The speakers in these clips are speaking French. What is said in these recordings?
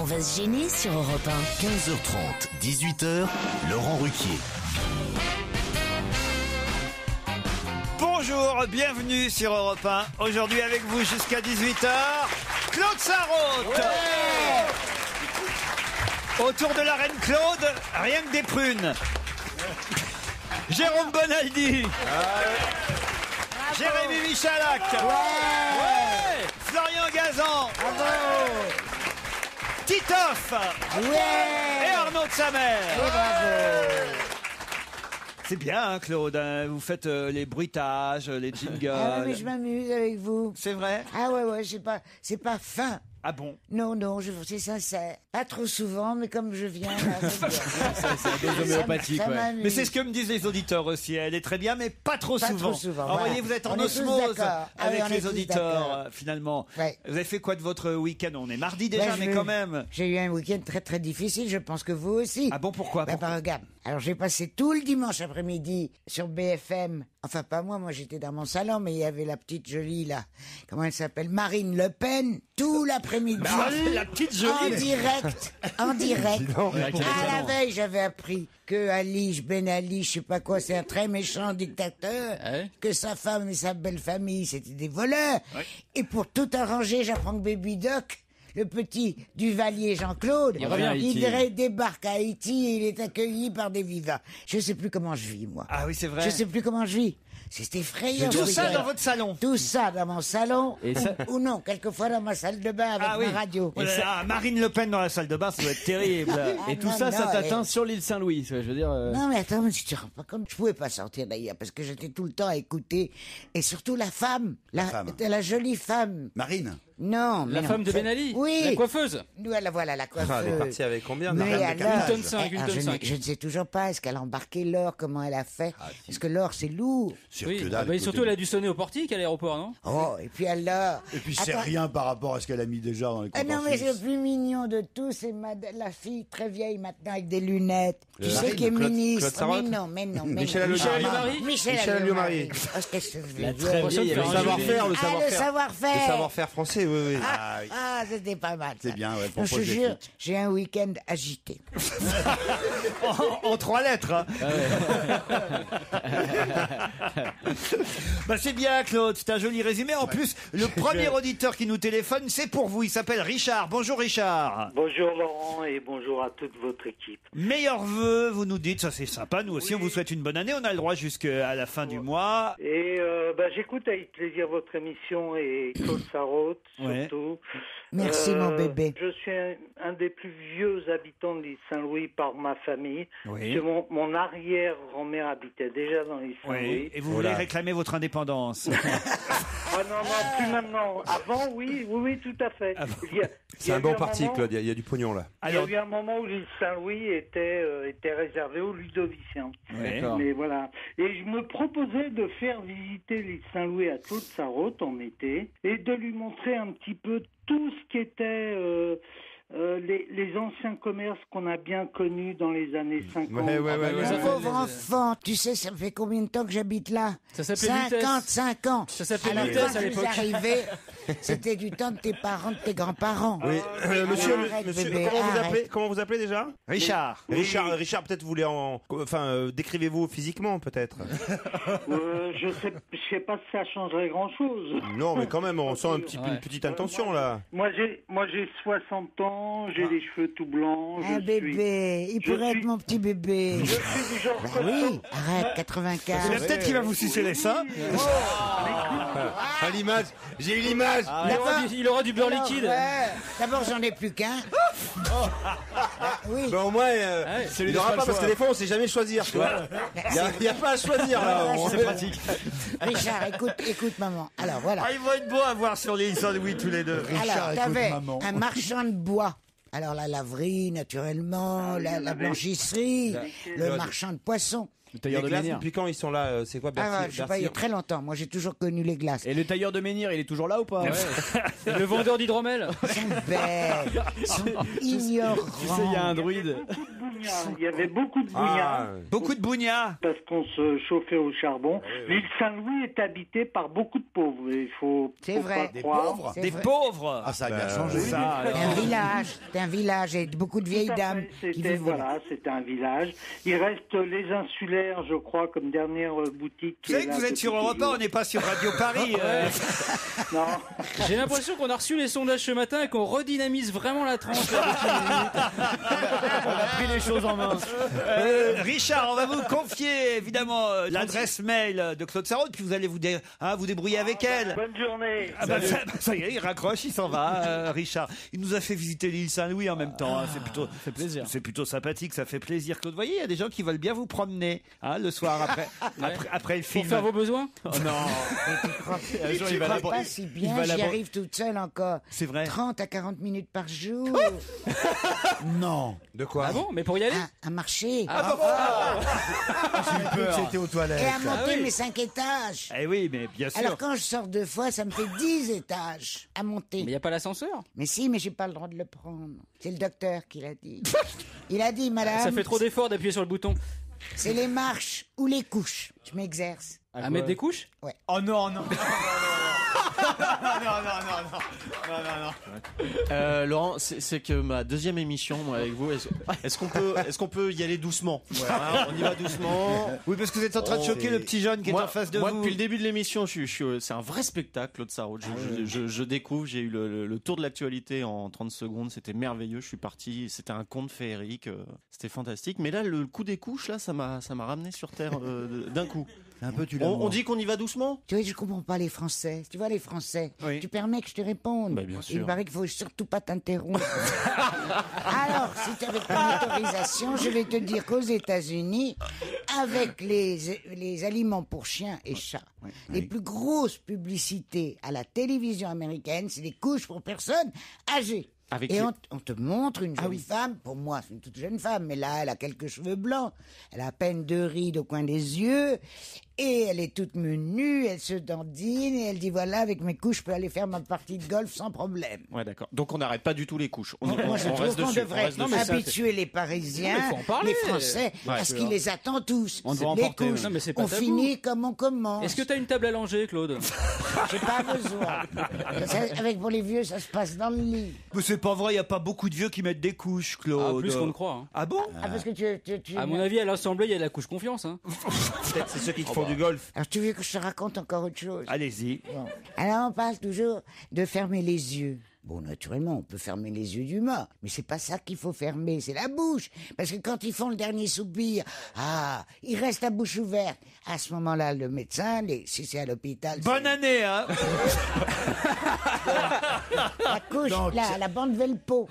va se gêner sur Europe 1. 15h30, 18h, Laurent Ruquier. Bonjour, bienvenue sur Europe 1. Aujourd'hui avec vous jusqu'à 18h, Claude Sarraute. Ouais. Autour de la reine Claude, rien que des prunes. Jérôme Bonaldi. Jérémy Michalak. Ouais. Florian Gazan. Bravo. Titoff. Ouais. Et Arnaud de Samer. C'est bien, hein, Claude. Hein, vous faites les bruitages, les jingles. Ah ouais, mais je m'amuse avec vous. C'est vrai? Ah ouais, c'est pas fin. Ah bon? Non, c'est sincère. Pas trop souvent, mais comme je viens, là, c'est homéopathique, ouais. Mais c'est ce que me disent les auditeurs aussi. Elle est très bien, mais pas trop souvent. Alors, voilà. voyez, vous êtes en osmose avec les auditeurs, finalement. Ouais. Vous avez fait quoi de votre week-end? On est mardi déjà, mais quand même. J'ai eu un week-end très très difficile, je pense que vous aussi. Ah bon, pourquoi? Regarde. Alors, j'ai passé tout le dimanche après-midi sur BFM. Enfin, pas moi j'étais dans mon salon, mais il y avait la petite jolie, là. Comment elle s'appelle? Marine Le Pen, tout l'après-midi. La petite jolie. En direct. À la veille, j'avais appris que Ali Ben Ali, je sais pas quoi, c'est un très méchant dictateur, que sa femme et sa belle famille, c'était des voleurs. Ouais. Et pour tout arranger, j'apprends que Baby Doc, le petit Duvalier Jean-Claude, il débarque à Haïti et il est accueilli par des vivants. Je sais plus comment je vis, moi. Ah oui, c'est vrai. Je sais plus comment je vis. C'est effrayant. Tout ça dans votre salon? Tout ça dans mon salon, ou non, quelquefois dans ma salle de bain avec ma radio. Et ça, Marine Le Pen dans la salle de bain, ça doit être terrible. Et tout ça t'atteint sur l'île Saint-Louis, je veux dire... Non mais attends, mais si tu te rends pas compte, je pouvais pas sortir d'ailleurs, parce que j'étais tout le temps à écouter, et surtout la femme, la jolie femme. Marine? Non, la femme de Ben Ali? Oui. La coiffeuse? Voilà, la coiffeuse. Elle est partie avec combien? Mais alors, une tonne 5. Je ne sais toujours pas, est-ce qu'elle a embarqué l'or, comment elle a fait? Parce que l'or, c'est lourd. Oui. Surtout, elle a dû sonner au portique à l'aéroport, non? Oh, et puis alors... Et puis c'est rien par rapport à ce qu'elle a mis déjà dans les contenus. Non, mais le plus mignon de tout, c'est la fille très vieille maintenant avec des lunettes. Tu sais qui est ministre. Mais non. Michel Alliot-Marie. Michel Alliot-Marie. Le savoir-faire. Le savoir-faire français, oui. Ah, c'était pas mal. C'est bien, ouais. Je te jure, j'ai un week-end agité. en 3 lettres. Hein. C'est bien, Claude. C'est un joli résumé. En plus, le premier auditeur qui nous téléphone, c'est pour vous. Il s'appelle Richard. Bonjour, Richard. Bonjour, Laurent, et bonjour à toute votre équipe. Meilleurs vœux, vous nous dites. Ça, c'est sympa. Nous aussi, on vous souhaite une bonne année. On a le droit jusqu'à la fin du mois. Et j'écoute avec plaisir votre émission et Claude Sarraute, surtout. Merci, mon bébé. Je suis un des plus vieux habitants de l'île Saint-Louis par ma famille. Oui. Mon arrière-grand-mère habitait déjà dans l'île Saint-Louis. Et vous voulez réclamer votre indépendance? Ah non, plus maintenant. Avant, oui, tout à fait. C'est un bon parti, Claude. Il y a du pognon, là. Il y a eu un moment où l'île Saint-Louis était réservée aux Ludoviciens. Oui. Mais voilà. Et je me proposais de faire visiter l'île Saint-Louis à Claude Sarraute en été et de lui montrer un petit peu tout ce qui était les anciens commerces qu'on a bien connus dans les années 50. Pauvre enfant, tu sais, ça fait combien de temps que j'habite là? Ça s'appelait 55 ans. Ça s'appelait Alors, Vitesse quand à je l'époque. suis arrivé, c'était du temps de tes parents, de tes grands-parents. Oui. Monsieur, bébé, comment vous appelez déjà? Richard. Richard, peut-être vous voulez décrivez-vous physiquement, peut-être. Je sais pas si ça changerait grand-chose. Non, mais quand même, on sent une petite intention, là. Moi, j'ai 60 ans. J'ai les cheveux tout blancs. Bébé, il pourrait être mon petit bébé. Je suis du genre Oui, arrête, 95. Peut-être qu'il va vous sucer les seins. L'image, j'ai eu l'image. Il aura du beurre liquide. D'abord, j'en ai plus qu'un. Oui. Ben au moins, il n'aura pas, parce que des fois, on sait jamais choisir, tu vois. Il n'y a pas à choisir, là. C'est pratique. Richard, écoute, maman. Alors, voilà. Ils vont être beaux à voir sur l'île Saint-Louis tous les deux. Alors, t'avais un marchand de bois. Alors, la laverie, naturellement, la blanchisserie, le marchand de poissons. Le tailleur Les de glaces, Menhir. depuis quand ils sont là C'est quoi Bercy, Je sais pas, il y a très longtemps. Moi, j'ai toujours connu les glaces. Et le tailleur de Menhir, il est toujours là ou pas? Le vendeur d'hydromel. Ils sont bêtes, ils sont ignorants. Tu sais, il y a un druide. Il y avait beaucoup de bougnats. Beaucoup de bougnats. Parce qu'on se chauffait au charbon. L'île Saint-Louis est habitée par beaucoup de pauvres. Il faut. C'est vrai. Des pauvres. C'est Des vrai. pauvres. Ah, ça a bien changé. C'est un village et beaucoup de vieilles dames qui vivent là. Voilà, c'était un village. Il reste les insulaires, je crois, comme dernière boutique. Vous savez que vous êtes sur Europe 1, on n'est pas sur Radio Paris. Non. J'ai l'impression qu'on a reçu les sondages ce matin et qu'on redynamise vraiment la tranche. Là, On a pris les choses en main. Richard, on va vous confier évidemment l'adresse mail de Claude Sarraute, puis vous allez vous débrouiller avec elle. Bonne journée. Ah bah, ça y est, il raccroche, il s'en va, Richard. Il nous a fait visiter l'île Saint-Louis en même temps. C'est plutôt, fait plaisir. C'est plutôt sympathique, ça fait plaisir. Claude, vous voyez, il y a des gens qui veulent bien vous promener le soir après le film. Pour faire vos besoins. Oh non. Un jour, il va Je là. crois pas si bien, j'y arrive toute seule encore. C'est vrai. 30 à 40 minutes par jour. Non. De quoi? Ah bon? Mais pour y aller? À marcher. J'ai eu peur. J'étais aux toilettes. Et à monter oui. mes 5 étages. Eh oui, mais bien sûr. Alors quand je sors 2 fois, ça me fait 10 étages à monter. Mais il n'y a pas l'ascenseur. Mais si, mais j'ai pas le droit de le prendre. C'est le docteur qui l'a dit. Il a dit, madame, Ça fait trop d'efforts d'appuyer sur le bouton. c'est les marches ou les couches. Je m'exerce. À mettre des couches? Oh non, non. Laurent, c'est que ma deuxième émission, moi, avec vous, est-ce qu'on peut y aller doucement? Voilà, on y va doucement. Oui, parce que vous êtes en train de choquer le petit jeune qui est en face de moi, vous. depuis le début de l'émission, c'est un vrai spectacle, Claude Sarraute. Je découvre, j'ai eu le tour de l'actualité en 30 secondes, c'était merveilleux, je suis parti, c'était un conte féerique, c'était fantastique. Mais là, le coup des couches, là, ça m'a ramené sur Terre d'un coup. Un peu, On dit qu'on y va doucement? Tu vois, je comprends pas les Français. Tu vois, les Français. Oui. Tu permets que je te réponde. Bah, bien sûr. Il paraît qu'il faut surtout pas t'interrompre. Alors, si tu avec ton autorisation, je vais te dire qu'aux États-Unis, avec les aliments pour chiens et chats, les plus grosses publicités à la télévision américaine, c'est des couches pour personnes âgées. Et on te montre une jolie femme, pour moi c'est une toute jeune femme, mais là elle a quelques cheveux blancs, elle a à peine 2 rides au coin des yeux, et elle est toute menue, elle se dandine, et elle dit voilà, avec mes couches je peux aller faire ma partie de golf sans problème. Ouais, d'accord. Donc on n'arrête pas du tout les couches. Moi je trouve qu'on devrait habituer les Parisiens, faut en parler. les Français, parce qu'ils les attendent tous. On devrait en les porter, couches, non, mais c'est pas on tabou. finit comme on commence. Est-ce que t'as une table à langer, Claude? J'ai pas besoin. Avec pour les vieux, ça se passe dans le lit. Mais c'est pas vrai, il n'y a pas beaucoup de vieux qui mettent des couches, Claude. Ah, plus qu'on ne croit. Hein. Ah bon? Ah, parce que tu À mon avis, à l'Assemblée, il y a la couche confiance. Hein. Peut-être c'est ceux qui font du golf. Alors tu veux que je te raconte encore autre chose? Allez-y. Bon. Alors on parle toujours de fermer les yeux. Bon, naturellement, on peut fermer les yeux d'humain, mais c'est pas ça qu'il faut fermer, c'est la bouche. Parce que quand ils font le dernier soupir, ils restent la bouche ouverte. À ce moment-là, le médecin, si c'est à l'hôpital... Bonne année, hein? La couche, la bande Velpo.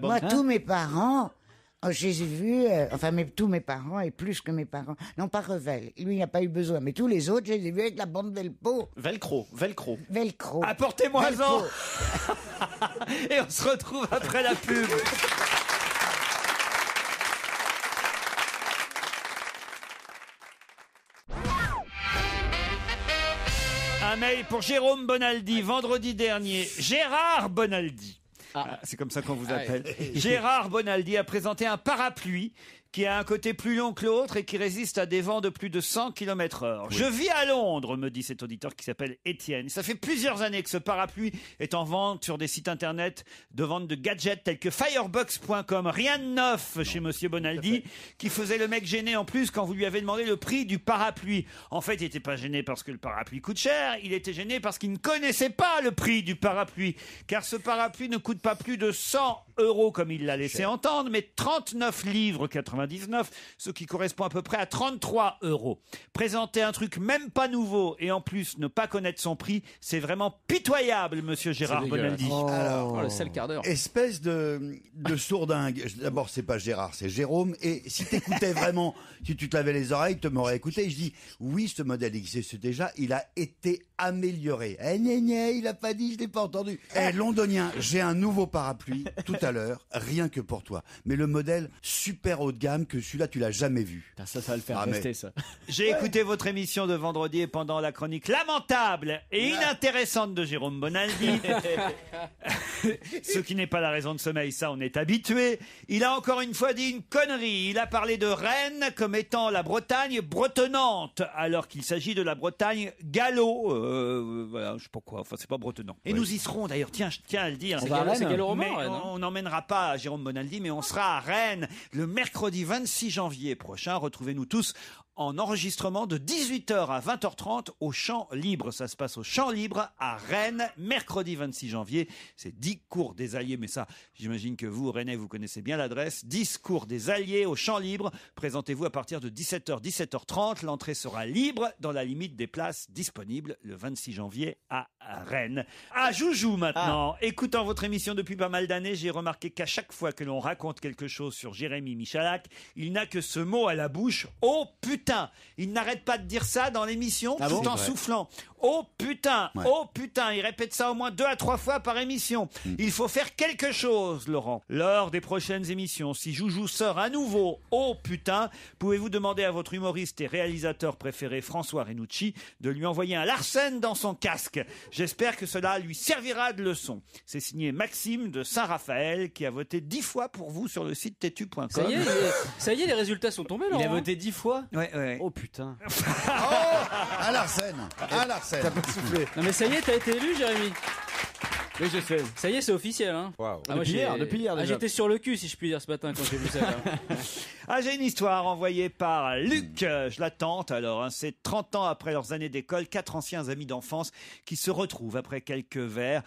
Moi, tous mes parents... je les ai vus, tous mes parents et plus que mes parents. Non, pas Revel. Lui, il n'a pas eu besoin. Mais tous les autres, je les ai vus avec la bande Velpo. Velcro. Apportez-moi-en. Et on se retrouve après la pub. Un mail pour Jérôme Bonaldi, vendredi dernier. Gérard Bonaldi. C'est comme ça qu'on vous appelle. Gérard Bonaldi a présenté un parapluie qui a un côté plus long que l'autre et qui résiste à des vents de plus de 100 km/h. Oui. Je vis à Londres, me dit cet auditeur qui s'appelle Étienne. Ça fait plusieurs années que ce parapluie est en vente sur des sites internet de vente de gadgets tels que Firebox.com. Rien de neuf chez Monsieur Bonaldi, qui faisait le mec gêné en plus quand vous lui avez demandé le prix du parapluie. En fait, il n'était pas gêné parce que le parapluie coûte cher, il était gêné parce qu'il ne connaissait pas le prix du parapluie. Car ce parapluie ne coûte pas plus de 100 € comme il l'a laissé entendre, mais 39 livres 99, ce qui correspond à peu près à 33 €. Présenter un truc même pas nouveau et en plus ne pas connaître son prix, c'est vraiment pitoyable, monsieur Gérard Bonaldi. Alors, le sale quart d'heure. Espèce de sourdingue. D'abord, c'est pas Gérard, c'est Jérôme. Et si t'écoutais vraiment, si tu te lavais les oreilles, tu m'aurais écouté. Je dis, oui, ce modèle existe déjà, il a été amélioré. Il a pas dit, je l'ai pas entendu. Londonien, j'ai un nouveau parapluie, tout à l'heure, rien que pour toi. Mais le modèle super haut de gamme que celui-là, tu l'as jamais vu. Ça va le faire rester, ça. J'ai écouté votre émission de vendredi et pendant la chronique lamentable et inintéressante de Jérôme Bonaldi, ce qui n'est pas la raison de sommeil, ça on est habitué, il a encore une fois dit une connerie. Il a parlé de Rennes comme étant la Bretagne bretonnante, alors qu'il s'agit de la Bretagne gallo. Voilà, je sais pas quoi, enfin c'est pas bretonnant. Et nous y serons d'ailleurs, tiens, je tiens à le dire. C'est gallo-roman, Rennes, On n'emmènera pas Jérôme Bonaldi, mais on sera à Rennes le mercredi 26 janvier prochain. Retrouvez-nous tous en enregistrement de 18h à 20h30 au Champ Libre. Ça se passe au Champ Libre à Rennes, mercredi 26 janvier. C'est 10 cours des Alliés, mais ça, j'imagine que vous, Rennais, vous connaissez bien l'adresse. 10 cours des Alliés au Champ Libre. Présentez-vous à partir de 17h, 17h30. L'entrée sera libre dans la limite des places disponibles le 26 janvier à Rennes. À Joujou maintenant. Écoutant votre émission depuis pas mal d'années, j'ai remarqué qu'à chaque fois que l'on raconte quelque chose sur Jérémy Michalak, il n'a que ce mot à la bouche. Oh putain! Il n'arrête pas de dire ça dans l'émission tout en soufflant. Oh putain, oh putain, il répète ça au moins 2 à 3 fois par émission. Il faut faire quelque chose, Laurent. Lors des prochaines émissions, si Joujou sort à nouveau oh putain, pouvez-vous demander à votre humoriste et réalisateur préféré François Renucci de lui envoyer un Larsen dans son casque. J'espère que cela lui servira de leçon. C'est signé Maxime de Saint-Raphaël qui a voté 10 fois pour vous sur le site tetu.com. Ça y est, les résultats sont tombés, Laurent. Il a voté 10 fois. Ouais. Oh putain. À Larsen. T'as pas soufflé. Non mais ça y est, t'as été élu, Jérémy. Oui, je sais. Ça y est, c'est officiel. Hein. Wow. Depuis hier, déjà. J'étais sur le cul, si je puis dire, ce matin quand j'ai vu ça. J'ai une histoire envoyée par Luc. Je la tente alors. C'est 30 ans après leurs années d'école, 4 anciens amis d'enfance qui se retrouvent après quelques verres.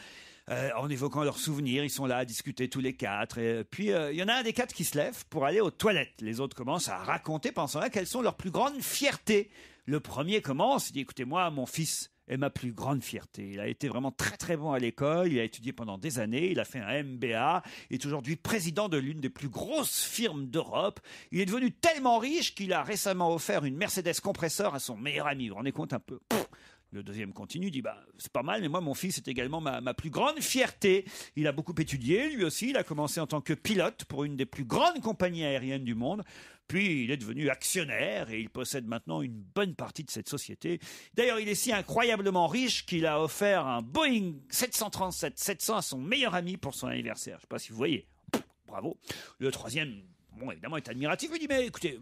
En évoquant leurs souvenirs, ils sont là à discuter tous les 4. Et puis, il y en a un des 4 qui se lève pour aller aux toilettes. Les autres commencent à raconter, pensant là, quelles sont leurs plus grandes fiertés. Le premier commence, il dit, écoutez, moi, mon fils est ma plus grande fierté. Il a été vraiment très très bon à l'école, il a étudié pendant des années, il a fait un MBA, il est aujourd'hui président de l'une des plus grosses firmes d'Europe. Il est devenu tellement riche qu'il a récemment offert une Mercedes compresseur à son meilleur ami. Vous vous rendez compte un peu ? Le deuxième continue, dit c'est pas mal, mais moi mon fils est également ma plus grande fierté. Il a beaucoup étudié, lui aussi, il a commencé en tant que pilote pour une des plus grandes compagnies aériennes du monde. Puis il est devenu actionnaire et il possède maintenant une bonne partie de cette société. D'ailleurs, il est si incroyablement riche qu'il a offert un Boeing 737-700 à son meilleur ami pour son anniversaire. Je ne sais pas si vous voyez. Bravo. Le troisième, bon, évidemment, est admiratif. Il dit, mais écoutez,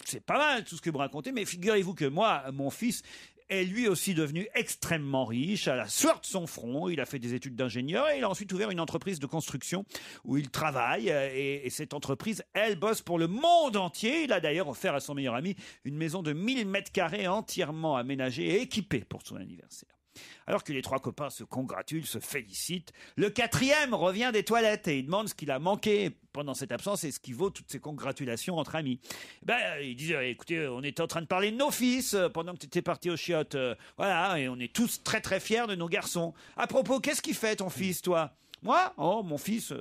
c'est pas mal tout ce que vous racontez, mais figurez-vous que moi, mon fils est lui aussi devenu extrêmement riche, à la sueur de son front. Il a fait des études d'ingénieur et il a ensuite ouvert une entreprise de construction où il travaille. Et cette entreprise, elle bosse pour le monde entier. Il a d'ailleurs offert à son meilleur ami une maison de 1000 mètres carrés entièrement aménagée et équipée pour son anniversaire. Alors que les 3 copains se congratulent, se félicitent, le 4e revient des toilettes et il demande ce qu'il a manqué pendant cette absence et ce qui vaut toutes ces congratulations entre amis. Il dit, écoutez, on était en train de parler de nos fils pendant que tu étais parti aux chiottes. Voilà, et on est tous très très fiers de nos garçons. À propos, qu'est-ce qu'il fait ton fils, toi ? Moi ? Oh, mon fils...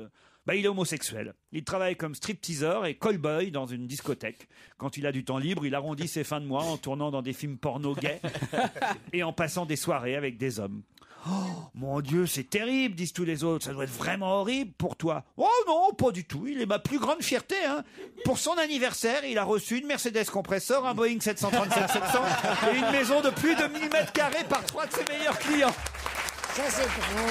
il est homosexuel. Il travaille comme stripteaseur et callboy dans une discothèque. Quand il a du temps libre, il arrondit ses fins de mois en tournant dans des films porno gays et en passant des soirées avec des hommes. Oh, mon Dieu, c'est terrible, disent tous les autres. Ça doit être vraiment horrible pour toi. Oh non, pas du tout. Il est ma plus grande fierté. Pour son anniversaire, il a reçu une Mercedes compresseur, un Boeing 737-700 et une maison de plus de 1000 mètres carrés par 3 de ses meilleurs clients. Ça, c'est drôle.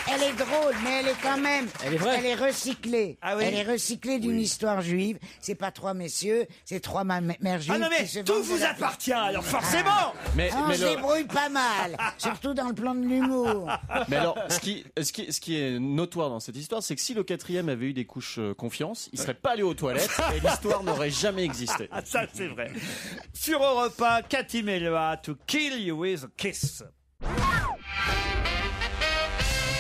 Elle est drôle, mais elle est quand même... Elle est vraie. Elle est recyclée. Ah oui. Elle est recyclée d'une histoire juive. C'est pas 3 messieurs, c'est 3 mères juives. Ah non, mais qui se tout vendent vous de la- appartient, alors forcément. On se débrouille pas mal, surtout dans le plan de l'humour. Mais alors, ce qui est notoire dans cette histoire, c'est que si le 4e avait eu des couches confiance, il serait pas allé aux toilettes et l'histoire n'aurait jamais existé. Ah, ça, c'est vrai. Sur Europe 1, Cathy Melua, To Kill You With a Kiss.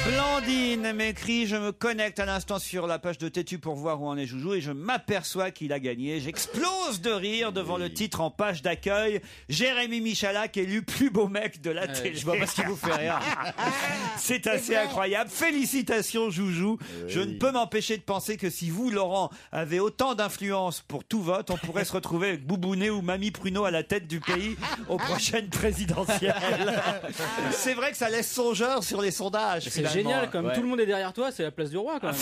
Blandine m'écrit, je me connecte à l'instant sur la page de Tétu pour voir où en est Joujou et je m'aperçois qu'il a gagné. J'explose de rire devant le titre en page d'accueil. Jérémy Michalak élu plus beau mec de la télé. Je vois pas ce qui vous fait rire. C'est assez incroyable. Félicitations Joujou. Je ne peux m'empêcher de penser que si vous, Laurent, avez autant d'influence pour tout vote, on pourrait se retrouver avec Boubounet ou Mamie Pruneau à la tête du pays aux prochaines présidentielles. C'est vrai que ça laisse songeur sur les sondages. C'est génial, comme tout le monde est derrière toi, c'est la place du roi quand même.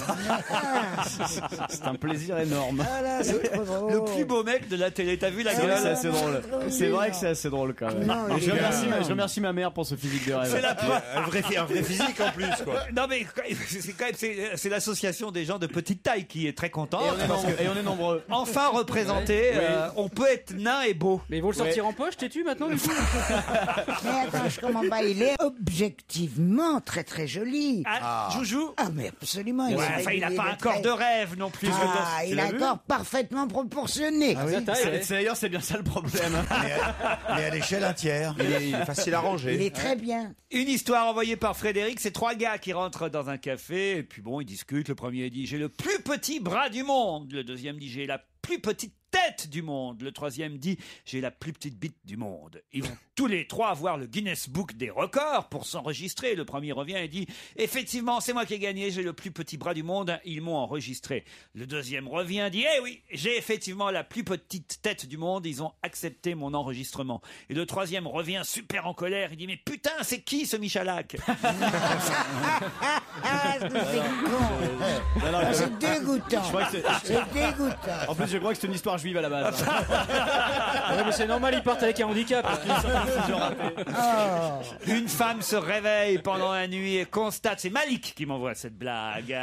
C'est un plaisir énorme. Ah là, c'est trop drôle. Le plus beau mec de la télé, t'as vu la C'est vrai que c'est gueule? assez drôle. C'est vrai que c'est assez drôle quand même. Non, Et je remercie ma mère pour ce physique de rêve. C'est la preuve. Un vrai physique en plus, quoi. Non mais c'est quand même c'est l'association des gens de petite taille qui est très contente. Et on est nombreux. Enfin représenté, on peut être nain et beau. Mais ils vont le sortir en poche, t'es-tu maintenant du coup? Mais attends, je comprends pas. Il est objectivement très très joli. Ah, Joujou? Ah mais absolument. Ouais, enfin, il n'a pas un corps de rêve non plus. Ah, il a un corps parfaitement proportionné. Ah oui, D'ailleurs, c'est bien ça le problème. Mais à l'échelle un tiers. Il est facile à ranger. Il est très bien. Une histoire envoyée par Frédéric, c'est 3 gars qui rentrent dans un café, et puis bon, ils discutent. Le premier dit « J'ai le plus petit bras du monde ». Le deuxième dit « J'ai la plus petite tête du monde ». Le troisième dit « J'ai la plus petite bite du monde ». Ils vont tous les trois voir le Guinness Book des records pour s'enregistrer. Le premier revient et dit « Effectivement, c'est moi qui ai gagné, j'ai le plus petit bras du monde, ils m'ont enregistré ». Le deuxième revient, dit « Eh oui, j'ai effectivement la plus petite tête du monde, ils ont accepté mon enregistrement ». Et le troisième revient super en colère, il dit « Mais putain, c'est qui ce Michalak ?» Ah, c'est con. Ah, c'est dégoûtant. C'est dégoûtant. En plus, je crois que c'est une histoire juive à la base. Ouais, mais c'est normal, ils partent avec un handicap. Une femme se réveille pendant la nuit et constate, c'est Malik qui m'envoie cette blague.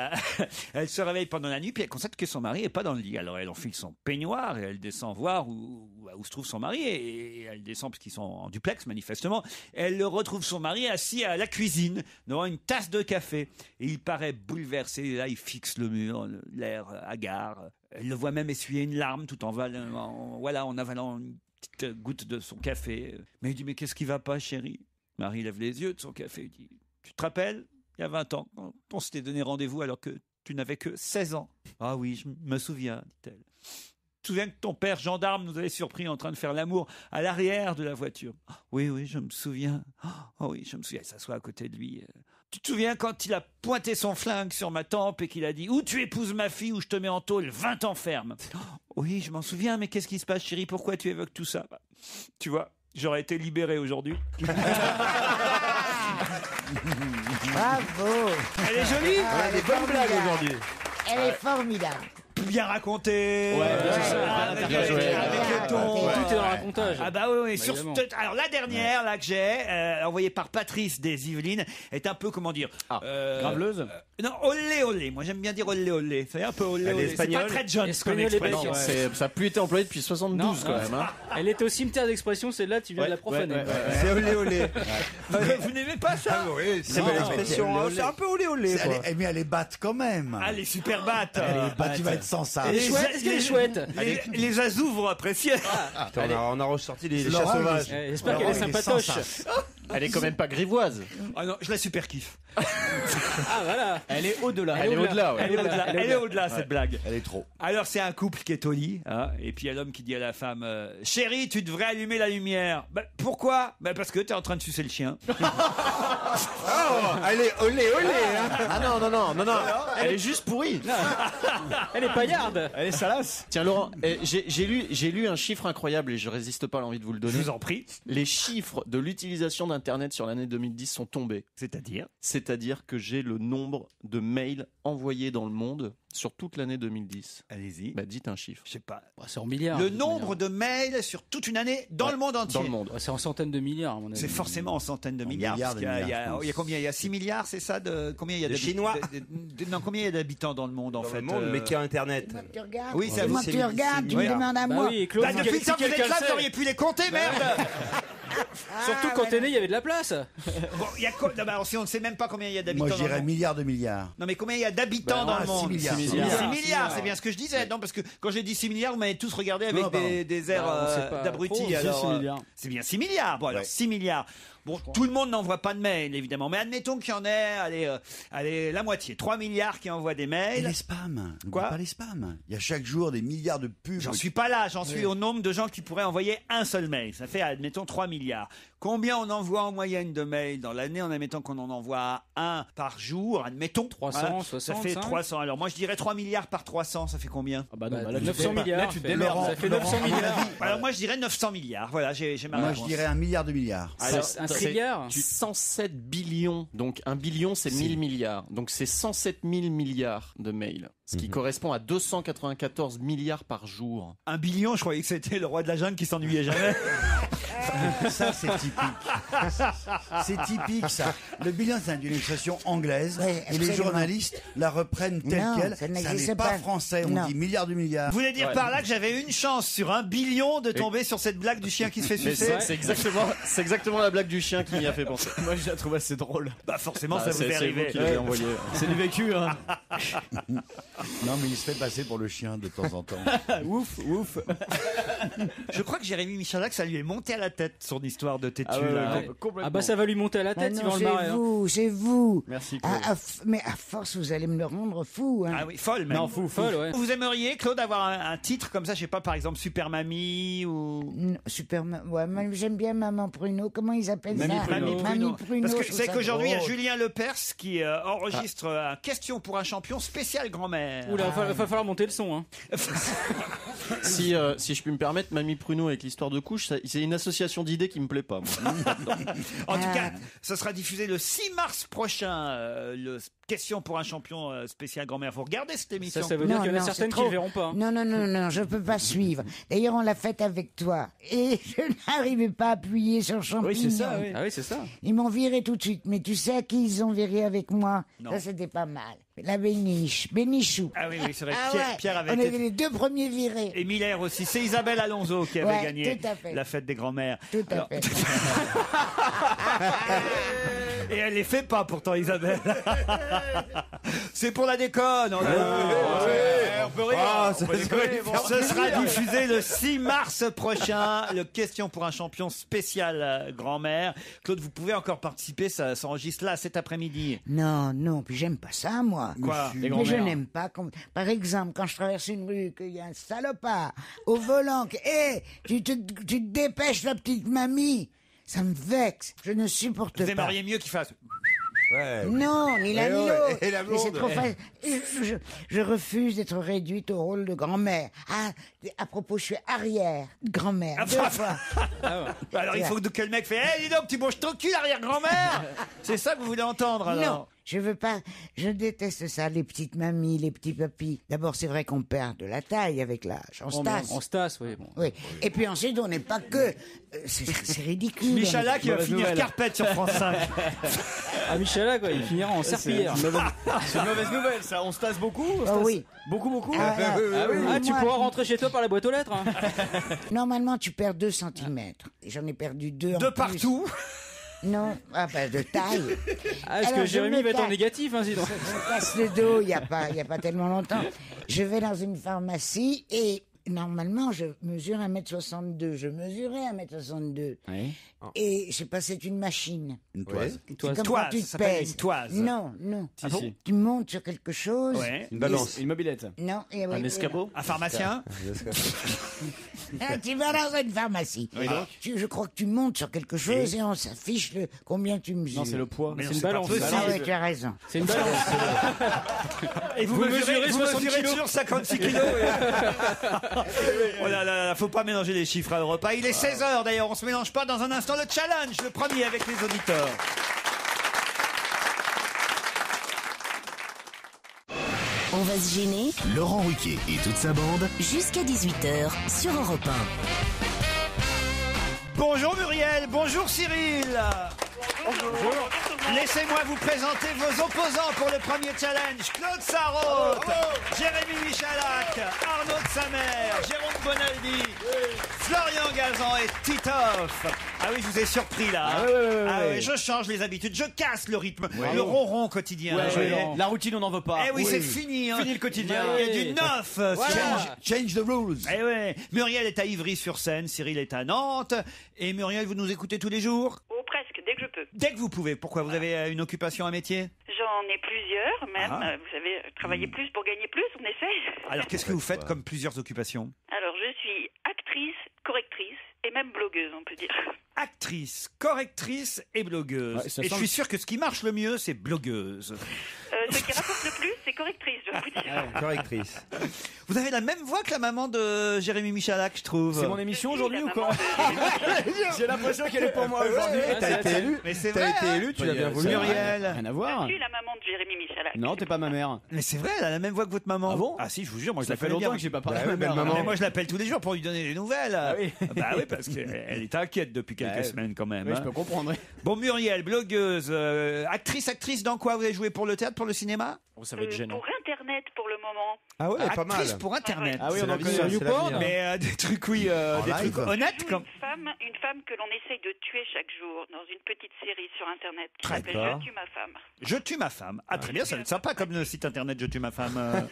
Elle se réveille pendant la nuit puis elle constate que son mari est pas dans le lit. Alors elle enfile son peignoir et elle descend voir où se trouve son mari et elle descend parce qu'ils sont en duplex manifestement. Elle retrouve son mari assis à la cuisine devant une tasse de café et il paraît bouleversé. Là il fixe le mur, l'air hagard. Elle le voit même essuyer une larme tout en avalant une petite goutte de son café. Mais il dit, mais qu'est-ce qui va pas, chérie? Marie lève les yeux de son café. Il dit, tu te rappelles, il y a 20 ans, on s'était donné rendez-vous alors que tu n'avais que 16 ans. Ah oui, je me souviens, dit-elle. Tu te souviens que ton père gendarme nous avait surpris en train de faire l'amour à l'arrière de la voiture? Oui, je me souviens. Oh oui, je me souviens. Elle s'assoit à côté de lui. Tu te souviens quand il a pointé son flingue sur ma tempe et qu'il a dit « Ou tu épouses ma fille ou je te mets en tôle, 20 ans ferme !» Oui, je m'en souviens, mais qu'est-ce qui se passe, chérie? Pourquoi tu évoques tout ça? Tu vois, j'aurais été libéré aujourd'hui. Bravo. Elle est jolie. On a des bonnes blagues aujourd'hui. Elle est formidable. Bien raconté. Avec le ton. Tout est dans le racontage. Ah bah oui. Alors la dernière là que j'ai envoyée par Patrice des Yvelines est un peu comment dire Graveleuse. Non, olé olé. Moi j'aime bien dire olé olé. C'est un peu olé olé. C'est pas très Jones comme expression. Ça n'a plus été employé depuis 72 quand même. Hein. Elle était au cimetière d'expression, celle-là tu viens de la profaner. C'est olé olé. Vous n'aimez pas ça? Oui, c'est belle expression. C'est un peu olé olé. Mais elle est batte quand même. Ah, les super battes. Tu vas être sans ça. Est-ce qu'elle est chouette? Les azous vont apprécier. On a ressorti les chats sauvages. J'espère qu'elle est sympatoche. Elle est quand même pas grivoise. Ah non, je la super kiffe. Ah voilà. Elle est au-delà. Elle est au-delà. Elle est au-delà cette blague. Elle est trop. Alors c'est un couple qui est au lit, et puis il y a l'homme qui dit à la femme chérie, tu devrais allumer la lumière. Pourquoi? Parce que t'es en train de sucer le chien. Allez, olé olé. Ah non. Elle est juste pourrie. Elle est paillarde. Elle est salace. Tiens Laurent, j'ai lu un chiffre incroyable et je résiste pas à l'envie de vous le donner. Je vous en prie. Les chiffres de l'utilisation d'Internet sur l'année 2010 sont tombés. C'est-à-dire que j'ai le nombre de mails envoyés dans le monde sur toute l'année 2010. Allez-y. Dites un chiffre. Je sais pas. C'est en milliards. Le nombre de mails sur toute une année dans le monde entier. Dans le monde. C'est en centaines de milliards à mon avis. C'est forcément en centaines de milliards. Parce qu'il y a combien? Il y a 6 milliards, c'est ça? Combien il y a de Chinois? Non, combien il y a d'habitants dans le monde en fait? Mais qui a Internet? Tu regardes? Oui, c'est moi que tu regardes, tu me demandes à moi. Oui, Claude, depuis le temps que vous êtes là, vous auriez pu les compter, merde. Surtout quand t'es né, il y avait de la place. Bon, il y a si on ne sait même pas combien il y a d'habitants Moi, je dans le dirais monde. milliards de milliards. Non, mais combien il y a d'habitants dans le monde? 6 milliards. 6 milliards, c'est bien ce que je disais. Non, parce que quand j'ai dit 6 milliards, vous m'avez tous regardé avec des airs d'abrutis. C'est bien 6 milliards. Bon, alors 6 milliards. Bon, tout le monde n'envoie pas de mails, évidemment. Mais admettons qu'il y en ait, allez, la moitié. 3 milliards qui envoient des Et mails. les spams. Quoi? Pas les spams. Il y a chaque jour des milliards de pubs. J'en suis pas là. J'en suis au nombre de gens qui pourraient envoyer un seul mail. Ça fait, admettons, 3 milliards. combien on envoie en moyenne de mails dans l'année en admettant qu'on en envoie un par jour, admettons. 300, ça fait 300. Alors moi je dirais 3 milliards par 300, ça fait combien? Ah bah non, là, 900 milliards. Là, tu te démerdes. Ça fait 900 milliards. Alors moi je dirais 900 milliards. Voilà, j'ai ma Moi, réponse. je dirais 1 milliard de milliards. Alors, Un c'est trilliard. 107 billions. Donc, 1 billion, c'est 1000 milliards. Donc, c'est 107 000 milliards de mails. Ce qui correspond à 294 milliards par jour. 1 billion, je croyais que c'était le roi de la jungle qui s'ennuyait jamais. Ça, c'est typique. C'est typique, ça. Le bilan, c'est une expression anglaise. Oui, Et les absolument. journalistes la reprennent telle Non, quelle. ça Ça n'existe n'est pas pas. français. On Non. dit milliards de milliards. Vous voulez dire par là que j'avais une chance sur 1 billion de tomber sur cette blague du chien qui se fait Mais sucer? c'est exactement la blague du chien qui m'y a fait penser. Moi, je la trouve assez drôle. Bah forcément, Ah, ça vous c'est fait vous arriver. qui l'avez envoyé. C'est du vécu, hein. Non, mais il se fait passer pour le chien de temps en temps. Ouf, ouf. Je crois que Jérémy Michalak, ça lui est monté à la tête, son histoire de têtu. là. Ah bah ça va lui monter à la tête, Ah ils non, vont le marrer. hein. c'est vous. Merci, Claude. Mais à force, vous allez me le rendre fou. Hein. Ah oui, folle même. Non, folle, ouais. Vous aimeriez, Claude, avoir un titre comme ça, je sais pas, par exemple Super Mamie ou... Non, super. Ouais, j'aime bien Maman Pruneau. Comment ils appellent Mamie ça Pruneau. Mamie Pruneau. Parce que je trouve c'est ça qu'aujourd'hui, il y a drôle. Julien Lepers qui enregistre un question pour un champion spécial grand-mère. Oula, va falloir monter le son. Hein. Si je puis me permettre, Mamie Pruneau avec l'histoire de couche, c'est une association d'idées qui me plaît pas. Moi. En tout cas, ce sera diffusé le 6 mars prochain, le question pour un champion spécial grand-mère. Vous regardez cette émission? Ça veut dire Non, qu'il y en a non, certaines c'est qui ne trop. verront pas. hein. Non, je peux pas suivre. D'ailleurs, on l'a faite avec toi. Et je n'arrivais pas à appuyer sur le champignon. Oui, c'est ça, oui. Ah oui, c'est ça. Ils m'ont viré tout de suite. Mais tu sais à qui ils ont viré avec moi? Non. Ça, c'était pas mal. La Bénichou. Ah oui, c'est vrai. Ah Pierre, ouais, Pierre avait on était été... les deux premiers virés. Et Miller aussi. C'est Isabelle Alonso qui avait Ouais, gagné tout à fait. la fête des grands-mères. Tout à Alors- fait. Et elle les fait pas pourtant, Isabelle. C'est pour la déconne. Ce sera diffusé le 6 mars prochain. Le question pour un champion spécial grand-mère. Claude, vous pouvez encore participer. Ça s'enregistre là cet après-midi. Non, puis j'aime pas ça, moi. Quoi? Mais je n'aime pas. Par exemple, quand je traverse une rue, qu'il y a un salopard au volant, tu te dépêches, la petite mamie. Ça me vexe. Je ne supporte Vous pas. aimeriez mieux qu'il fasse. Non, ni l'un ni l'autre. et la Mais c'est blonde. trop facile. Je refuse d'être réduite au rôle de grand-mère. Ah, à propos, je suis arrière grand-mère. Deux fois. Alors il faut que le mec fait dis donc, tu manges ton cul, arrière-grand-mère. C'est ça que vous voulez entendre alors? Non, je veux pas. Je déteste ça, les petites mamies, les petits papis. D'abord, c'est vrai qu'on perd de la taille avec l'âge. On se tasse. On se tasse, oui. Bon. Oui. Et puis ensuite, on n'est pas que. C'est ridicule. Michalak qui va Mauvaise finir nouvelle. carpette sur France 5. Ah, Michalak, quoi, il finira en serpillière. C'est une mauvaise nouvelle, ça. On se tasse beaucoup. on se Ah tasse oui. Beaucoup. Ah, Ah, tu moi, pourras rentrer chez toi par la boîte aux lettres. hein. Normalement, tu perds 2 cm. J'en ai perdu 2 en De plus. partout. Non, de taille. Ah, est-ce Alors, que je Jérémy me va être en casse. négatif, hein, dis donc. Je me casse le dos il y a pas tellement longtemps. Je vais dans une pharmacie et normalement je mesure 1m62. Je mesurais 1m62. Et je sais pas, c'est une machine. Une toise. C'est Toise, comme quand tu ça te s'appelle pèses. une toise. Non. Ah bon Tu montes sur quelque chose. Ouais. Une balance. Une mobilette. Non. Et oui, Un escabeau. Un pharmacien. Tu vas dans une pharmacie. Je crois que tu montes sur quelque chose et on s'affiche combien tu mesures. Non, c'est le poids. Mais non, C'est une c'est pas balance. possible. Ah ouais, tu as raison. C'est une balance. Et vous Vous mesurez mesurez 60 kilos. toujours 56 kilos. Oh là là, faut pas mélanger les chiffres à le repas. Il est 16h d'ailleurs, on se mélange pas. Dans un instant, le challenge, le premier avec les auditeurs. On va se gêner Laurent Ruquier et toute sa bande. jusqu'à 18h sur Europe 1. Bonjour Muriel, bonjour Cyril. Bonjour. Laissez-moi vous présenter vos opposants pour le premier challenge. Claude Sarraute, Jérémy Michalak, Arnaud de Samer, Jérôme Bonaldi, Florian Gazan et Titoff. Ah oui, je vous ai surpris là. Ah oui, je change les habitudes, je casse le rythme, le ronron quotidien. La routine, on n'en veut pas. Eh oui, c'est fini. Hein. Fini le quotidien. Il y a du neuf. Change the rules. Eh ouais. Muriel est à Ivry-sur-Seine, Cyril est à Nantes. Et Muriel, vous nous écoutez tous les jours? Oh, presque, dès que je peux. Dès que vous pouvez. Pourquoi? Vous avez une occupation, un métier? J'en ai plusieurs, même. Ah. Vous savez, travailler plus pour gagner plus, on essaie. Alors, qu'est-ce que vous faites comme plusieurs occupations? Alors, je suis actrice, correctrice et même blogueuse, on peut dire. Actrice, correctrice et blogueuse. Ouais, ça et je semble- suis sûr que ce qui marche le mieux, c'est blogueuse. Ce qui rapporte le plus, c'est correctrice, je vous dire. Correctrice. Vous avez la même voix que la maman de Jérémy Michalak, je trouve. C'est mon émission aujourd'hui la ou quoi maman J'ai l'impression qu'elle est pour moi aujourd'hui. T'as été élu. Mais c'est T'as vrai, été hein. élu, tu l'as bien voulu. Muriel. Rien à voir. Je suis la maman de Jérémy Michalak. Non, t'es pas ma mère. Mais c'est vrai, elle a la même voix que votre maman. Ah bon? Ah si, je vous jure, moi je Ça la fait connais longtemps bien. que j'ai pas parlé Bah à ma oui, belle mère. maman. Mais moi je l'appelle tous les jours pour lui donner des nouvelles. Ah oui. Bah oui, parce qu'elle est inquiète depuis quelques Ouais. semaines quand même. Oui, hein. je peux comprendre. Bon, Muriel, blogueuse, actrice dans quoi vous avez joué? Pour le théâtre, pour le cinéma? Oh, ça va être gênant. Pour Internet, pour le moment. Ah ouais, pas mal. Actrice pour Internet. Ah oui, C'est on en l'avenir, connaît c'est YouPorn. l'avenir. Mais des trucs, oui, En des live. trucs honnêtes comme. Une femme que l'on essaye de tuer chaque jour dans une petite série sur Internet qui Très s'appelle bien. Je tue ma femme. Je tue ma femme. Ah, très bien, ça va être sympa comme le site internet Je tue ma femme.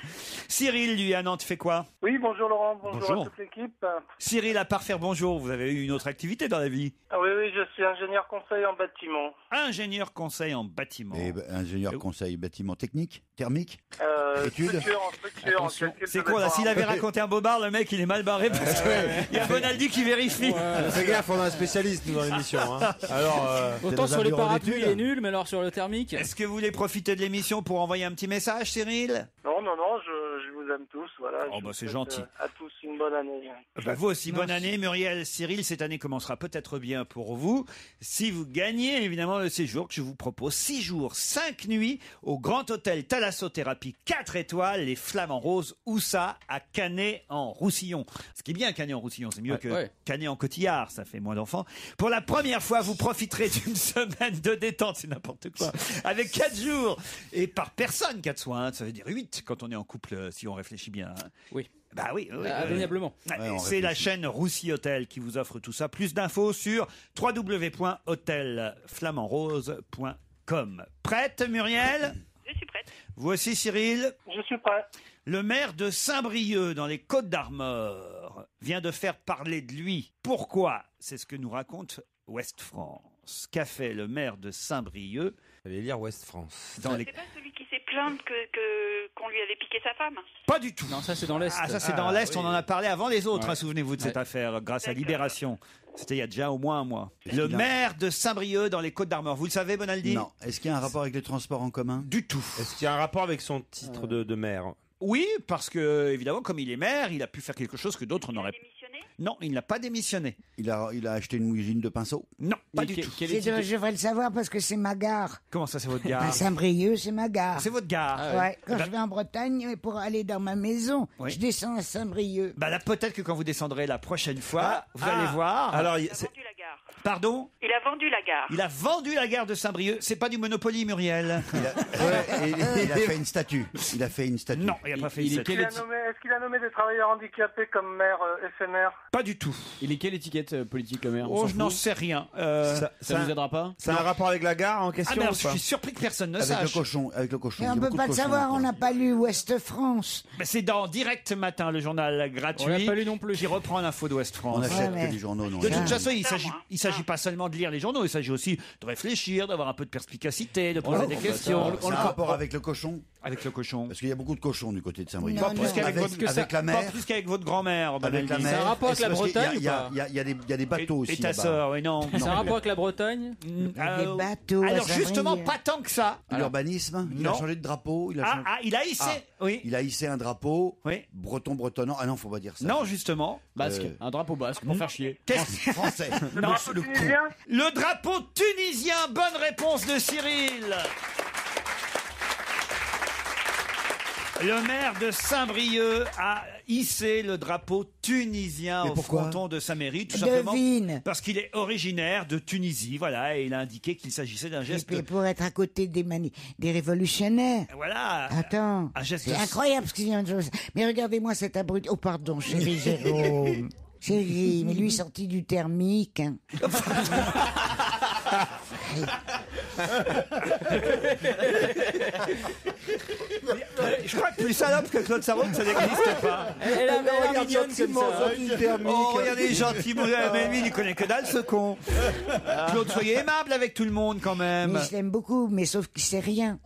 Cyril, lui, à Nantes, fait quoi? Oui, bonjour Laurent, bonjour, Bonjour. à toute l'équipe. Cyril, à part faire bonjour, vous avez eu une autre activité dans la vie? Ah oui, je suis ingénieur conseil en bâtiment. Ingénieur conseil en bâtiment. Et ingénieur conseil bâtiment technique, thermique. Études. Structure, en structure, en calcul C'est de con, là, mémoire. s'il avait raconté un bobard, le mec, il est mal barré parce qu'il y a Bonaldi qui vérifie. Fais gaffe, on a un spécialiste nous dans l'émission. Hein. Alors, Autant dans sur un les bureau parapluies, d'études. il est nul, mais alors sur le thermique. Est-ce que vous voulez profiter de l'émission pour envoyer un petit message, Cyril? Non, je vous aime tous. Voilà. Oh, Je bah, vous c'est souhaite, gentil. À tous une bonne année. Bah, vous aussi, bonne année, Muriel, Cyril. Cette année commencera peut-être bien pour vous. Si vous gagnez, évidemment, le séjour que je vous propose, 6 jours, 5 nuits, au Grand Hôtel Thalassothérapie 4 étoiles, les Flamants Roses, où ça, à Canet-en-Roussillon. Ce qui est bien, Canet-en-Roussillon, c'est mieux que ouais. Canet-en-Cotillard, ça fait moins d'enfants. Pour la première fois, vous profiterez d'une semaine de détente, c'est n'importe quoi, avec 4 jours, et par personne, 4 soins, hein, ça veut dire 8 quand on est en couple, si on réfléchit bien. Oui. Bah oui, Indéniablement. Ouais, c'est la chaîne Roussy Hôtel qui vous offre tout ça. Plus d'infos sur www.hôtelflamandrose.com. Prête, Muriel? Je suis prête. Vous aussi, Cyril? Je suis prêt. Le maire de Saint-Brieuc, dans les Côtes-d'Armor, vient de faire parler de lui. Pourquoi? C'est ce que nous raconte Ouest France. Qu'a fait le maire de Saint-Brieuc? Allez lire Ouest France. Dans les... C'est pas celui qui s'est plaint qu'on lui avait piqué sa femme. Pas du tout. Non, ça c'est dans l'Est. Ah, ça c'est dans l'Est, oui. on en a parlé avant les autres, Ouais. hein, souvenez-vous de cette affaire, grâce à D'accord. Libération. C'était il y a déjà au moins un mois. Le qu'il a- maire de Saint-Brieuc dans les Côtes-d'Armor, vous le savez, Bonaldi? Non. Est-ce qu'il y a un rapport avec les transports en commun? Du tout. Est-ce qu'il y a un rapport avec son titre de maire? Oui, parce que, évidemment, comme il est maire, il a pu faire quelque chose que d'autres Il a n'auraient démissionné. Non, il n'a pas démissionné. Il a acheté une usine de pinceau? Non, pas du Mais tout. quelle Je étiquette- devrais le savoir parce que c'est ma gare. Comment ça, c'est votre À gare? Saint-Brieuc, c'est ma gare. C'est votre gare. Ouais, quand Bah- je vais en Bretagne pour aller dans ma maison, Oui. je descends à Saint-Brieuc. Bah là, peut-être que quand vous descendrez la prochaine fois, vous Ah. allez voir. Alors, Il a vendu la gare. Pardon? Il a vendu la gare. Il a vendu la gare de Saint-Brieuc. C'est pas du Monopoly, Muriel. Il a fait une statue. Il a fait une statue. Non, il n'a pas fait il est ça. quelle Est-ce qu'il a nommé des travailleurs handicapés comme maire éphémère? Pas du tout. Il est quelle étiquette politique le maire? On Oh, s'en je n'en fout. sais rien. Ça nous aidera pas? C'est un rapport avec la gare en Ah question merde, ou je pas suis surpris que personne ne Avec le sache. cochon. Avec le cochon. Mais Il y on a peut beaucoup pas de le cochons savoir, là-dedans. on n'a pas lu Ouest France. Mais c'est dans Direct Matin, le journal gratuit, On l'a pas lu non plus. qui reprend l'info d'Ouest On France. achète mais- que les journaux, non. De toute Ah. façon, il Ça, s'agit, moi. il s'agit pas seulement de lire les journaux, il s'agit aussi de réfléchir, d'avoir un peu de perspicacité, de poser Oh, des bah, questions. C'est un rapport avec le cochon? Avec le cochon. Parce qu'il y a beaucoup de cochons du côté de Saint-Brieuc. Non, Pas plus non. qu'avec Avec, votre, avec la pas mer. plus qu'avec votre grand-mère. Avec la Bonaldi. mer. C'est un rapport avec la Parce qu'il y a- Bretagne il y a- ou pas il y a des bateaux aussi. Et ta là-bas. sœur, oui, non. C'est un rapport avec la Bretagne? Des bateaux. à Alors justement, Saint-Brieuc. pas tant que ça. L'urbanisme, il a Non. changé de drapeau. Il a, changé- Il a hissé. Ah. Oui. il a hissé un drapeau Oui. bretonnant. Ah non, faut pas dire ça. Non, justement. Basque. Un drapeau basque pour faire chier. Qu'est-ce- Français. Non. Le con. Tunisien? Le drapeau tunisien. Bonne réponse de Cyril. Le maire de Saint-Brieuc a hissé le drapeau tunisien Mais au pourquoi fronton de sa mairie, tout simplement Devine. parce qu'il est originaire de Tunisie, voilà, et il a indiqué qu'il s'agissait d'un Et geste. puis pour être à côté des révolutionnaires. Voilà. Attends, Un geste c'est de- incroyable ce qu'il vient de faire. Mais regardez-moi cet abruti. Oh pardon, chérie Jérôme. Chérie, mais lui sorti du thermique. Hein. Je crois que plus salope que Claude Sarraute, ça n'existe pas. Elle a l'air mignonne comme ça. Oh, regardez, gentil, mais lui, il ne connaît que dalle, ce con. Claude, soyez aimable avec tout le monde, quand même. Mais je l'aime beaucoup, mais sauf qu'il sait rien.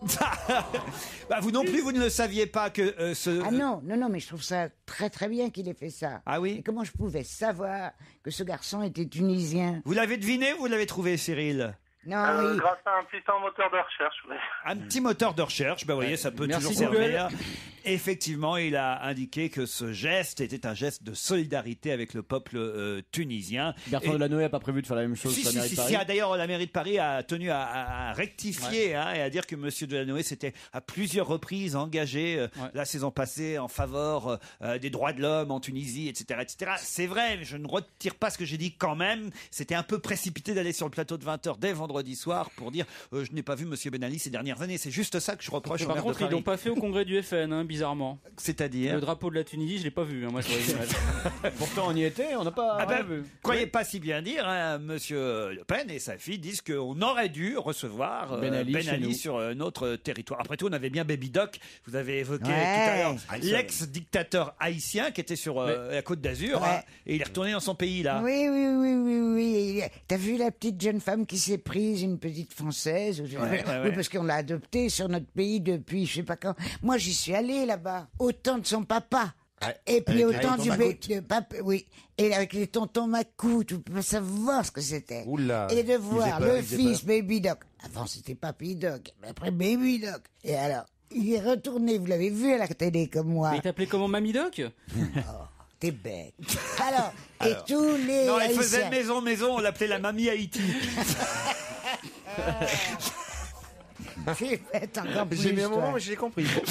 Bah, vous non plus, vous ne le saviez pas que ce... Ah non, mais je trouve ça très très bien qu'il ait fait ça. Ah oui? Et comment je pouvais savoir que ce garçon était tunisien? Vous l'avez deviné ou vous l'avez trouvé, Cyril? Non, oui. Grâce à un petit moteur de recherche, oui. Un petit moteur de recherche, ben vous voyez, ça peut Merci toujours Google. servir. Effectivement, il a indiqué que ce geste était un geste de solidarité avec le peuple tunisien. Bertrand Delanoë n'a pas prévu de faire la même chose sur la mairie de Paris. D'ailleurs, la mairie de Paris a tenu à rectifier et à dire que M. Delanoë s'était à plusieurs reprises engagé la saison passée en faveur des droits de l'homme en Tunisie, etc., etc. C'est vrai, mais je ne retire pas ce que j'ai dit quand même. C'était un peu précipité d'aller sur le plateau de 20h dès vendredi soir pour dire je n'ai pas vu M. Ben Ali ces dernières années. C'est juste ça que je reproche au Par maire contre, de ils Paris. l'ont pas fait au congrès du FN, hein, bizarrement. C'est-à-dire Le drapeau de la Tunisie, je l'ai pas vu, hein, moi, sur les images. Pourtant, on y était, on n'a pas. Ah ben, vu. croyez pas si bien dire, hein, Monsieur Le Pen et sa fille disent qu'on aurait dû recevoir Ben Ali chez nous. sur notre territoire. Après tout, on avait bien Baby Doc, vous avez évoqué tout Ouais. à l'heure, l'ex-dictateur haïtien qui était sur la Côte d'Azur, Ouais. hein, et il est retourné dans son pays là. Oui. T'as vu la petite jeune femme qui s'est prise, une petite française? Oui, parce qu'on l'a adoptée sur notre pays depuis je sais pas quand. Moi, j'y suis allée là-bas, au temps de son papa. Et puis au temps du papa, oui. Et avec les tontons Macou, tu peux savoir ce que c'était. Oula. Et de voir Il faisait le fils Baby Doc. Avant, c'était Papy Doc, mais après Baby Doc. Et alors, il est retourné, vous l'avez vu à la télé comme moi. Mais il t'appelait comment, Mamie Doc? T'es bête. Alors, et tous les Non, il Haïtiens. faisait maison, on l'appelait la mamie Haïti. J'ai fait encore plus. J'ai mis un moment, mais je l'ai compris. J'ai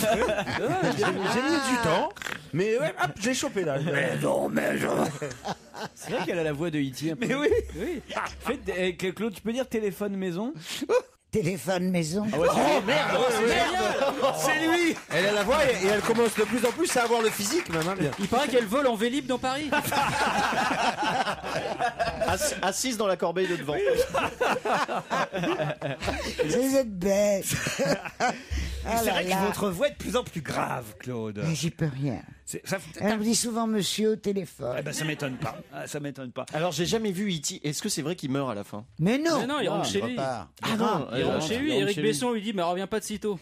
mis du temps, mais ouais, hop, j'ai chopé là. C'est vrai qu'elle a la voix de E.T. un peu. Mais oui. Claude, tu peux dire téléphone maison? Téléphone maison. Ah ouais, merde, C'est lui. Elle a la voix et elle commence de plus en plus à avoir le physique, même. Hein, bien. Il paraît qu'elle vole en Vélib dans Paris. Assise dans la corbeille de devant. Vous êtes bête. C'est vrai que votre voix est de plus en plus grave, Claude. Mais j'y peux rien. Ça, Elle me dit souvent monsieur au téléphone. eh ben, ça m'étonne pas. Ah, ça m'étonne pas. Alors, j'ai jamais vu E.T. Est-ce que c'est vrai qu'il meurt à la fin? Mais non. Mais non, il rentre chez lui. Ah non. Il rentre chez lui. il rentre Eric chez lui. Besson lui dit, mais reviens pas de sitôt.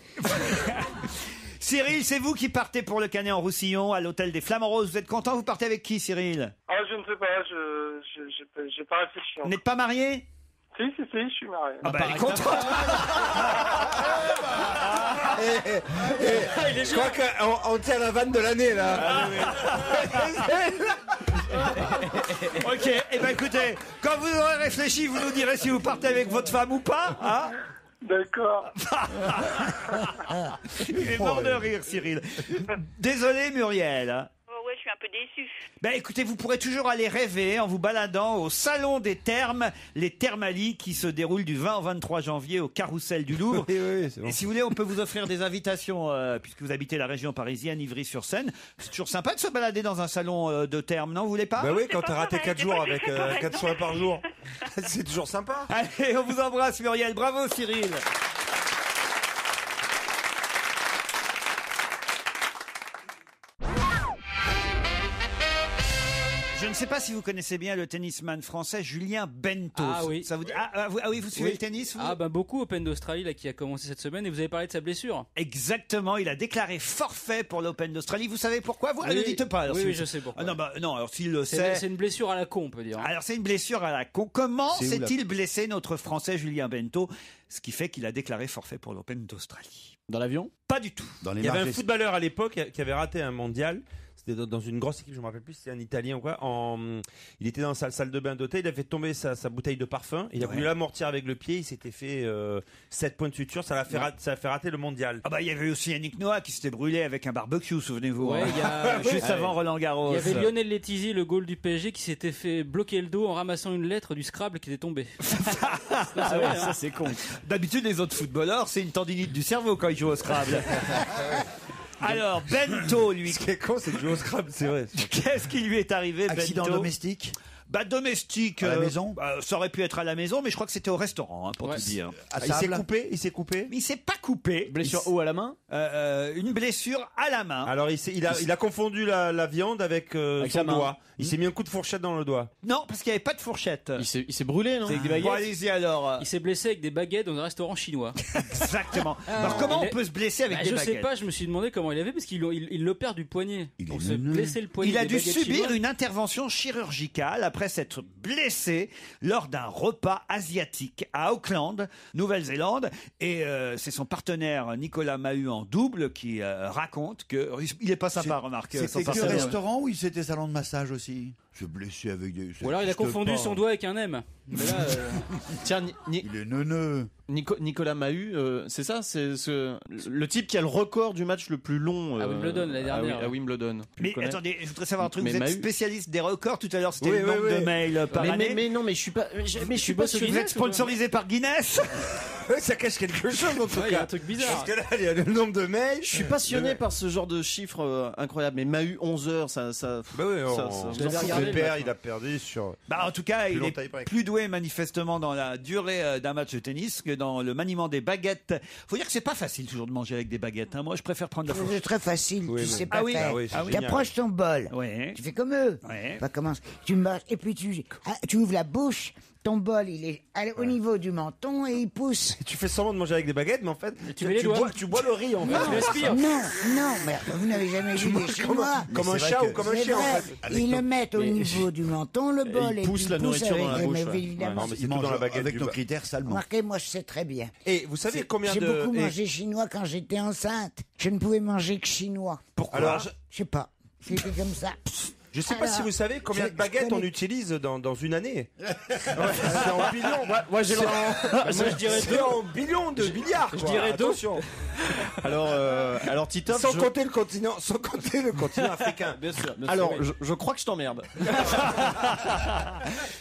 Cyril, c'est vous qui partez pour le Canet en Roussillon à l'hôtel des Flamants Roses. Vous êtes content? Vous partez avec qui, Cyril? Ah, je ne sais pas, j'ai pas réfléchi. Vous n'êtes pas marié? Si, je suis marié. Ah bah, elle est contente. Je crois qu'on tient la vanne de l'année là. Ok, eh ben écoutez, quand vous aurez réfléchi, vous nous direz si vous partez avec votre femme ou pas, hein? D'accord. Il est mort de rire, Cyril. Désolé, Muriel. hein. Oh ouais, je suis un peu déçue. Ben écoutez, vous pourrez toujours aller rêver en vous baladant au Salon des Thermes, les Thermalies, qui se déroulent du 20 au 23 janvier au Carrousel du Louvre. Oui, c'est bon. Et si vous voulez, on peut vous offrir des invitations, puisque vous habitez la région parisienne, Ivry-sur-Seine. C'est toujours sympa de se balader dans un salon de thermes, non? Vous voulez pas? Bah oui, quand pas t'as raté pareil, 4 c'est jours pas avec du tout pareil. 4 soins par jour, c'est toujours sympa. Allez, on vous embrasse, Muriel. Bravo, Cyril. Je ne sais pas si vous connaissez bien le tennisman français Julien Bento. Ah oui. Ça vous dit oui, vous suivez le tennis, vous? Ah bah beaucoup, Open d'Australie là qui a commencé cette semaine, et vous avez parlé de sa blessure. Exactement, il a déclaré forfait pour l'Open d'Australie. Vous savez pourquoi? Vous ne le dites pas. Alors, oui, si oui, vous- je sais pourquoi. Ah non, alors s'il le sait. C'est une blessure à la con, on peut dire. Alors c'est une blessure à la con. Comment C'est où, là? s'est-il blessé notre Français Julien Bento? Ce qui fait qu'il a déclaré forfait pour l'Open d'Australie. Dans l'avion? Pas du tout. Dans les Il y avait un marchés- footballeur à l'époque qui avait raté un mondial. C'était dans une grosse équipe, je me rappelle plus si c'était un Italien ou quoi. Il était dans sa salle de bain d'hôtel, il a fait tomber sa bouteille de parfum. Il a voulu l'amortir avec le pied, il s'était fait 7 points de suture, ça a fait rater le mondial. Ah bah il y avait aussi Yannick Noah qui s'était brûlé avec un barbecue, souvenez-vous. Ouais, hein. il y a- Juste avant Roland Garros. Il y avait Lionel Letizy, le goal du PSG, qui s'était fait bloquer le dos en ramassant une lettre du Scrabble qui était tombée. Ah ouais, ça c'est con. D'habitude les autres footballeurs, c'est une tendinite du cerveau quand ils jouent au Scrabble. Alors Bento, lui, Ce qui est con, c'est de jouer au Scrabble, c'est vrai. qu'est-ce qui lui est arrivé, Accident Bento? domestique. Bah domestique. À la maison ça aurait pu être à la maison, mais je crois que c'était au restaurant, hein, pour Ouais. tout dire. Il s'est coupé. Il s'est coupé. Mais il s'est pas coupé. Blessure haut à la main. Une blessure à la main. Alors il a confondu la viande avec Avec son sa main. doigt. Il s'est mis un coup de fourchette dans le doigt. Non, parce qu'il n'y avait pas de fourchette. Il s'est brûlé, non? C'est avec des Bon, baguettes. allez-y alors. Il s'est blessé avec des baguettes dans un restaurant chinois. Exactement. Alors comment on peut se blesser avec Bah, des je baguettes? sais pas, je me suis demandé comment il avait parce qu'il l'opère du poignet. Il Pour est se neuneux. blesser le poignet. Il a des dû baguettes subir chinoises. une intervention chirurgicale après s'être blessé lors d'un repas asiatique à Auckland, Nouvelle-Zélande. Et c'est son partenaire Nicolas Mahut en double qui raconte que il est pas sympa, remarque. son C'était que partenaire. restaurant ou c'était salon de massage aussi? Se blesser avec des. Ou alors il a confondu son doigt avec un M. Mais là, Tiens, Il est neuneux. Nicolas Mahut, c'est ça, c'est le type qui a le record du match le plus long À Wimbledon, l'année dernière. À Wimbledon. Tu le Mais connais attendez, je voudrais savoir un truc. Mais Vous êtes Mahut- spécialiste des records. Tout à l'heure, c'était Oui, le oui, nombre oui. de mails par année. mais non, mais je suis pas. Mais je suis pas Vous êtes passionné. sponsorisé par Guinness. Ça cache quelque chose en tout ouais, il y a cas. un truc Parce bizarre. que là, il y a le nombre de mails. Je suis passionné par ce genre de chiffres incroyables. Mais Mahut 11 heures, ça. Bah oui, Je l'avais regardé, le match, il a perdu sur. Bah, en tout cas, Plus il longtemps, il est paraît. plus doué manifestement dans la durée d'un match de tennis que dans le maniement des baguettes. Faut dire que c'est pas facile toujours de manger avec des baguettes, hein. Moi, je préfère prendre la fourchette. C'est très facile, Oui, tu oui. sais pas Ah oui, faire. ah oui, c'est Tu génial. approches ton bol, Ouais. tu fais comme eux. Ouais. Bah, commence, tu marches, et puis tu ouvres la bouche, ton bol il est au niveau du menton et il pousse. Tu fais semblant de manger avec des baguettes, mais en fait, tu mets les doigts. tu bois le riz en fait. Tu respires. Non, mais vous n'avez jamais vu des Chinois. Comme un c'est chat vrai ou comme un C'est chien en vrai, fait. ils le mettent au niveau du menton, le bol, il et pousse puis la il nourriture dans la avec- bouche, mais ouais. Non, évidemment. mais c'est Il tout mange dans la baguette. avec du nos beurre. critères salement. Remarquez, moi je sais très bien. Et vous savez combien J'ai de. beaucoup et- mangé chinois quand j'étais enceinte. Je ne pouvais manger que chinois. Pourquoi? Alors, Je sais pas. C'était comme ça. je sais pas Alors, si vous savez combien de je baguettes on connais- utilise dans une année. C'est en billions. Moi, j'ai Moi, je dirais C'est en billions de milliards. Je dirais deux. Attention. Alors Titoff, Sans je- compter le continent africain. Bien sûr. alors je crois que je t'emmerde.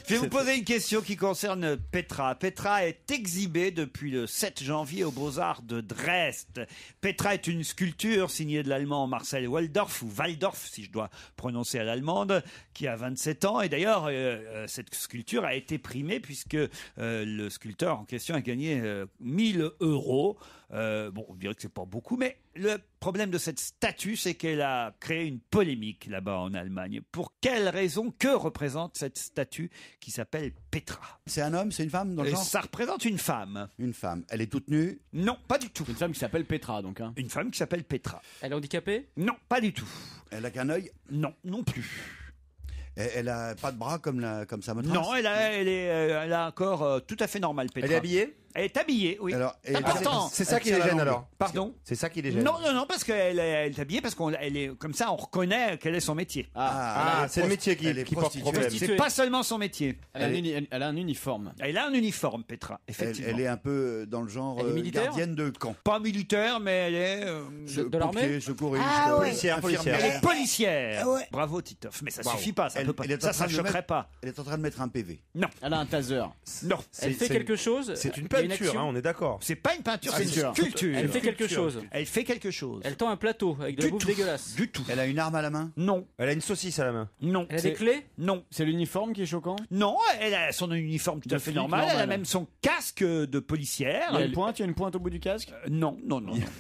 Je vais vous poser une question qui concerne Petra. Petra est exhibée depuis le 7 janvier aux Beaux-Arts de Dresde. Petra est une sculpture signée de l'allemand Marcel Waldorf, ou Waldorf si je dois prononcer à l'allemande, qui a 27 ans. Et d'ailleurs, cette sculpture a été primée puisque le sculpteur en question a gagné 1000 €. Bon, on dirait que c'est pas beaucoup, mais le problème de cette statue, c'est qu'elle a créé une polémique là-bas en Allemagne. Pour quelle raison? Que représente cette statue qui s'appelle Petra? C'est un homme, c'est une femme dans le Et genre? ça représente une femme. Une femme. Elle est toute nue. Non, pas du tout. Une femme qui s'appelle Petra, donc. Hein. Une femme qui s'appelle Petra. Elle est handicapée? Non, pas du tout. Elle a qu'un œil. Non, non plus. Elle a pas de bras comme sa maîtresse. Non, elle a un corps tout à fait normal, Petra. Elle est habillée? Elle est habillée, oui. Alors, et- Important. C'est ça Elle qui tire les la gêne langue. alors. Pardon? C'est ça qui les gêne. Non, parce qu'elle est habillée, parce qu'elle est comme ça, on reconnaît quel est son métier. Ah, c'est le métier qui porte prostituée. problème. C'est pas seulement son métier. Elle a un uniforme. Elle a un uniforme, Petra, Elle, effectivement. elle est un peu dans le genre Elle est militaire gardienne de camp. Pas militaire, mais elle est... De l'armée? Pompier, secouriste, Ah ouais. Policière, infirmière. Elle est policière. Ah ouais. Bravo, Titoff. Mais ça Waouh. suffit pas, ça Elle- peut pas. elle est en Ça train de choquerait mettre- pas. Elle est en train de mettre un PV. Non, Elle a un taser. non. Elle fait quelque chose? C'est une Il y a peinture, action hein, on est d'accord. C'est pas une peinture, c'est une Sculpture. sculpture. Elle fait quelque chose. Elle fait quelque chose. Elle tend un plateau avec de la Du bouffe tout. dégueulasse. Du tout. Elle a une arme à la main. Non, Elle a une saucisse à la main. non. Elle a des clés? Non. C'est l'uniforme qui est choquant. Non, elle a son uniforme tout De à fait flic normal. Elle a normal. même son casque de policière. Il y a une pointe au bout du casque. Non.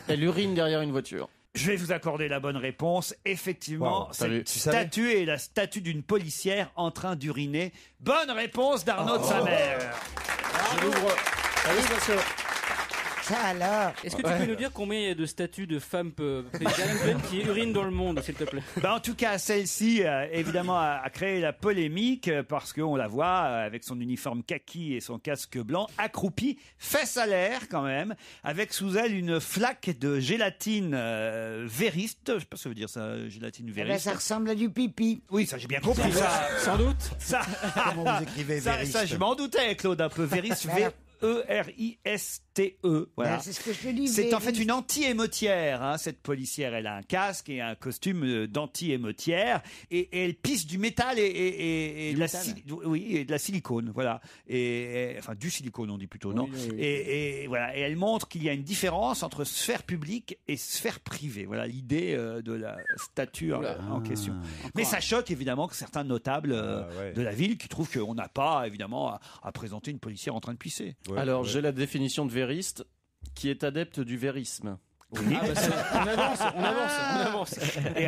Elle urine derrière une voiture. Je vais vous accorder la bonne réponse. Effectivement, Wow, t'as vu, cette tu savais statue est la statue d'une policière en train d'uriner. Bonne réponse d'Arnaud de sa mère. Je l'ouvre. Ah oui, parce que Ça alors. Est-ce que tu peux nous dire combien il y a de statues de femmes pleines qui urinent dans le monde, s'il te plaît? Ben, en tout cas, celle-ci, évidemment, a créé la polémique parce qu'on la voit avec son uniforme kaki et son casque blanc, accroupie, fesses à l'air quand même, avec sous elle une flaque de gélatine vériste. Je sais pas ce que ça veut dire ça, gélatine Eh ben, vériste. ça ressemble à du pipi. Oui, ça j'ai bien compris. Ça, Sans doute. ça, Comment vous écrivez ça, vériste ça, je m'en doutais, Claude, un peu vériste. Voilà. V-E-R-I-S-T. Voilà. Ben, c'est ce que je te dis. C'est en fait une anti-émeutière. Hein. Cette policière, elle a un casque et un costume d'anti-émeutière et elle pisse du métal et de la silicone, voilà. Enfin du silicone, on dit plutôt, non. Oui. Et voilà. Et elle montre qu'il y a une différence entre sphère publique et sphère privée. Voilà l'idée de la statue en question. Mais ça choque évidemment que certains notables de la ville qui trouvent qu'on n'a pas évidemment à présenter une policière en train de pisser. Alors j'ai la définition de vériste qui est adepte du vérisme. Oui. On avance. Et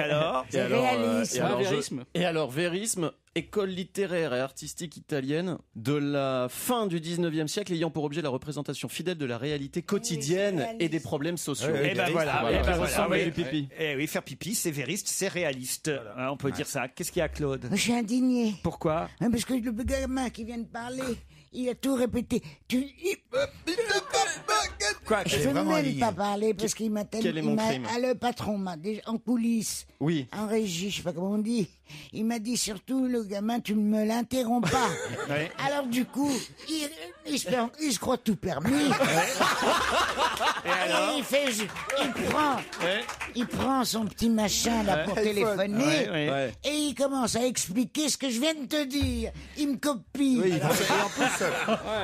alors vérisme, école littéraire et artistique italienne de la fin du 19e siècle ayant pour objet la représentation fidèle de la réalité quotidienne et des problèmes sociaux. Et ben voilà. Du pipi. Et oui, faire pipi, c'est vériste, c'est réaliste. Hein, on peut dire ça. Qu'est-ce qu'il y a, Claude? Je suis indigné. Pourquoi? Parce que le gamin qui vient de parler, il a tout répété. Quoi? Je ne même pas parler parce qu'il m'a Quel est mon crime? Le patron m'a déjà en coulisses, en régie, je sais pas comment on dit. Il m'a dit surtout, le gamin, tu ne me l'interromps pas. Ouais. Alors du coup, il se croit tout permis. Il prend son petit machin là pour téléphoner et il commence à expliquer ce que je viens de te dire. Il me copie. Oui, et en plus,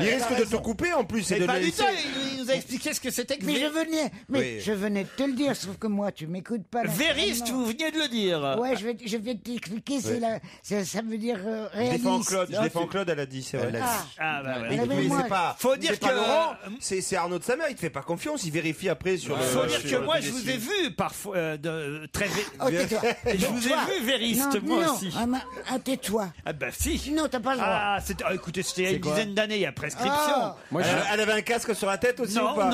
il risque de te couper en plus. Mais pas du tout, il nous a expliqué ce que c'était que je venais de te le dire, sauf que moi, tu m'écoutes pas. Vériste, vous venez de le dire. Ouais, je vais t'expliquer, ça veut dire réaliste. Je défends Claude, elle a dit, c'est vrai. Mais c'est pas. Faut dire que Laurent, c'est Arnaud de sa mère, il te fait pas confiance, il vérifie après sur. Faut dire que moi, je vous ai vu parfois très. Je vous ai vu vériste, moi aussi. Tais-toi. Ah bah si. Non, t'as pas le droit. Écoutez, c'était il y a une dizaine d'années, il y a prescription. Elle avait un casque sur la tête aussi ou pas?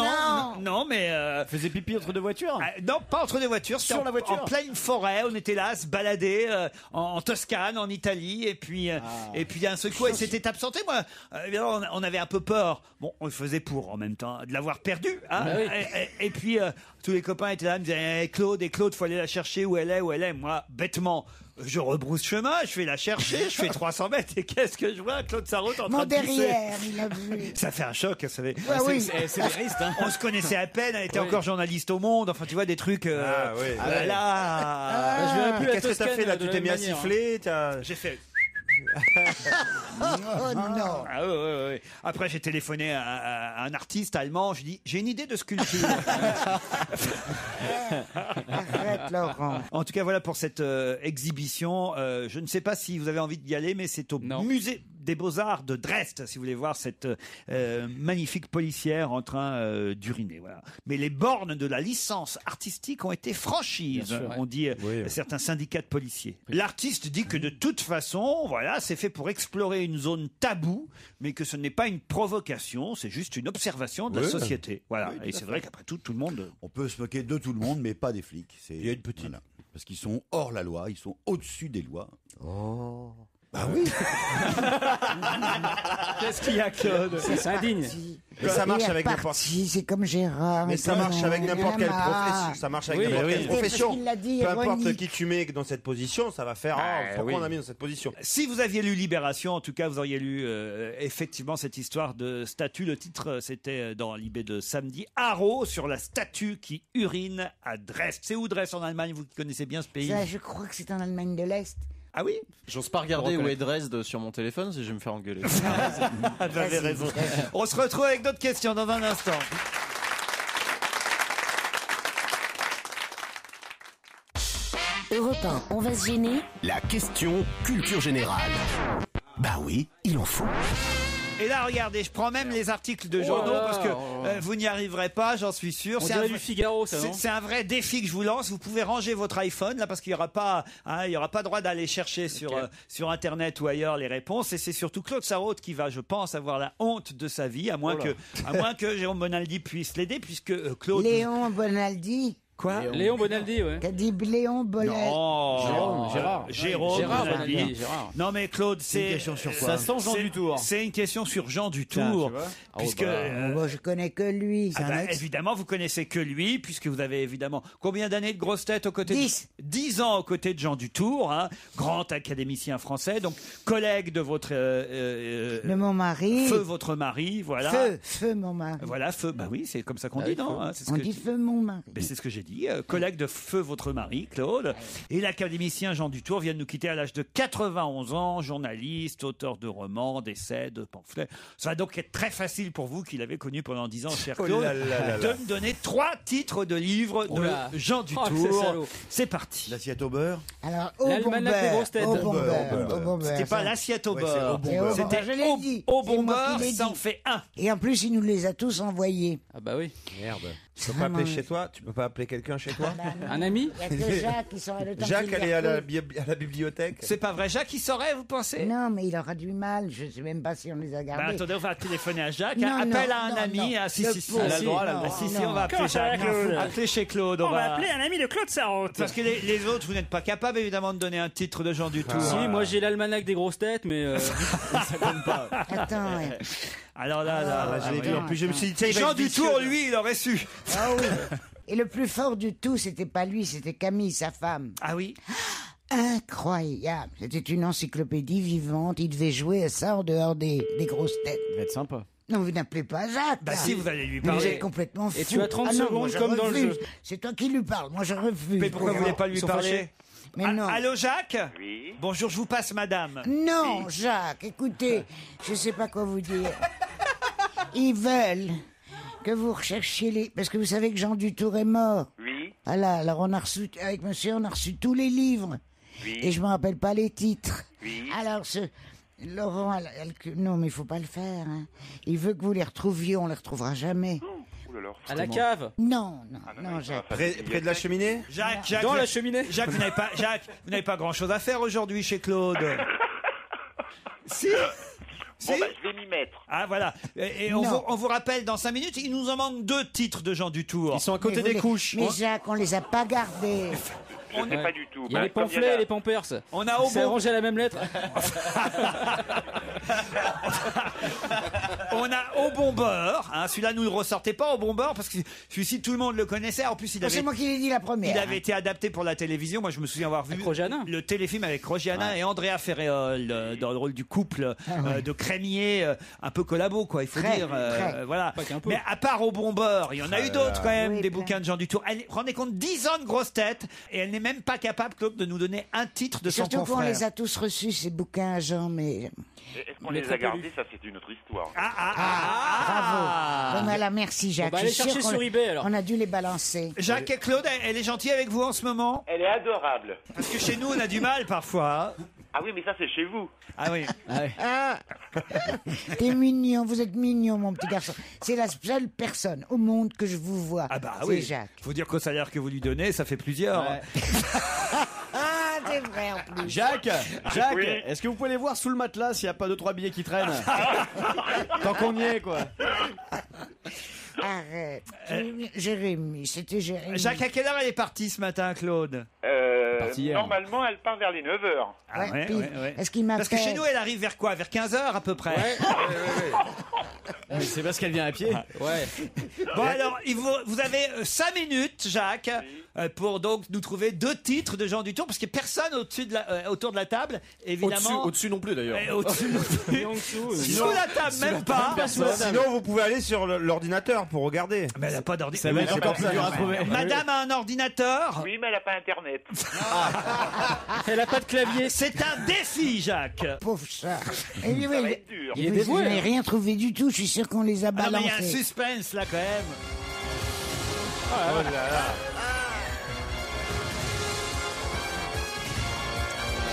Non, mais faisait pipi entre deux voitures? Non, pas entre deux voitures. Sur la voiture. En pleine forêt, on était là, à se balader en Toscane, en Italie, et puis d'un seul coup, elle s'était absentée. Moi, évidemment, on avait un peu peur. Bon, on le faisait pour en même temps de l'avoir perdue. Hein. Et puis tous les copains étaient là, me disaient Claude, faut aller la chercher où elle est. Moi, bêtement. Je rebrousse chemin, je vais la chercher, je fais 300 mètres et qu'est-ce que je vois? Claude Sarraute en train de pisser. Derrière, il a vu. Ça fait un choc, vous savez. C'est vériste, hein. On se connaissait à peine, elle était encore journaliste au Monde, enfin tu vois des trucs. Je verrai plus la Qu'est-ce que t'as fait là? Tu t'es mis à siffler? J'ai fait. Oh non. Ouais. Après, j'ai téléphoné à un artiste allemand. Je dis, j'ai une idée de sculpture. Arrête, Laurent. En tout cas, voilà pour cette exhibition. Je ne sais pas si vous avez envie d'y aller, mais c'est au musée des Beaux-Arts de Dresde, si vous voulez voir cette magnifique policière en train d'uriner. Voilà. Mais les bornes de la licence artistique ont été franchises, on dit certains syndicats de policiers. L'artiste dit que de toute façon, voilà, c'est fait pour explorer une zone taboue, mais que ce n'est pas une provocation, c'est juste une observation de la société. Voilà. Et c'est vrai qu'après tout le monde... On peut se moquer de tout le monde, mais pas des flics. Il y a une petite. Voilà. Parce qu'ils sont hors la loi, ils sont au-dessus des lois. Oh. Bah oui. Qu'est-ce qu'il y a, Claude? C'est indigne. Mais ça marche avec n'importe. C'est comme Gérard. Mais ça marche avec n'importe quelle profession. Ça marche avec n'importe quelle profession. Peu importe qui tu mets dans cette position, ça va faire. Pourquoi on a mis dans cette position? Si vous aviez lu Libération, en tout cas, vous auriez lu effectivement cette histoire de statue. Le titre, c'était dans Libé de samedi. Haro sur la statue qui urine à Dresde. C'est où Dresde en Allemagne? Vous qui connaissez bien ce pays. Ça, je crois que c'est en Allemagne de l'Est. Ah oui? J'ose pas regarder où est Dresde sur mon téléphone si je vais me faire engueuler. Vous avez raison. On se retrouve avec d'autres questions dans un instant. Europe 1, on va se gêner. La question culture générale. Bah oui, il en faut. Et là, regardez, je prends même les articles de journaux parce que vous n'y arriverez pas, j'en suis sûr. On dirait du Figaro, ça, non? C'est un vrai défi que je vous lance. Vous pouvez ranger votre iPhone là parce qu'il y aura pas, il y aura pas droit d'aller chercher sur Internet ou ailleurs les réponses. Et c'est surtout Claude Sarraute qui va, je pense, avoir la honte de sa vie, à moins que Jérôme Bonaldi puisse l'aider, puisque Claude. Léon Bonaldi. Quoi? Léon Bonaldi, ouais. T'as dit Léon Bonaldi. Non. Gérard Bonaldi. Bonaldi, Gérard. Non mais Claude, C'est une question sur quoi? Ça sent Jean Dutour. C'est une question sur Jean Tiens, Dutour. tu vois. Puisque Moi, je connais que lui. ah bah, évidemment, vous connaissez que lui, puisque vous avez évidemment combien d'années de grosses têtes aux côtés 10. 10 ans aux côtés de Jean Dutour, hein, grand académicien français, donc collègue de votre De mon mari. feu votre mari, voilà. Feu mon mari. Voilà, feu. Bah oui, c'est comme ça qu'on dit, non hein, c'est ce On que dit je- feu mon mari. Mais c'est ce que j'ai dit, collègue de feu votre mari, Claude. Et l'académicien Jean Dutour vient de nous quitter à l'âge de 91 ans, journaliste, auteur de romans, d'essais, de pamphlets. Ça va donc être très facile pour vous, qui l'avez connu pendant 10 ans, cher Oh Claude, là là là de là. me donner 3 titres de livres Oh de là. Jean Oh, c'est Dutour. salaud. C'est parti. L'assiette au beurre. Alors, au L'almanach des grosses têtes. Au Au beurre, bon beurre. C'était pas ça. l'assiette au Ouais, c'est beurre. au bon C'est au beurre. bon beurre, je l'ai dit. Au C'est bon moi beurre, qui l'ai ça en dit. fait 1. Et en plus, il nous les a tous envoyés. Ah bah oui. Merde. Tu peux pas appeler chez toi? Tu peux pas appeler quelqu'un chez toi? Un ami? Il y a que Jacques qui saurait le temps Jacques, qu'il elle est à la, retrouve. à la bibliothèque. C'est pas vrai, Jacques, il saurait, vous pensez? Non, mais il aura du mal. Je sais même pas si on les a Bah, gardés. attendez, on va téléphoner à Jacques. Non, hein. non, Appelle à un non, ami. non. Ah, si, Le si, si. pauvre, Ah, si, non, si, si, non. on va appeler Jacques. Claude. Appelez chez Claude. On va un ami de Claude Sarraute. Parce que les autres, vous n'êtes pas capable évidemment de donner un titre de Jean Dutour. Si, moi j'ai l'almanach des grosses têtes, mais ça compte pas. Attends, ouais. Alors là, Je l'ai vu. En plus, je me suis dit, tiens, il va Jean être vicieux. Dutour, lui, il aurait su. Ah oui. Et le plus fort du tout, c'était pas lui, c'était Camille, sa femme. Ah oui. Incroyable. C'était une encyclopédie vivante. Il devait jouer à ça en dehors des grosses têtes. Il va être sympa. Non, vous n'appelez pas Jacques. Bah hein. si, vous allez lui Mais vous parler. êtes complètement fou. Et tu as 30 Ah non, secondes moi, je comme dans le refuse. jeu. C'est toi qui lui parles. Moi, je refuse. Mais pourquoi vous voulez pas lui Ils sont parler fâchés. Mais Ah, non. allô, Jacques? Oui. Bonjour, je vous passe, madame. Non, Jacques, écoutez, je sais pas quoi vous dire. Ils veulent que vous recherchiez les... Parce que vous savez que Jean Dutour est mort. Oui. Voilà, alors on a reçu, avec monsieur, on a reçu tous les livres. Oui. Et je me rappelle pas les titres. Oui. Alors Laurent, non mais il faut pas le faire. Hein. Il veut que vous les retrouviez, on les retrouvera jamais. Ouh là là. À la cave? Non, Ah, non, Jacques. Près de la cheminée? Jacques, Dans la cheminée? Jacques, vous n'avez pas grand-chose à faire aujourd'hui chez Claude. Si. Bon, Si. bah, je vais m'y mettre. Ah voilà. Et Non. on vous rappelle dans 5 minutes, il nous en manque 2 titres de Jean Dutour. Ils sont à côté Mais des vous les- couches. Mais Jacques, on les a pas gardés. Je sais pas du tout. Il y a Bah, les comme pamphlets et les pampers. On a au C'est bon, arrangé à la même lettre. on a au bon beurre. Hein, celui-là, nous le ressortez pas au bon beurre parce que celui-ci, tout le monde le connaissait. En plus, il Oh, c'est avait, moi qui l'ai dit la première. il avait été adapté pour la télévision. Moi, je me souviens avoir vu Avec Roger Hanin. le téléfilm avec Roger Hanin et Andrea Ferréol dans le rôle du couple de crémier, un peu collabo, quoi. Il faut Très, dire. très. Voilà. Pas qu'un peu. Mais à part au bon beurre, il y en a eu d'autres quand même, Oui, des plein. bouquins de Jean Dutour. Elle, rendez compte, 10 ans de grosse tête et elle n'est même pas capable, Claude, de nous donner un titre de son Surtout qu'on confrère. les a tous reçus, ces bouquins à Jean, mais... Est-ce qu'on On est les très a gardés? pollus. Ça, c'est une autre histoire. Bravo. Bon, alors, merci, Jacques. On va aller Je suis chercher sûr sur qu'on- eBay, alors. On a dû les balancer. Jacques et Claude, elle est gentille avec vous en ce moment? Elle est adorable. Parce que chez nous, on a du mal parfois. hein. Ah oui, mais ça, c'est chez vous. Ah oui. Ah T'es mignon, vous êtes mignon, mon petit garçon. C'est la seule personne au monde que je vous vois. Ah bah c'est oui. Jacques. Faut dire qu'au salaire que vous lui donnez, ça fait plusieurs. Ah, c'est vrai en plus. Jacques, Oui. est-ce que vous pouvez les voir sous le matelas s'il n'y a pas 2-3 billets qui traînent? Tant qu'on y est, quoi. Arrête. Jérémy, c'était Jérémy. Jacques, à quelle heure elle est partie ce matin, Claude? Parti hier. Normalement, elle part vers les 9h. Ah Ouais, puis, est-ce qu'il Parce que m'appelle chez nous, elle arrive vers quoi? Vers 15h à peu près. Mais c'est parce qu'elle vient à pied. Ouais. Bon alors, vous avez 5 minutes, Jacques, pour donc nous trouver 2 titres de Jean Dutour, parce qu'il n'y a personne autour de la table, évidemment. Au-dessus non plus, d'ailleurs. Et au-dessus non plus. Et en dessous, Sous la table, même pas. Sinon, vous pouvez aller sur l'ordinateur pour regarder. Mais elle n'a pas Ça d'ordinateur. va être encore plus dur à trouver. Madame a un ordinateur. Oui, mais elle n'a pas Internet. Elle a pas de clavier. C'est un défi, Jacques. Pauvre chat. Et oui, Ça va oui, être dur. Il est vous dévoué, n'avez hein. rien trouvé du tout. Je suis sûr qu'on les a Ah non, mais il y a un balancés. suspense là quand même. Oh là là.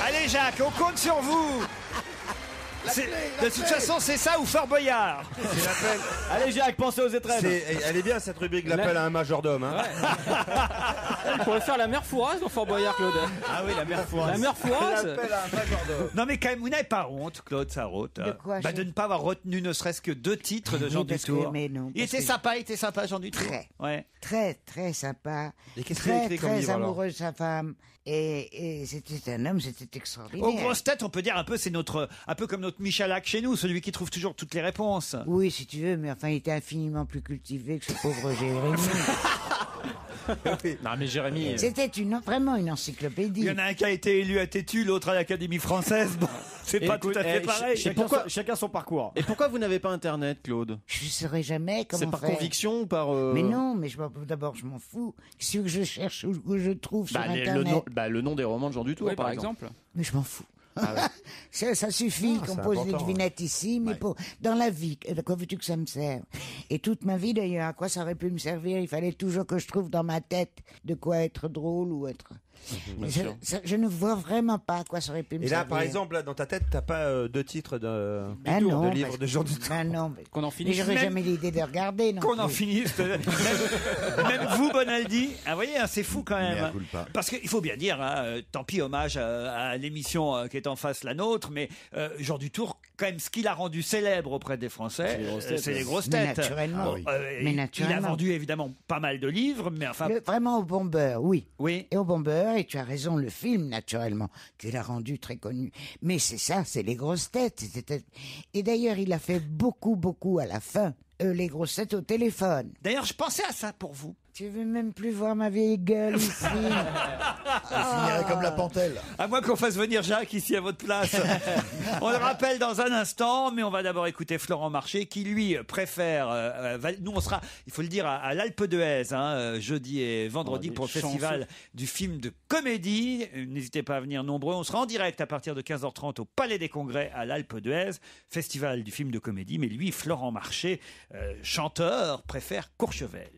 Allez Jacques, on compte sur vous. De toute façon, c'est ça ou Fort Boyard. Allez, Jacques, pensez aux étrennes. Elle est bien cette rubrique, l'appel à un majordome. Hein. Il pourrait faire la mère Fouras dans Fort Boyard, Claude. Ah oui, la mère Fouras. La mère Fouras. Non mais quand même, vous n'avez pas honte, Claude Sarraute, De quoi, de ne pas avoir retenu ne serait-ce que 2 titres de Jean parce que- Dutour. mais non, Il parce était que- sympa, Jean Dutour. Très. Ouais. Très, très sympa. Et qu'est-ce qu'il a Très, écrit comme très livre, alors amoureux de sa femme. Et c'était un homme, c'était extraordinaire. Aux grosses têtes, on peut dire un peu, c'est un peu comme notre Michalak chez nous, celui qui trouve toujours toutes les réponses. Oui, si tu veux, mais enfin, il était infiniment plus cultivé que ce pauvre Jérémy. Non, mais Jérémy. C'était vraiment une encyclopédie. Il y en a un qui a été élu à Tétu, l'autre à l'Académie française. Bon, c'est pas tout à fait pareil. Chacun son parcours. Et pourquoi vous n'avez pas Internet, Claude? Je ne saurais jamais comment C'est par faire. conviction ou par. Mais non, mais d'abord, je m'en fous. Qu'est-ce que je cherche ou que je trouve sur Internet? Le nom des romans de Jean Dutour, Oui, par exemple. Mais je m'en fous. Ah ouais. Ça suffit qu'on c'est pose des important, devinettes ici, mais dans la vie, à quoi veux-tu que ça me serve? Et toute ma vie d'ailleurs, à quoi ça aurait pu me servir? Il fallait toujours que je trouve dans ma tête de quoi être drôle ou être... Je ne vois vraiment pas à quoi ça aurait pu me Et là, servir. par exemple, là, dans ta tête, t'as pas 2 titres de non, livres parce- de Jean Dutour. non, mais Qu'on en mais finisse. j'aurais Même- jamais l'idée de regarder. Non Qu'on en plus. finisse. Même vous, Bonaldi. Ah, vous voyez, hein, c'est fou quand même. Mea culpa. Parce qu'il faut bien dire, hein, tant pis, hommage à l'émission qui est en face la nôtre, mais Jean Dutour, quand même, ce qu'il a rendu célèbre auprès des Français, c'est les grosses Mais têtes. naturellement. Mais Mais il a naturellement. vendu évidemment pas mal de livres, mais enfin. Vraiment au bon beurre, oui. Oui. Et au bon beurre, et tu as raison, le film, naturellement, qu'il a rendu très connu. Mais c'est ça, c'est les grosses têtes. Et d'ailleurs, il a fait beaucoup à la fin, les grosses têtes au téléphone. D'ailleurs, je pensais à ça pour vous. Tu veux même plus voir ma vieille gueule ici. Je finirais comme la Pantelle. À moins qu'on fasse venir Jacques ici à votre place. On le rappelle dans un instant, mais on va d'abord écouter Florent Marché qui, lui, préfère... nous, on sera, il faut le dire, à l'Alpe d'Huez, jeudi et vendredi pour le festival du film de comédie. N'hésitez pas à venir nombreux. On sera en direct à partir de 15h30 au Palais des Congrès à l'Alpe d'Huez, festival du film de comédie. Mais lui, Florent Marché, chanteur, préfère Courchevel.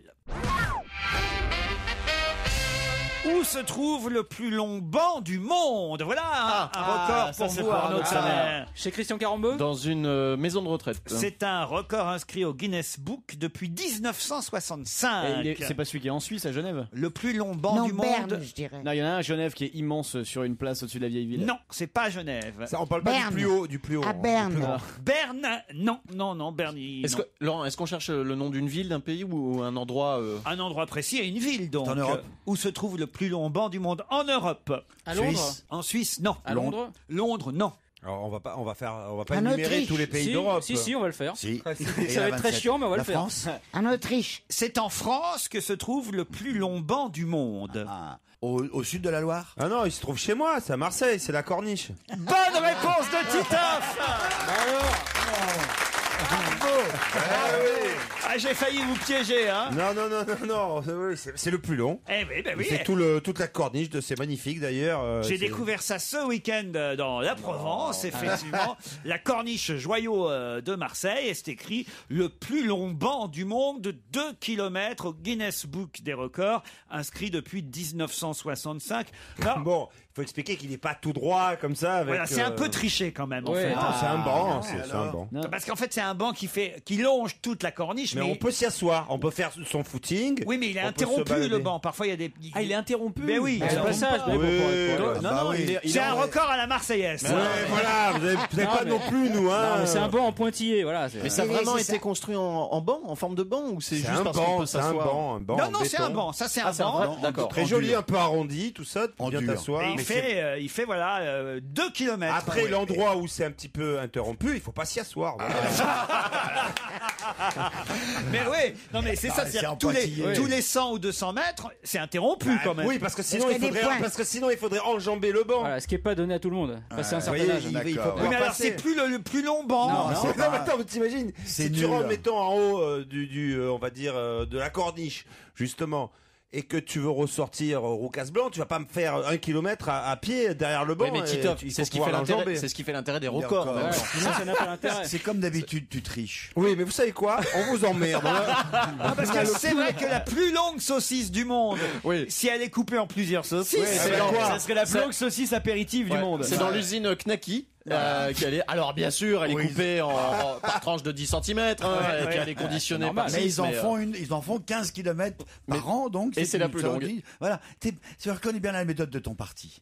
Où se trouve le plus long banc du monde? Voilà un record ça, pour c'est vous, pour Arnaud de Arnaud. Samer. Chez Christian Carambeu. Dans une maison de retraite. C'est un record inscrit au Guinness Book depuis 1965. C'est pas celui qui est en Suisse, à Genève? Le plus long banc Non, du Berne, monde. je dirais. Non, il y en a un à Genève qui est immense sur une place au-dessus de la vieille ville. Non, c'est pas Genève. Ça, on parle pas Berne. du plus haut, du plus haut. À hein, du Berne. plus grand. Berne, non, Berne. Est-ce que, Laurent, est-ce qu'on cherche le nom d'une ville, d'un pays ou un endroit Un endroit précis et une ville, donc. En Europe. Où se trouve le plus long banc du monde? En Europe. À Londres. Suisse. En Suisse, non. À Londres. Londres, non. Alors, on va pas En énumérer Autriche. tous les pays Si, d'Europe. si, on va le faire. Si. Ça va être très chiant, mais on va le faire. France. En Autriche. C'est en France que se trouve le plus long banc du monde. Ah, au sud de la Loire. Ah non, il se trouve chez moi, c'est à Marseille, c'est la Corniche. Bonne réponse de Titoff. Ah, j'ai failli vous piéger, hein. Non, oui, c'est le plus long. Eh oui, ben oui. C'est toute la Corniche, c'est magnifique d'ailleurs. J'ai c'est- découvert ça ce week-end dans la Provence, effectivement. La corniche joyau de Marseille, et c'est écrit le plus long banc du monde de 2 km au Guinness Book des records, inscrit depuis 1965. Non, Bon, il faut expliquer qu'il n'est pas tout droit comme ça. Avec, voilà, c'est un peu triché quand même, en Ouais. fait. Ah, c'est un banc, ouais, c'est un banc. Parce qu'en fait, c'est un banc qui longe toute la corniche, Mais on peut s'y asseoir, on peut faire son footing. Oui, mais il est on peut se interrompu, balader. le banc. Parfois, il y a des... Ah, il est interrompu. Mais oui. Ah, C'est le un passage. Oui, Non, bah non, oui. il est C'est un record à la Marseillaise. Ouais, voilà, vous n'avez pas non plus, nous. Hein, Non, mais c'est un banc en pointillé, voilà. Mais ça a Oui, vraiment c'est été ça. construit en banc, en forme de banc, ou c'est C'est juste un parce qu'on banc, peut c'est un s'asseoir banc, un banc. Non, en non, c'est un béton. banc. Ça, c'est Ah, un c'est un banc. vrai- d'accord. Très joli, un peu arrondi, tout ça, En bien dur. t'asseoir. Et Mais il fait voilà 2 km. Après l'endroit où c'est un petit peu interrompu, il faut pas s'y asseoir. Voilà. Mais oui, non mais c'est ça, c'est c'est-à-dire en tous pointillé. les 100 ou 200 mètres, c'est interrompu quand même. Oui, parce que sinon qu'il y a des points. il faudrait enjamber le banc. Voilà, ce qui est pas donné à tout le monde. Passer un Vous certain voyez, âge. il faut D'accord, pouvoir Oui, mais alors passer. c'est plus le plus long banc. Non, Non, c'est mais pas- attends, mais t'imagines, C'est si tu nul. rentres, mettons, en haut on va dire, de la corniche, justement, et que tu veux ressortir Roucas-Blanc, tu vas pas me faire 1 kilomètre à pied derrière le banc. Oui, mais et Titoff, il c'est faut ce qui pouvoir fait l'intérêt. l'enjamber. C'est ce qui fait l'intérêt des Il y a records. encore- Ouais. Sinon, ça n'a pas d'intérêt. C'est comme d'habitude, tu triches. Oui, mais vous savez quoi? On vous emmerde. Ah, parce que c'est vrai que la plus longue saucisse du monde, Oui. si elle est coupée en plusieurs saucisses, Oui, c'est dans quoi Ça serait la plus longue saucisse apéritive du monde. C'est dans l'usine Knacky. Alors bien sûr, elle est coupée par tranche de 10 cm, et puis elle est conditionnée par Mais ils en font 15 km par an, donc. Et c'est la plus longue. Voilà. Tu reconnais bien la méthode de ton parti.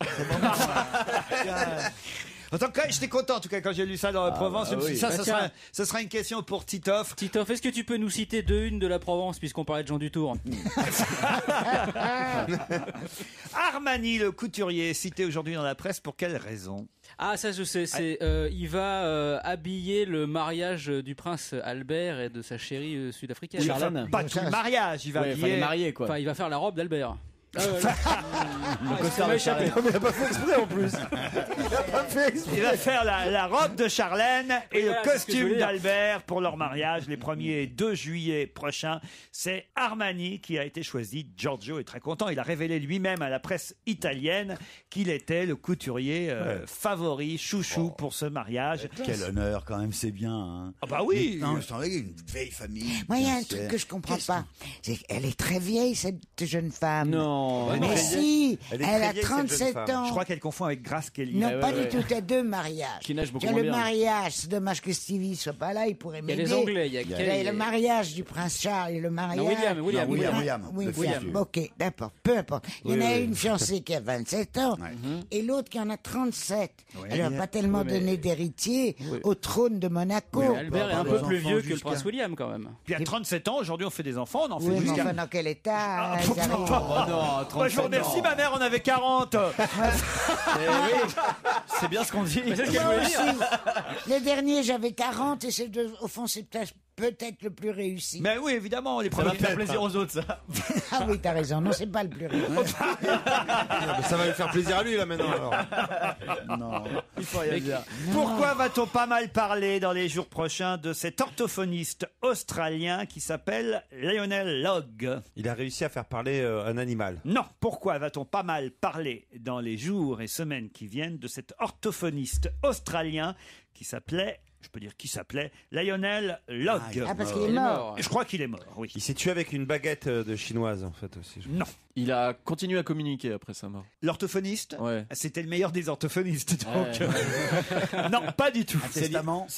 En tant que j'étais content en tout cas quand j'ai lu ça dans la Provence. Je me suis dit, ça sera une question pour Titoff. Titoff, est-ce que tu peux nous citer 2 de la Provence puisqu'on parlait de Jean Dutour? Armani, le couturier, est cité aujourd'hui dans la presse pour quelle raison? Ah, ça je sais, il va habiller le mariage du prince Albert et de sa chérie sud-africaine. Charlène. Pas tout le mariage, il va habiller. Marier, quoi. Enfin, il va faire la robe d'Albert. Le costard de Charlène. Non, mais il n'a pas fait exprès en plus. Il va faire la robe de Charlène et Voilà, le c'est ce que je costume veux dire. d'Albert pour leur mariage les 1er et 2 juillet prochains. C'est Armani qui a été choisi. Giorgio est très content. Il a révélé lui-même à la presse italienne qu'il était le couturier favori, chouchou pour ce mariage. Quel honneur quand même, c'est bien. Hein. Ah bah oui. Non, je t'en une vieille famille. Moi, il y a un truc que je comprends pas. C'est qu'elle est très vieille, cette jeune femme. Non. Mais si, elle a 37 ans. Je crois qu'elle confond avec Grace Kelly. Non, pas du tout. T'as 2 mariages. Qui nage beaucoup Tu as moins le bien. mariage, c'est dommage que Stevie soit pas là, il pourrait Il y a m'aider. les Anglais, il y a le mariage du prince Charles et le mariage... William. William. Ok, d'accord, peu importe. Il y en a une fiancée qui a 27 ans et l'autre qui en a 37. Elle va pas tellement donner d'héritier au trône de Monaco. Oui, Albert est un peu plus vieux que le prince William quand même. Puis à 37 ans, aujourd'hui on fait des enfants, on en fait Oui, mais jusqu'à... enfin, dans quel état Ah, ils arrivent Moi, je vous remercie, ma mère en avait 40. C'est bien ce qu'on dit. C'est ce que je Moi voulais dire. aussi. Le dernier, j'avais 40 et au fond, c'est peut-être le plus réussi. Mais oui, évidemment, les Ça va premiers. faire plaisir aux autres, ça. Ah oui, t'as raison. Non, c'est pas le plus réussi. Ça va lui faire plaisir à lui là maintenant. Alors. Non. Il faut rien dire. Pourquoi va-t-on pas mal parler dans les jours prochains de cet orthophoniste australien qui s'appelle Lionel Logg? Il a réussi à faire parler un animal. Non, pourquoi va-t-on pas mal parler dans les jours et semaines qui viennent de cet orthophoniste australien qui s'appelait, je peux dire qui s'appelait, Lionel Logg. Ah, parce qu'il est mort. Je crois qu'il est mort, oui. Il s'est tué avec une baguette de chinoise en fait aussi. Non. Il a continué à communiquer après sa mort. L'orthophoniste Ouais. C'était le meilleur des orthophonistes, donc. Non, pas du tout. C'est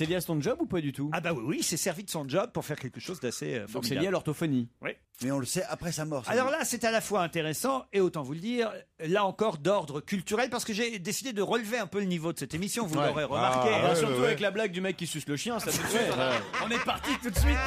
lié à son job ou pas du tout? Ah bah oui, il s'est servi de son job pour faire quelque chose d'assez Donc c'est formidable. lié à l'orthophonie. Oui. Mais on le sait après sa mort. Alors là, c'est à la fois intéressant et autant vous le dire, là encore d'ordre culturel, parce que j'ai décidé de relever un peu le niveau de cette émission, vous l'aurez remarqué. Ah, bah, surtout avec la blague du mec qui suce le chien, ça tout de suite. On est parti tout de suite.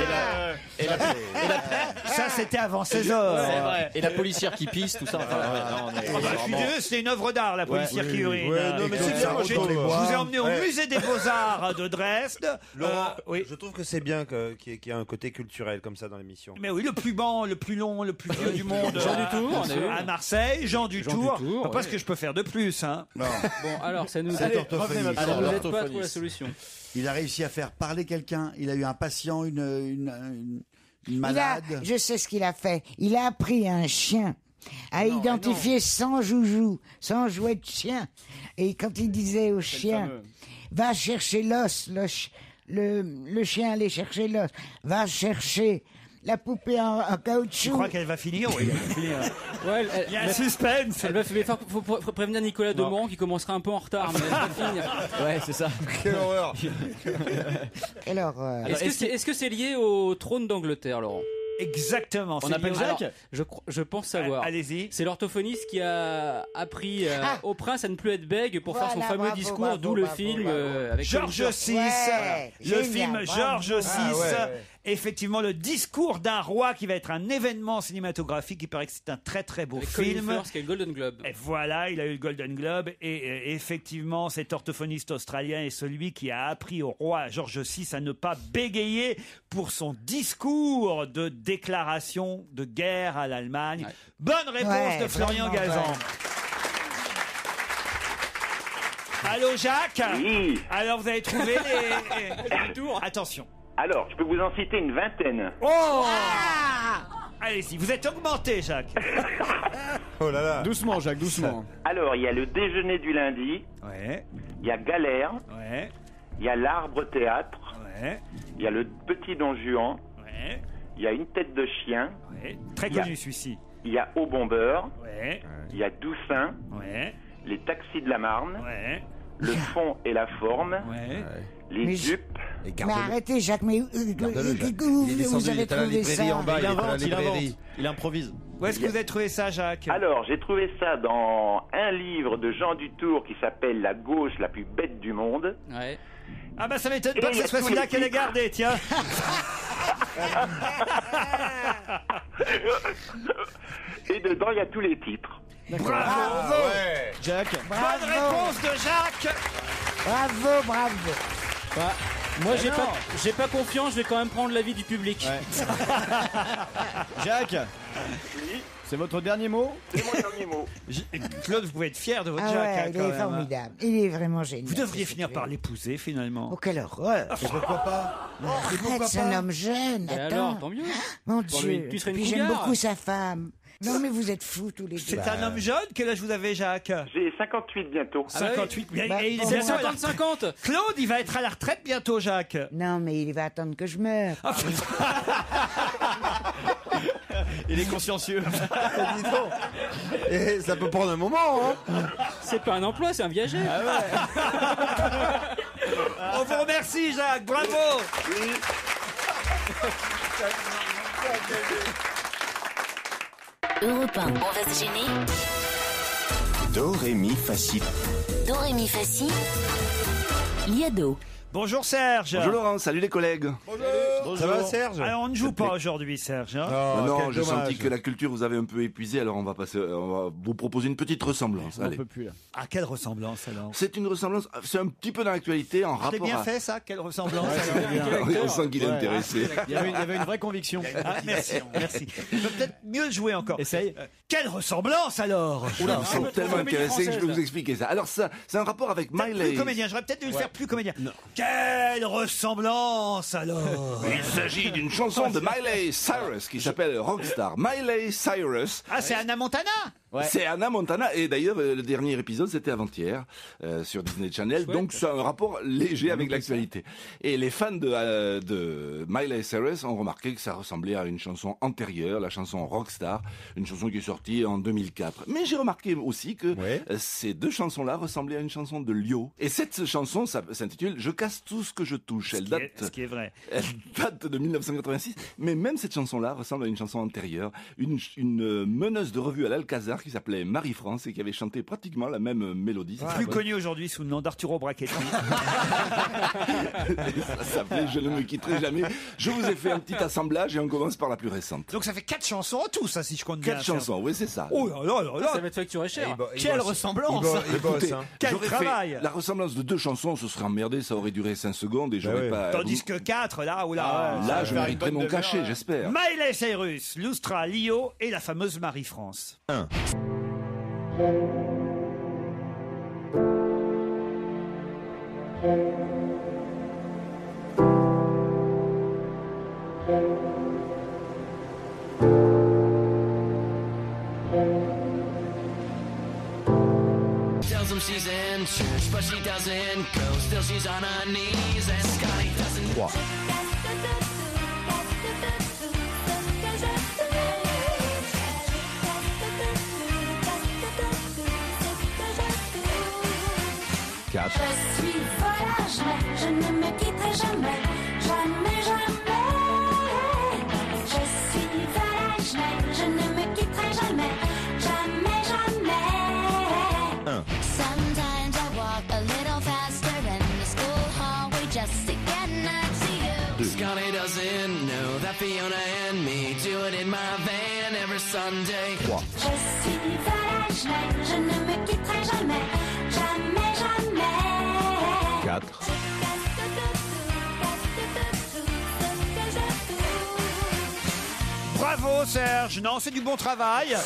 Ça, c'était avant César. C'est vrai. Et la policière qui pisse, tout ça. Enfin, Je suis désolé, c'est une œuvre d'art, la policière qui urine. non, mais c'est bien, moi, Je vous ai emmené au Ouais. musée des Beaux-Arts de Dresde. Laurent, Oui. je trouve que c'est bien qu'il y ait un côté culturel comme ça dans l'émission. Mais oui, le plus long, le plus vieux du monde. Jean Dutour, on a vu. À Marseille, Jean Dutour. Dutour, Pas parce ouais. que je peux faire de plus, hein. Non. Bon, alors, ça nous C'est aide l'orthophoniste. ça nous aide pas l'orthophoniste. trop la solution. Il a réussi à faire parler quelqu'un. Il a eu un patient, une malade. Je sais ce qu'il a fait. Il a appris à un chien à identifier sans joujou, sans jouet de chien. Et quand il disait au chien, va chercher l'os, le chien allait chercher l'os, va chercher la poupée en Je caoutchouc. crois qu'elle va finir. Oui, elle va finir. Ouais, Il y a un suspense. il faut prévenir Nicolas Demorand qui commencera un peu en retard. Mais elle va finir. Ouais, c'est ça. Quelle horreur. Quelle horreur. Est-ce que c'est lié au trône d'Angleterre, Laurent? Exactement. On c'est appelle lié- Jacques. Alors, je pense savoir. Allez-y. C'est l'orthophoniste qui a appris au prince à ne plus être bègue pour faire son Voilà, fameux bravo, discours, bravo, d'où le bravo, film bravo. avec Georges Colin VI, Ouais, le génial, film bravo. Georges VI, Ah ouais. effectivement le discours d'un roi qui va être un événement cinématographique. Il paraît que c'est un très très beau avec Colin film. Firth qui a le Golden Globe. Et voilà, il a eu le Golden Globe et effectivement cet orthophoniste australien est celui qui a appris au roi Georges VI à ne pas bégayer pour son discours de déclaration de guerre à l'Allemagne. Ouais. Bonne réponse Ouais, de Florian vraiment, Gazan. ouais. Allô Jacques. Oui. Alors vous avez trouvé les tours. Attention. Alors, je peux vous en citer une vingtaine. Oh Allez-y, vous êtes augmenté Jacques. Oh là là. Doucement, Jacques, doucement. Alors, il y a le déjeuner du lundi, Ouais, il y a Galère, ouais, il y a l'arbre théâtre, ouais, il y a le petit Don Juan, ouais, il y a une tête de chien, ouais. Très Il y a- connu celui-ci. il y a Au bon beurre, Ouais, il y a Doussin, ouais, les taxis de la Marne, ouais. le fond et la forme, les Mais dupes. Mais arrêtez, Jacques, mais où vous avez trouvé ça? Il improvise. Où est-ce que vous avez trouvé ça, Jacques? Alors, j'ai trouvé ça dans un livre de Jean Dutour qui s'appelle La gauche la plus bête du monde. Ouais. Ah bah ça m'étonne pas que ce soit celui-là qu'elle ait gardé, tiens. Et dedans, il y a tous les titres. Bravo, Jacques. Bonne réponse de Jacques. Bravo. Bah, moi, j'ai pas confiance, je vais quand même prendre l'avis du public. Jacques, c'est votre dernier mot? C'est mon dernier mot. Claude, vous pouvez être fier de votre Ah Jacques. ouais, il est formidable. Il est vraiment génial. Vous devriez finir par l'épouser, finalement. Oh, quelle horreur. Pourquoi pas? Arrête, c'est un homme jeune. Et Attends. alors, tant mieux. Mon Pour lui, Dieu. tu serais une Puis j'aime cougar. beaucoup sa femme. Non, mais vous êtes fous tous les deux. C'est un homme jeune. Quel âge vous avez, Jacques? J'ai 58 bientôt. 58. Et il est bon, bientôt à la 50-50. Claude, il va être à la retraite bientôt, Jacques. Non, mais il va attendre que je meure. Il est consciencieux. Dis donc. Et ça peut prendre un moment, hein. C'est pas un emploi, c'est un viager. On vous remercie, Jacques. Bravo. Europe 1, on va se gêner. Do, ré, mi, fa, si. Do, ré, mi, fa, si. Liado. Bonjour Serge. Bonjour Laurent, salut les collègues. Ça va, Serge? Alors, on ne joue pas aujourd'hui, Serge. Hein. Non, j'ai senti que la culture vous avait un peu épuisé, alors on va vous proposer une petite ressemblance. On Allez. peut plus là. Ah, quelle ressemblance alors? C'est une ressemblance, c'est un petit peu dans l'actualité en Je l'ai rapport bien à... fait ça, quelle ressemblance Oui, on sent qu'il est intéressé. Il y avait une vraie conviction. Ah, merci, merci. Je peux peut-être mieux le jouer encore. Essaye. Quelle ressemblance alors? Oula, ils sont tellement comédie intéressés que je vais française, vous expliquer ça. Alors ça, c'est un rapport avec Miley. Plus comédien, j'aurais peut-être dû le faire plus comédien. Quelle ressemblance alors? Il s'agit d'une chanson de Miley Cyrus qui s'appelle Rockstar. Miley Cyrus. Ah, c'est Anna Montana? C'est Anna Montana et d'ailleurs le dernier épisode c'était avant-hier sur Disney Channel, donc c'est un rapport léger avec l'actualité. Et les fans de Miley Cyrus ont remarqué que ça ressemblait à une chanson antérieure, la chanson Rockstar, une chanson qui est sortie en 2004. Mais j'ai remarqué aussi que ces deux chansons-là ressemblaient à une chanson de Lio. Et cette chanson s'intitule Je casse tout ce que je touche. Ce qui est vrai. Elle date de 1986, mais même cette chanson-là ressemble à une chanson antérieure, une meneuse de revue à l'Alcazar qui s'appelait Marie-France et qui avait chanté pratiquement la même mélodie. Plus connu aujourd'hui sous le nom d'Arturo Brachetti. Ça s'appelait Je ne me quitterai jamais. Je vous ai fait un petit assemblage et on commence par la plus récente. Donc ça fait 4 chansons en tout, ça, si je compte bien. 4 chansons, oui, c'est ça. Oh là là là là. Ça va te facturer cher. Quelle ressemblance. Écoutez, Quel j'aurais travail. fait la ressemblance de 2 chansons, ce serait emmerdé, ça aurait duré 5 secondes et j'aurais pas... Tandis que 4, là, oula. Là, je mériterais mon cachet, j'espère. Miley Cyrus, Lustra, Lio et la fameuse Marie-France. 1. Tells him she's in church, but she doesn't go. Still, she's on her knees, and Scotty doesn't. 3. Je suis volage, mais je ne me quitterai jamais, jamais, jamais. Je suis volage, mais je ne me quitterai jamais, jamais, jamais. Sometimes I walk a little faster in the school hallway just to get next to you. Scotty doesn't know that Fiona and me do it in my van every Sunday. 3. Je suis volage, mais je ne me quitterai jamais, jamais, jamais. 4. Bravo Serge, non c'est du bon travail.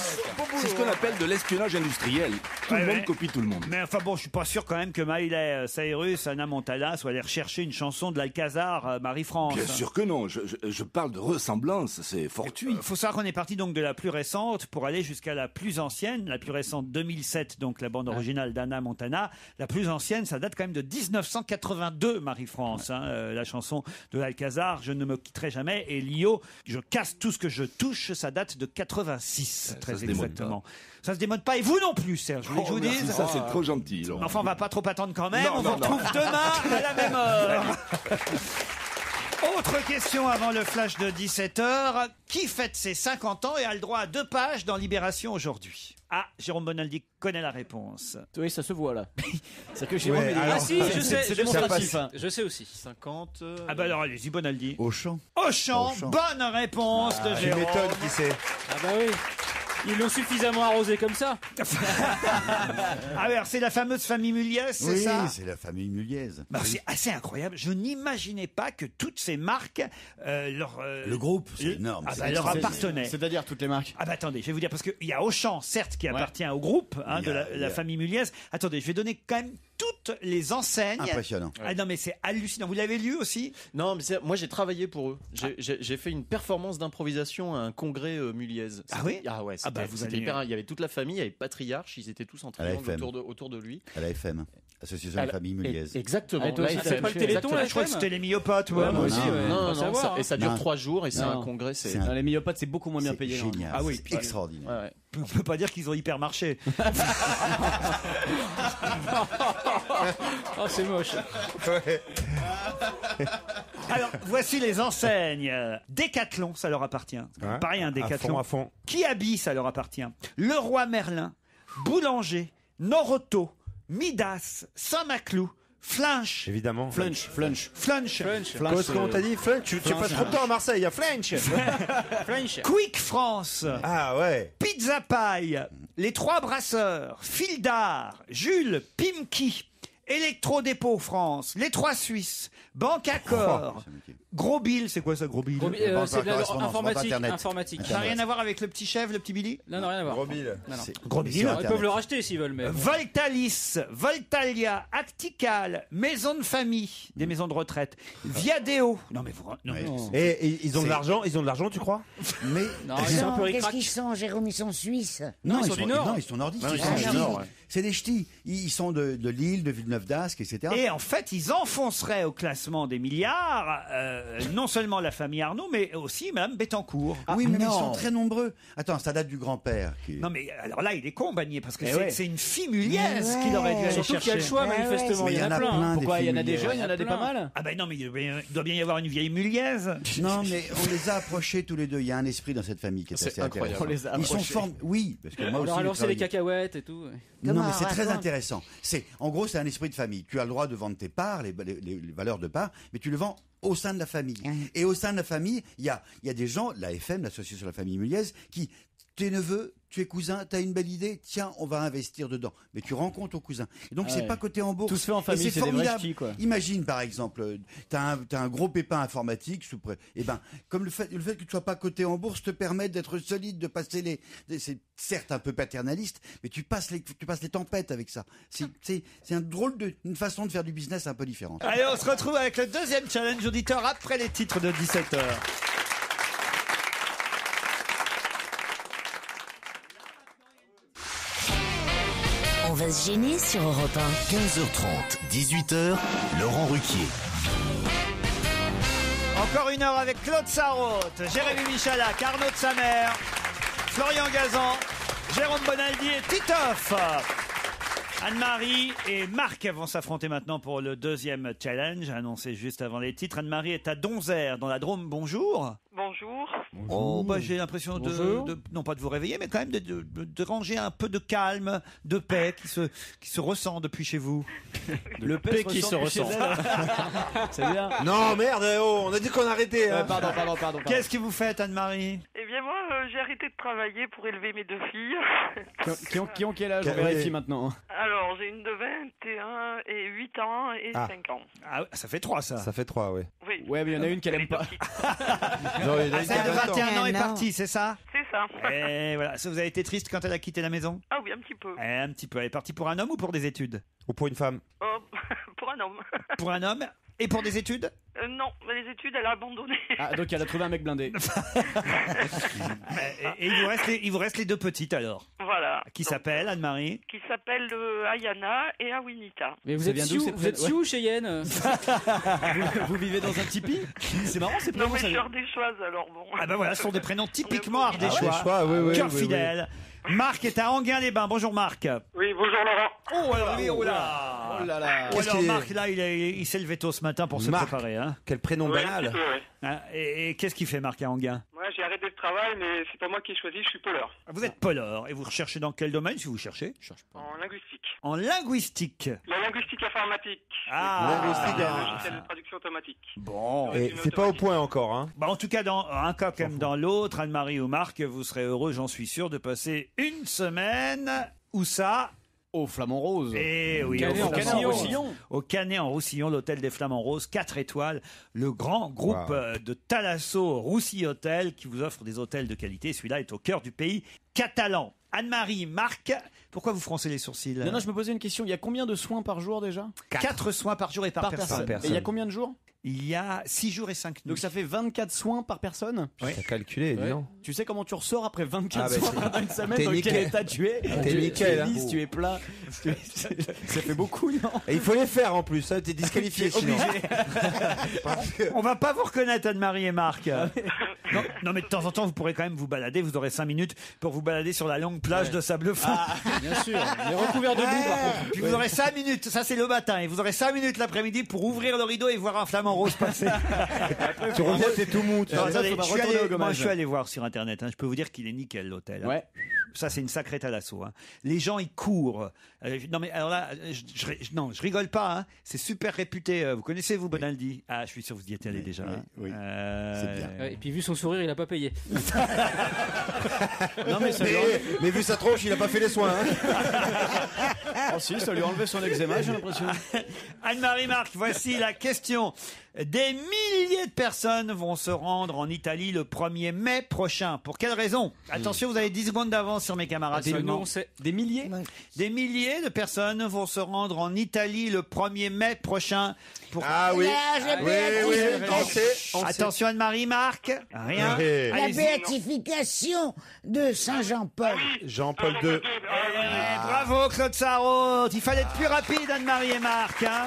C'est ce qu'on appelle de l'espionnage industriel. Tout le monde copie tout le monde. Mais enfin bon, je suis pas sûr quand même que Miley Cyrus, Anna Montana soit allé rechercher une chanson de l'Alcazar, Marie-France. Bien sûr que non, je parle de ressemblance, c'est fortuit. Faut savoir qu'on est parti donc de la plus récente pour aller jusqu'à la plus ancienne. La plus récente 2007, donc la bande originale d'Anna Montana. La plus ancienne, ça date quand même de 1982, Marie-France. La chanson de l'Alcazar, Je ne me quitterai jamais. Et Lio, Je casse tout ce que je touche. touche, ça date de 86, très se démode exactement. Ça se démode pas, et vous non plus, Serge, je voulais que je vous merci, dise. ça c'est trop gentil. Laurent. Enfin, on va pas trop attendre quand même. Non, On non, vous retrouve non. demain à la même heure. Autre question avant le flash de 17h. Qui fête ses 50 ans et a le droit à 2 pages dans Libération aujourd'hui? Ah, Jérôme Bonaldi connaît la réponse. Oui, ça se voit là. C'est que Jérôme, il est- Ah alors, si, je sais, c'est je démonstratif, sais. Je sais aussi. 50. Ah bah alors allez-y, Bonaldi. Auchan. Auchan, bonne réponse de Je Jérôme. m'étonne qui c'est. Ah bah oui. Ils l'ont suffisamment arrosé comme ça. Ah alors c'est la fameuse famille Muliez, c'est Oui, ça? c'est la famille Muliez. Bah, c'est assez incroyable. Je n'imaginais pas que toutes ces marques, Le groupe, c'est énorme. Ah c'est bah, leur extraordinaire. appartenait. C'est-à-dire toutes les marques. Ah bah attendez, je vais vous dire, parce qu'il y a Auchan, certes, qui appartient au groupe Il y de a- la il y a- famille Muliez. Attendez, je vais donner quand même toutes les enseignes. Impressionnant. Ah non mais c'est hallucinant. Vous l'avez lu aussi? Non, mais moi j'ai travaillé pour eux. J'ai fait une performance d'improvisation à un congrès Muliez. Ah oui? Ah ouais, Ah bah, vous c'était allez- hyper. Il y avait toute la famille, il y avait Patriarche, ils étaient tous en À la triangle FM. autour de lui. À la FM, Association À de la- famille Muliez. Exactement. Ah, toi aussi, La c'est FM. pas le Téléthon, Exactement. la Je crois que FM. c'était les myopotes. Ouais, moi aussi, non, ouais. Non, Faut non, savoir, et ça dure Non. 3 jours et c'est Non. un congrès. C'est Non, les myopotes, c'est beaucoup moins bien C'est payé. hein. génial. Ah oui, c'est puis- extraordinaire. Ouais, ouais. On peut pas dire qu'ils ont hyper marché. Oh, c'est moche. Alors, voici les enseignes. Décathlon, ça leur appartient. Ouais. Pareil, un Décathlon. À fond. Kiabi, ça leur appartient. Leroy Merlin, Boulanger, Noroto, Midas, Saint-Maclou, Flinch. Évidemment. Flunch. Comment t'as dit Flunch? Tu passes trop de temps à Marseille, il y a Flunch. Quick France. Ah ouais. Pizza Pie, Les Trois Brasseurs, Fildar, Jules, Pimki, Electro-Dépôt France, Les Trois Suisses, Banque Accord, Gros Bill, c'est quoi ça, Gros Bill? Gros Bill, Banque c'est de la correspondance, informatique. Internet. Informatique. Ça n'a rien à voir avec le petit chef, le petit Billy? Non, non, rien à voir. Gros Bill. Non, non. Gros Mais Bill. sur Ils Internet. peuvent le racheter s'ils veulent, mais. Voltalis, Voltalia, Actical, Maison de Famille, des maisons de retraite, Viadeo. Non mais vous, non, Ouais. non. Et ils ont de C'est- l'argent, tu crois? Mais Non, Ils ils sont un sont- peu Qu'est-ce ricrac. qu'ils sont, Jérôme? Ils sont suisses. Non, ils sont du Nord. Non, ils sont nordistes. Non, ils ils sont sont du ch'tis. Nord, ouais. C'est des ch'tis. Ils sont de Lille, de Villeneuve-d'Ascq, etc. Et en fait, ils enfonceraient au classement des milliards non seulement la famille Arnaud, mais aussi Madame Bettencourt. Oui, mais ils non. sont très nombreux. Attends, ça date du grand-père. Non mais alors là, il est con, Bagné, parce que Eh c'est ouais. c'est une fille Muliez Ouais. qu'il aurait dû aller Surtout qu'il y a chercher. le choix, Ouais, manifestement. ouais. Il y en a plein. Pourquoi il y en a des Muliez. jeunes, il y en a des pas plein. mal. Ah ben non, mais il doit bien y avoir une vieille Muliez. Non, mais on les a approchés tous les deux. Il y a un esprit dans cette famille qui est C'est assez incroyable. intéressant. On les a Ils sont approchés. formés. Oui, parce que moi On aussi. leur a j'ai lancé les travaillé. cacahuètes et tout. Non, Comment, mais c'est très raconte. intéressant. En gros, c'est un esprit de famille. Tu as le droit de vendre tes parts, les valeurs de parts, mais tu le vends au sein de la famille. Et au sein de la famille, il y a des gens, la FM, l'association de la famille Muliez, qui, tes neveux, tu es cousin, tu as une belle idée, tiens, on va investir dedans. Mais tu rends compte au cousin. Et donc, Ah c'est ouais. pas coté en bourse. Tout se fait en Et famille, c'est c'est des vrais formidable. ch'tis, quoi. Imagine, par exemple, t'as un gros pépin informatique, et ben, comme le fait que tu sois pas coté en bourse te permet d'être solide, de passer c'est certes un peu paternaliste, mais tu passes les tempêtes avec ça. C'est une façon de faire du business un peu différente. Allez, on se retrouve avec le deuxième challenge auditeur après les titres de 17h. On va se gêner sur Europe 1. 15h30, 18h, Laurent Ruquier. Encore une heure avec Claude Sarraute, Jérémy Michalak, Arnaud de Samer, Florian Gazan, Jérôme Bonaldi et Titoff. Anne-Marie et Marc vont s'affronter maintenant pour le deuxième challenge, annoncé juste avant les titres. Anne-Marie est à Donzère, dans la Drôme. Bonjour. Bonjour. Oh, bah, j'ai l'impression Bonjour. non pas de vous réveiller, mais quand même de ranger un peu de calme, de paix qui se ressent depuis chez vous. Le paix qui se ressent. C'est bien. Non, merde, oh, on a dit qu'on arrêtait. Hein. Pardon. Qu'est-ce que vous faites, Anne-Marie? Eh bien, moi, j'ai arrêté de travailler pour élever mes 2 filles. Qui ont quel âge? On vérifie maintenant. Alors, j'ai une de 21 et 8 ans et 5 ans. Ah, ça fait 3, ça. Ça fait 3, oui. Oui. Ouais, mais il y en a une qu'elle Elle aime est pas. petite. Non, il y en a une qui Celle de a 20 ans. 21 ans est Non. partie, c'est ça? C'est ça. Et voilà. Ça, vous avez été triste quand elle a quitté la maison? Ah oui, un petit peu. Un petit peu. Elle est partie pour un homme ou pour des études? Ou pour une femme. Oh, pour un homme. Pour un homme et pour des études? Non, les études, elle a abandonné. Ah, donc elle a trouvé un mec blindé. Et il vous reste les deux petites alors. Voilà. Qui s'appellent, Anne-Marie? Qui s'appellent Ayana et Awinita. Mais vous êtes Sioux, Cheyenne? Vous vivez dans un tipi? C'est marrant, c'est Non, prénom, mais ça. je suis ardéchoise, alors bon. Ah ben voilà, ce sont des prénoms typiquement ardéchois. Ardéchois, oui, Cœur oui, fidèle. Marc est à Enghien-les-Bains. Bonjour Marc. Oui, bonjour Laurent. Oh alors oui, oh là. Oh là là. Oh, alors Marc, là, il s'est levé tôt ce matin pour se Marc. préparer. Hein. Quel prénom Oui, banal. un petit peu, oui. Hein, et qu'est-ce qu'il fait Marc à Enghien? Moi, j'ai arrêté le travail, mais c'est pas moi qui ai choisi, je suis poleur. Vous êtes poleur et vous recherchez dans quel domaine si vous cherchez? En linguistique. En linguistique. La linguistique informatique. Ah. Linguistique, logiciel de traduction automatique. Bon. Et c'est pas au point encore, hein. Bah, en tout cas, dans un cas comme dans l'autre, Anne-Marie ou Marc, vous serez heureux, j'en suis sûr, de passer une semaine. Où ça? Au Flamand Rose. Eh oui, Canet en Roussillon. Au Canet en Roussillon, l'hôtel des Flamands Roses, 4 étoiles, le grand groupe de Thalasso Roussy Hôtel qui vous offre des hôtels de qualité. Celui-là est au cœur du pays catalan. Anne-Marie, Marc, pourquoi vous froncez les sourcils? Non, je me posais une question. Il y a combien de soins par jour déjà? 4 soins par jour et par personne. Et il y a combien de jours? Il y a 6 jours et 5 nuits. Donc ça fait 24 soins par personne? Oui. T'as calculé, dis donc. Tu sais comment tu ressors après 24 Ah, bah, soins dans une semaine? t'es Dans quel nickel. état tu es? T'es nickel, Tu es hein. lisse, tu es plat. Ça fait beaucoup, non? Et il faut les faire en plus, hein, t'es disqualifié sinon. On va pas vous reconnaître, Anne-Marie et Marc. Non, mais de temps en temps, vous pourrez quand même vous balader. Vous aurez 5 minutes pour vous balader sur la longue plage de sable fin. Ah, bien sûr. Les recouverts de boue, par contre. Puis vous aurez 5 minutes, ça c'est le matin, et vous aurez 5 minutes l'après-midi pour ouvrir le rideau et voir un flamant rose passer. Tu reviens, t'es tout mou. Non, attendez, faudra je suis retourner allé- au gommage. moi, je suis allé voir sur internet, hein. Je peux vous dire qu'il est nickel l'hôtel. hein. Ouais. Ça c'est une sacrée Thalasso. Hein. Les gens ils courent. Non mais alors là, je rigole pas. Hein. C'est super réputé. Vous connaissez vous Bonaldi? Ah, je suis sûr que vous y êtes allé déjà. hein. oui. C'est bien. Ouais, et puis vu son sourire, il a pas payé. Non, mais ça lui a... Mais vu sa tronche, il a pas fait les soins. Hein. Oh, si, ça lui a enlevé son eczéma, j'ai l'impression. Anne-Marie Marc, voici la question. Des milliers de personnes vont se rendre en Italie le 1er mai prochain. Pour quelle raison? Attention, vous avez 10 secondes d'avance sur mes camarades seulement. Des milliers? Des milliers de personnes vont se rendre en Italie le 1er mai prochain. Pour... Ah oui. Attention Anne-Marie Marc. Rien. Oui. La Allez-y. béatification de Saint Jean-Paul. Jean-Paul II. Bravo Claude Sarraute. Il fallait être plus rapide Anne-Marie et Marc. Hein.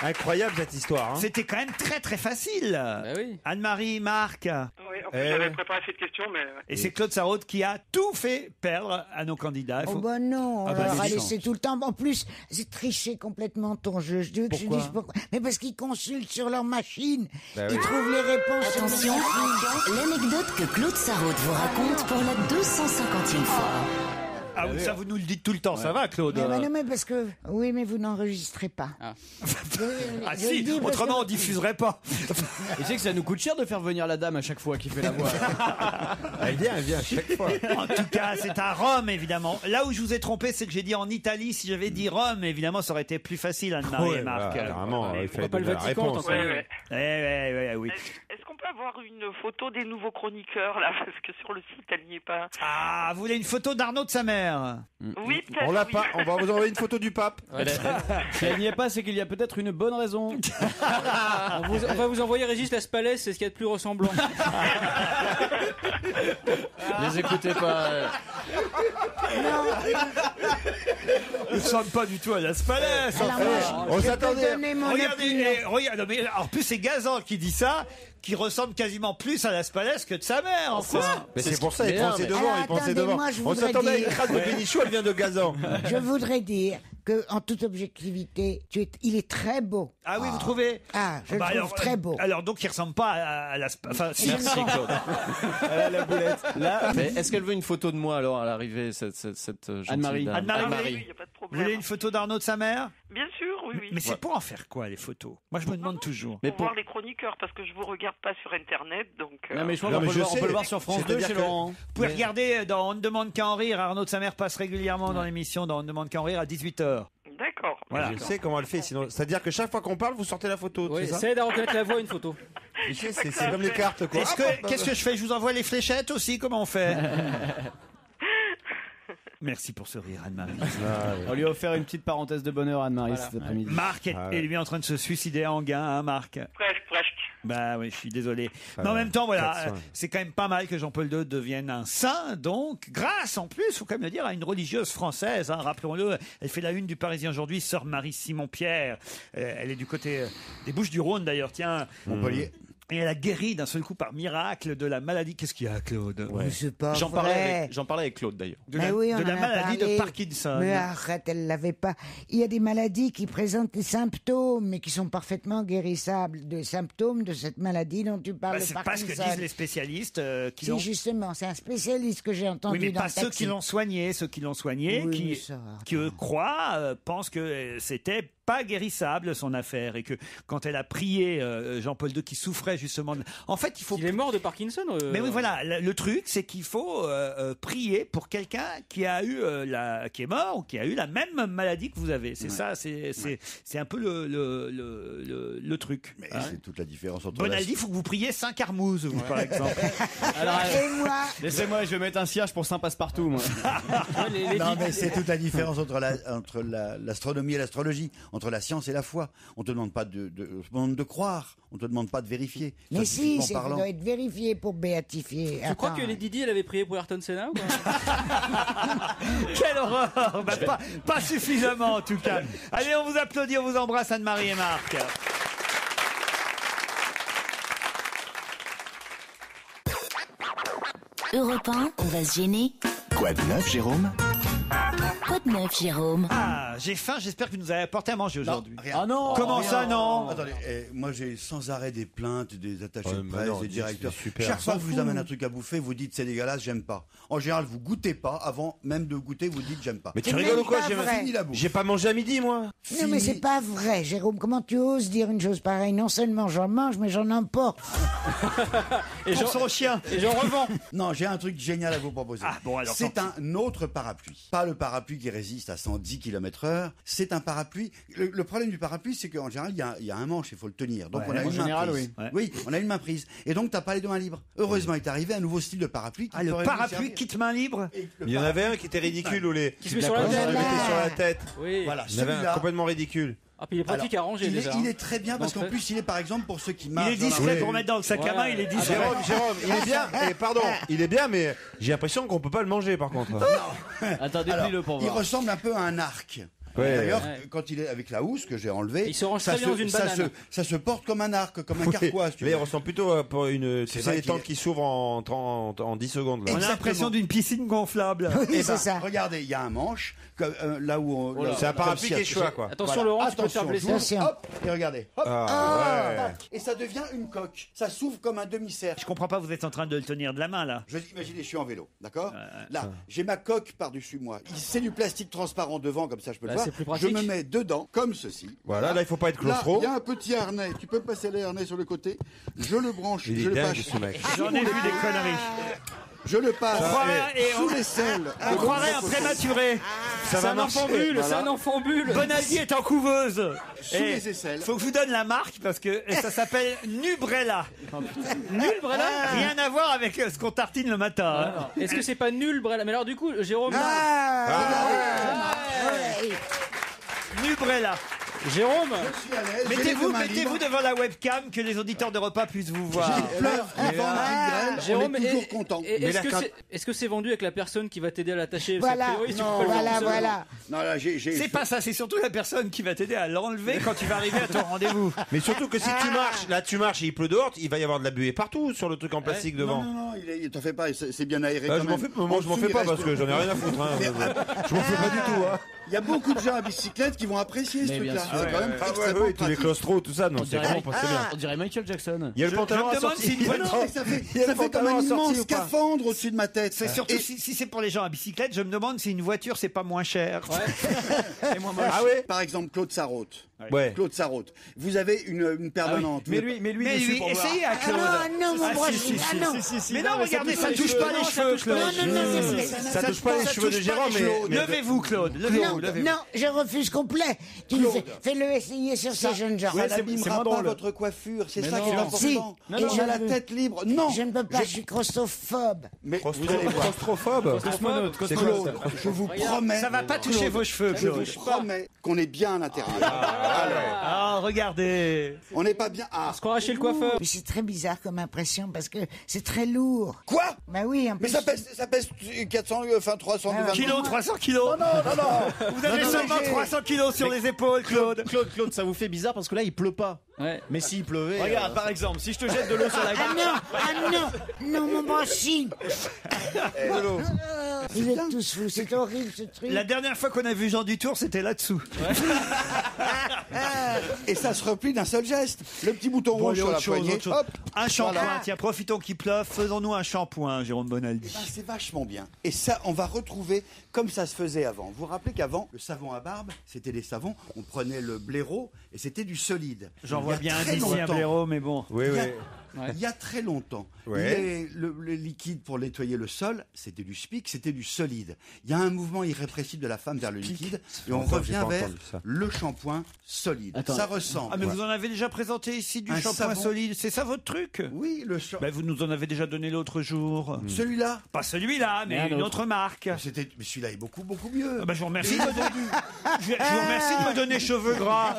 Incroyable cette histoire. Hein. C'était quand même très très facile. Bah oui. Anne-Marie, Marc. Oui, en plus, j'avais préparé cette question, mais. Et c'est Claude Sarraute qui a tout fait perdre à nos candidats. Il Oh faut- bah non, Ah bah, alors les laisser chances. tout le temps. En plus, c'est tricher complètement ton jeu. Je veux que je Pourquoi dise pourquoi. Mais parce qu'ils consultent sur leur machine. Bah Ils oui. trouvent les réponses. sur Attention, l'anecdote que Claude Sarraute vous raconte pour la 250e fois. Ah oui, ça vous nous le dites tout le temps, ça va Claude? Non, mais parce que. Oui, mais vous n'enregistrez pas. Ah Je si, le dis parce autrement que- on diffuserait pas. Tu sais que ça nous coûte cher de faire venir la dame à chaque fois qui fait la voix. Elle vient à chaque fois. En tout cas, c'est à Rome, évidemment. Là où je vous ai trompé, c'est que j'ai dit en Italie. Si j'avais dit Rome, évidemment, ça aurait été plus facile, Anne-Marie et Marc. Carrément, il fallait pas le donner la Vatican, réponse. tant qu'on y est. Ouais. Oui. Est-ce qu'on peut avoir une photo des nouveaux chroniqueurs, là? Parce que sur le site, elle n'y est pas. Ah, vous voulez une photo d'Arnaud de sa mère? Oui, peut-être. On l'a oui. pas. On va vous envoyer une photo du pape. Si elle n'y est pas, c'est qu'il y a peut-être une bonne raison. On va vous envoyer Régis Laspalès, c'est ce qu'il y a de plus ressemblant. Les écoutez pas. Il ne ressemble pas du tout à Las Palais. Alors, moi, On je peux s'attendait. donner mon Regardez, opinion. regarde, mais en plus c'est Gazan qui dit ça, qui ressemble quasiment plus à Las Palais que de sa mère. Enfin. Mais c'est pour ça, il Merde, pensait mais- devant, Alors, il pensait attendez, devant. moi, je On voudrais s'attendait à une dire- trace de pénichou, elle vient de Gazan. Je voudrais dire que, en toute objectivité, il est très beau. Ah oui, vous trouvez? Ah, je le trouve très beau. Alors donc il ressemble pas à Las Palais. Enfin, si. Merci Claude. La boulette. Là, Mais est-ce qu'elle veut une photo de moi alors à l'arrivée, cette gentille Anne-Marie. dame Anne-Marie. Oui, il n'y a pas de Vous problème. voulez une photo d'Arnaud de sa mère? Bien sûr, oui. Mais c'est pour en faire quoi les photos? Moi je me demande toujours. Mais Pour pour- voir les chroniqueurs, parce que je vous regarde pas sur Internet, donc. non, mais je pense Non, qu'on mais peut, je le voir, on sais. peut le voir sur France 2 C'est-à-dire chez que- Laurent. Vous pouvez regarder dans On ne demande qu'à en rire. Arnaud de sa mère passe régulièrement dans l'émission dans On ne demande qu'à en rire à 18h. D'accord. Voilà. Je sais comment elle fait, sinon. C'est-à-dire que chaque fois qu'on parle, vous sortez la photo. Oui, c'est ça ça aide à reconnaître la voix, une photo. Tu sais, c'est comme les cartes, quoi. Qu'est-ce que je fais? Je vous envoie les fléchettes aussi? Comment on fait? Merci pour ce rire, Anne-Marie. On lui a offert une petite parenthèse de bonheur, Anne-Marie, cet après-midi. Marc est lui en train de se suicider en gain, hein, Marc? Presque. Bah oui, je suis désolé. Mais en même temps, voilà, c'est quand même pas mal que Jean-Paul II devienne un saint, donc, grâce en plus, faut quand même le dire, à une religieuse française, hein, rappelons-le. Elle fait la une du Parisien aujourd'hui, sœur Marie-Simon-Pierre. Elle est du côté des Bouches-du-Rhône d'ailleurs, tiens. Montpellier. Et elle a guéri d'un seul coup par miracle de la maladie. Qu'est-ce qu'il y a, Claude? Mais c'est pas J'en vrai. parlais avec Claude d'ailleurs. De Mais la, oui, on de la en a maladie parlé. de Parkinson. Mais arrête, elle l'avait pas. Il y a des maladies qui présentent des symptômes, mais qui sont parfaitement guérissables. Des symptômes de cette maladie dont tu parles, Bah, de c'est pas Parkinson. ce que disent les spécialistes qui Si, l'ont. justement, c'est un spécialiste que j'ai entendu Oui, mais dans pas le ceux taxi. qui l'ont soigné. Ceux qui l'ont soigné, Oui, mais qui, ça, qui eux croient, pensent que c'était pas guérissable son affaire et que quand elle a prié Jean-Paul II qui souffrait justement en fait il faut Il est mort de Parkinson mais oui voilà le truc c'est qu'il faut prier pour quelqu'un qui a eu qui est mort ou qui a eu la même maladie que vous avez c'est ça c'est un peu le truc. Mais c'est toute la différence entre Bonaldi, il faut que vous priez Saint Carmouze vous par exemple. Alors, Et moi, laissez-moi, je vais mettre un cierge pour Saint Passe-Partout, moi. Non, mais c'est toute la différence entre l'astronomie et l'astrologie, entre la science et la foi. On te demande pas de croire, on te demande pas de vérifier. mais si, Scientifiquement ça parlant. doit être vérifié pour béatifier. Tu crois Attends. que Lady Di, elle avait prié pour Ayrton Senna ou quoi? Quelle horreur. Bah, pas suffisamment en tout cas. Allez, on vous applaudit, on vous embrasse Anne-Marie et Marc. Europe 1, on va se gêner. Quoi de neuf, Jérôme? Quoi de neuf, Jérôme? Ah, j'ai faim, j'espère que vous nous avez apporté à manger aujourd'hui. Rien. Ah non. Comment ça, non? Attendez, moi j'ai sans arrêt des plaintes des attachés de mais presse, non, des directeurs. c'est super. Chaque fois que je vous amène un truc à bouffer, vous dites c'est dégueulasse, j'aime pas. En général, vous goûtez pas, avant même de goûter, vous dites j'aime pas. Mais tu C'est rigoles même ou quoi? pas vrai. Fini la bouffe. J'ai pas mangé à midi, moi. Non, mais c'est pas vrai, Jérôme. Comment tu oses dire une chose pareille? Non seulement j'en mange, mais j'en emporte. Et Pour son chien. Et j'en revends. Non, j'ai un truc génial à vous proposer. Ah, bon, alors, c'est tant un autre parapluie. Pas le parapluie qui résiste à 110 km/h. C'est un parapluie. Le problème du parapluie, c'est qu'en général, il y a un manche, il faut le tenir. Donc Ouais, on a en une main général, prise. oui. Ouais. Oui, on a une main prise. Et donc t'as pas les deux mains libres. Heureusement, il est arrivé un nouveau style de parapluie. Qui Ah, le pourrait vous parapluie servir. kit main libre. Et le Il y en avait un qui était ridicule, où les. Qui se met sur la on se tête. le mettait sur la tête. Oui. Voilà, Il y en avait un celui-là. complètement ridicule. Ah, puis il est pratique à ranger il déjà. est très bien parce Donc, qu'en plus, il est par exemple pour ceux qui Il marchent. est dans la discret rue. pour mettre dans le sac à main, il est discret. Jérôme, il est bien. Pardon, il est bien, mais j'ai l'impression qu'on peut pas le manger, par contre. Attendez, Alors, plie-le pour il voir. ressemble un peu à un arc. Ouais. D'ailleurs, Ouais. quand il est avec la housse que j'ai enlevée, Il se range très bien dans une banane. ça se porte comme un arc, comme un carquois. si tu Mais il veux. ressemble plutôt à pour une. C'est Tu vrai sais, les qu'il tentes est- qui s'ouvrent en 10 secondes. Là. On a l'impression d'une piscine gonflable. Oui, Eh c'est ben, ça. regardez, il y a un manche, là où on. C'est un comme parapluie si- quechua, quoi. Attention, Laurent, tu peux te faire blesser. j'ouvre, hop, et regardez, hop, Ah, ouais. tac, et ça devient une coque. Ça s'ouvre comme un demi-cercle. Je comprends pas, vous êtes en train de le tenir de la main là. Imaginez, je suis en vélo, d'accord? Là, j'ai ma coque par-dessus moi. C'est du plastique transparent devant, comme ça je peux le Bah, voir. c'est plus Je pratique. me mets dedans, comme ceci. Voilà, là, il faut pas être Là, claustro. il y a un petit harnais. Tu peux passer les harnais sur le côté. Je le branche, Il je est le dingue, passe. ce mec. J'en ai vu des conneries. Je le passe On croirait- et sous on- l'aisselle. On croirait un prématuré. C'est un enfant bulle, c'est un enfant bulle. Bonaldi est en couveuse. Sous Et les aisselles. faut que je vous donne la marque parce que ça s'appelle Nubrella. Nul, Brella. Rien à voir avec ce qu'on tartine le matin. hein. Est-ce que c'est pas nul, Brella? Mais alors, du coup, Jérôme. Nubrella. Jérôme. Je suis à l'aise, j'ai les deux Mettez-vous mains libres. devant la webcam que les auditeurs de repas puissent vous voir. J'ai pleure, il vend une graine, Jérôme, on est toujours content. Est-ce que c'est vendu avec la personne qui va t'aider à l'attacher? Parce qu'a Voilà, priori, tu non, peux le voilà, vendre seul. voilà. Non, là, C'est pas ça, c'est surtout la personne qui va t'aider à l'enlever quand tu vas arriver à ton rendez-vous. Mais surtout que si tu marches, là tu marches et il pleut dehors, il va y avoir de la buée partout sur le truc en plastique devant. Non, t'en fais pas, c'est bien aéré. Ah, quand je m'en même. fais, moi je m'en En fais dessous, pas il parce reste- que j'en ai rien à foutre. Hein. Je m'en fais pas du tout. Hein. Il y a beaucoup de gens à bicyclette qui vont apprécier ce Mais bien truc-là. sûr. C'est quand même Ah ouais, extrêmement ouais, tous les pratique. claustros, tout ça, non, On c'est dirait, vraiment pas c'est bien. on dirait Michael Jackson. Il y a le pantalon me demande assorti. si une voiture- Non, mais ça fait, Il y a ça le fait comme pantalon un assorti immense ou pas scaphandre au-dessus de ma tête. C'est surtout Et- si c'est pour les gens à bicyclette, je me demande si une voiture c'est pas moins cher. Ouais, Et moi, moche. Ah ouais. Par exemple, Claude Sarraute. Ouais. Claude Sarraute. Vous avez une permanente. Mais lui, Essayez à Claude. non, mon bras, non. Mais non, regardez, ça ne touche pas les cheveux, Claude. Non. Ça touche pas les cheveux de Jérôme, mais Levez-vous, Claude. Non, je refuse complet. Tu fais-le essayer sur ces jeunes gens. Ça n'abîmera pas votre coiffure, c'est ça qui est important. Si. Et on a la tête libre. Non. Je ne peux pas, je suis claustrophobe. Mais vous allez voir. claustrophobe. C'est Claude. Je vous promets. Ça va pas toucher vos cheveux, Je Claude. vous promets qu'on est bien à l'intérieur. Ah, regardez. On n'est pas bien. Ah. Se croirait chez le coiffeur. Mais c'est très bizarre comme impression parce que c'est très lourd. Quoi? Bah oui, en Mais plus. ça pèse 400, enfin 300 Kilos, 300 kilos. Non. Vous avez seulement 300 kilos sur les épaules, Claude. Claude, ça vous fait bizarre parce que là, il pleut pas. Ouais. Mais s'il pleuvait. Regarde, par exemple, si je te jette de l'eau sur la gueule. Non, mon branching. Vous êtes tous fous, c'est horrible ce truc. La dernière fois qu'on a vu Jean Dutour, c'était là-dessous. Et ça se replie d'un seul geste. Le petit bouton rouge sur la poignée. Hop. Un shampoing. Voilà. Tiens, profitons qu'il pleuve. Faisons-nous un shampoing, Jérôme Bonaldi. Ben, c'est vachement bien. Et ça, on va retrouver comme ça se faisait avant. Vous vous rappelez qu'avant, le savon à barbe, c'était des savons. On prenait le blaireau et c'était du solide. J'en Il y vois a bien très un d'ici un longtemps. blaireau, mais bon. Il y a très longtemps, Ouais. les liquides pour nettoyer le sol, c'était du spic, c'était du solide. Il y a un mouvement irrépressible de la femme vers le liquide et on longtemps que j'ai revient pas vers entendu ça. le shampoing solide. Attends. Ça ressemble. Ah, mais vous en avez déjà présenté ici du Un shampoing savon. solide. C'est ça votre truc? Oui, le shampoing. Ben, vous nous en avez déjà donné l'autre jour. Celui-là, Pas celui-là, mais une autre marque. mais celui-là est beaucoup mieux. Ah ben, je vous remercie. Je vous remercie de me donner cheveux gras.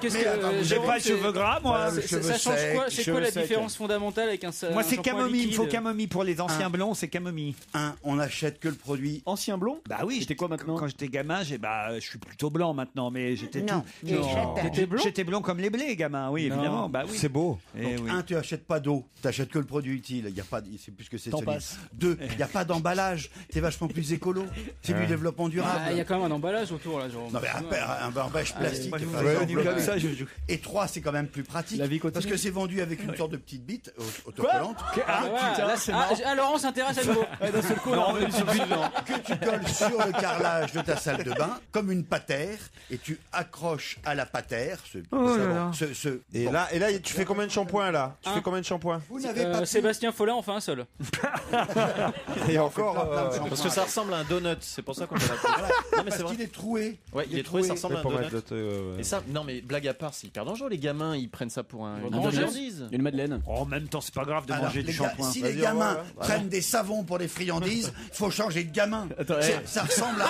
Qu'est-ce Mais attends, que J'ai pas de cheveux gras, moi. ça change quoi? C'est quoi la différence fondamentale avec un Moi, c'est shampoing camomille. Il liquide faut camomille pour les anciens blonds, c'est camomille. On n'achète que le produit. Ancien blond. Bah oui. J'étais quoi maintenant? Quand j'étais gamin, je suis plutôt blanc maintenant, mais j'étais Non, tout. tu es châtain. J'étais blond. J'étais blond comme les blés, gamin. Oui, Non. évidemment. Bah oui. C'est beau. Eh oui. Tu n'achètes pas d'eau, tu n'achètes que le produit utile. Il y a pas, c'est plus que c'est T'en solide. passes. 2, il n'y a pas d'emballage. C'est vachement plus écolo. C'est du développement durable. Il y a quand même un emballage autour là, Jérôme. Non mais un emballage plastique. Moi, je vous par ai exemple. connu comme ça, je joue. Et 3, c'est quand même plus pratique. La vie continue. Parce que c'est vendu avec une sorte de petite bite autocollante. Ah, ouais, là, Laurent s'intéresse à nouveau. D'un seul coup, on est revenu sur le suivant. Que tu colles sur le carrelage de ta salle de bain comme une patère et tu accroches à la patère Et là, tu fais combien de shampoings là? Tu fais combien de shampoings? Vous n'avez pas pu- Sébastien Follin en fait un seul. Et encore. Parce que ça ressemble à un donut, c'est pour ça qu'on fait la Voilà. Non, mais Parce c'est vrai. qu'il est troué. Ouais, il est trouvé, ça ressemble à un pour donut. mettre le- Et ça, non mais blague à part, c'est hyper dangereux. Les gamins, ils prennent ça pour une donut. friandise. Une madeleine. En même temps, c'est pas grave de Alors, manger du les gars, shampoing. si les gamins prennent des savons pour des friandises, il faut changer de gamin. Attends, Ça ressemble à...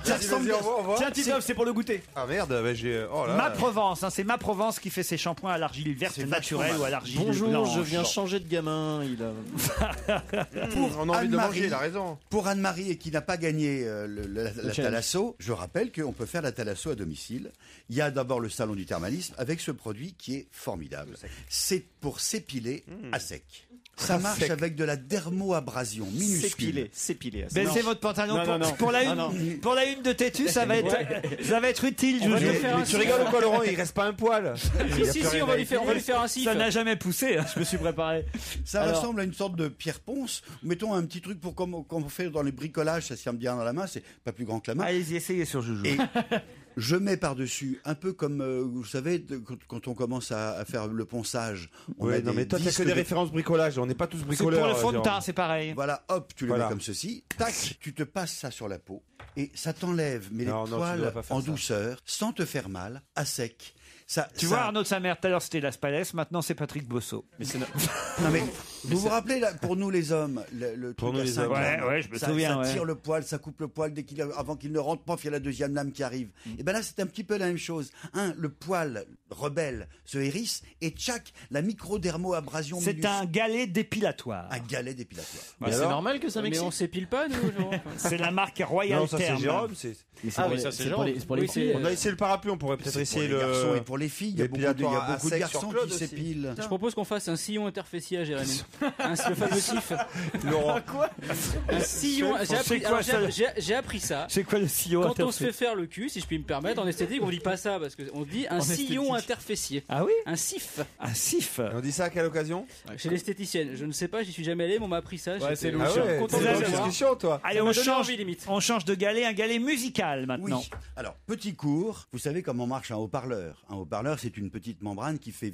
Ça ressemble à... au revoir. Tiens, Titoff, c'est pour le goûter. Ah merde, j'ai. Oh là. Ma Provence, hein, c'est Ma Provence qui fait ses shampoings à l'argile verte C'est naturelle vachement ou à l'argile Bonjour, blanche. je viens changer de gamin. Il a... On a envie de Anne-Marie. manger, il a raison. Pour Anne-Marie et qui n'a pas gagné la challenge. thalasso, je rappelle qu'on peut faire la thalasso à domicile. Il y a d'abord le salon du thermalisme avec ce produit qui est formidable. C'est pour s'épiler à sec. Ça marche avec de la dermoabrasion minuscule. S'épiler. Baissez votre pantalon pour la une de Tétus, ça va être utile. On va je lui vous faire dis. un Tu rigoles ou quoi, Laurent? Il reste pas un poil. Si, on va lui faire un siff. Ça n'a jamais poussé. Je me suis préparé. Ça Alors. ressemble à une sorte de pierre ponce. Mettons un petit truc pour comme on fait dans les bricolages, ça se tient bien dans la main, c'est pas plus grand que la main. Allez-y, essayez sur Joujou. Et je mets par-dessus, un peu comme, vous savez, quand on commence à faire le ponçage. On a Ouais, non, des mais toi, t'as disques que des de- références bricolage. On n'est pas tous C'est bricoleurs. pour le fond de Jérôme. teint, c'est pareil. Voilà, hop, tu le Voilà. mets comme ceci. Tac, tu te passes ça sur la peau. Et ça t'enlève, mais Non, les non, tu dois poils pas faire en ça. douceur, sans te faire mal, à sec. Ça, Tu ça- vois, Arnaud de sa mère, tout à l'heure c'était Las Palais, maintenant c'est Patrick Bosso. Mais c'est Non mais vous vous rappelez là, pour nous les hommes, le Pour truc nous à les 5 hommes. lames, Ouais, je me ça, souviens, ça ouais. tire le poil, ça coupe le poil avant qu'il ne rentre, pof, il y a la deuxième lame qui arrive. Et ben là c'est un petit peu la même chose. Le poil rebelle se hérisse et tchac, la microdermoabrasion. C'est minuscule. un galet dépilatoire. Un galet dépilatoire. Mais c'est normal que ça Mais m'excite. on s'épile pas, nous, Jérôme. C'est la marque Royal Non, ça c'est Terme. Jérôme. c'est- Mais c'est Ah pour oui, les- ça, c'est c'est genre. pour les filles. On a essayé le parapluie, on pourrait peut-être C'est pour essayer les garçons et le. pour les filles. Il y a beaucoup de l'épilatoire à garçons sec sur Claude qui aussi. s'épilent. Je propose qu'on fasse un sillon interfécié à Jérémy. Le fameux sif. Laurent. Un sillon. C'est quoi, ça J'ai appris ça. C'est quoi le sillon Quand on se interfait fait faire le cul, si je puis me permettre, en esthétique, on dit pas ça parce qu'on dit un En sillon esthétique. interfécié. Ah oui Un sif. Un sif. On dit ça à quelle occasion? Chez l'esthéticienne. Je ne sais pas, j'y suis jamais allé, mais on m'a appris ça. Ouais, J'étais- c'est Ah louche. ouais, content c'est de une le savoir. discussion, toi. Allez, Ça on m'a donné change, envie, limite. on change de galet, un galet musical. musicale maintenant. Oui. Alors, petit cours, vous savez comment marche un haut-parleur. Un haut-parleur, c'est une petite membrane qui fait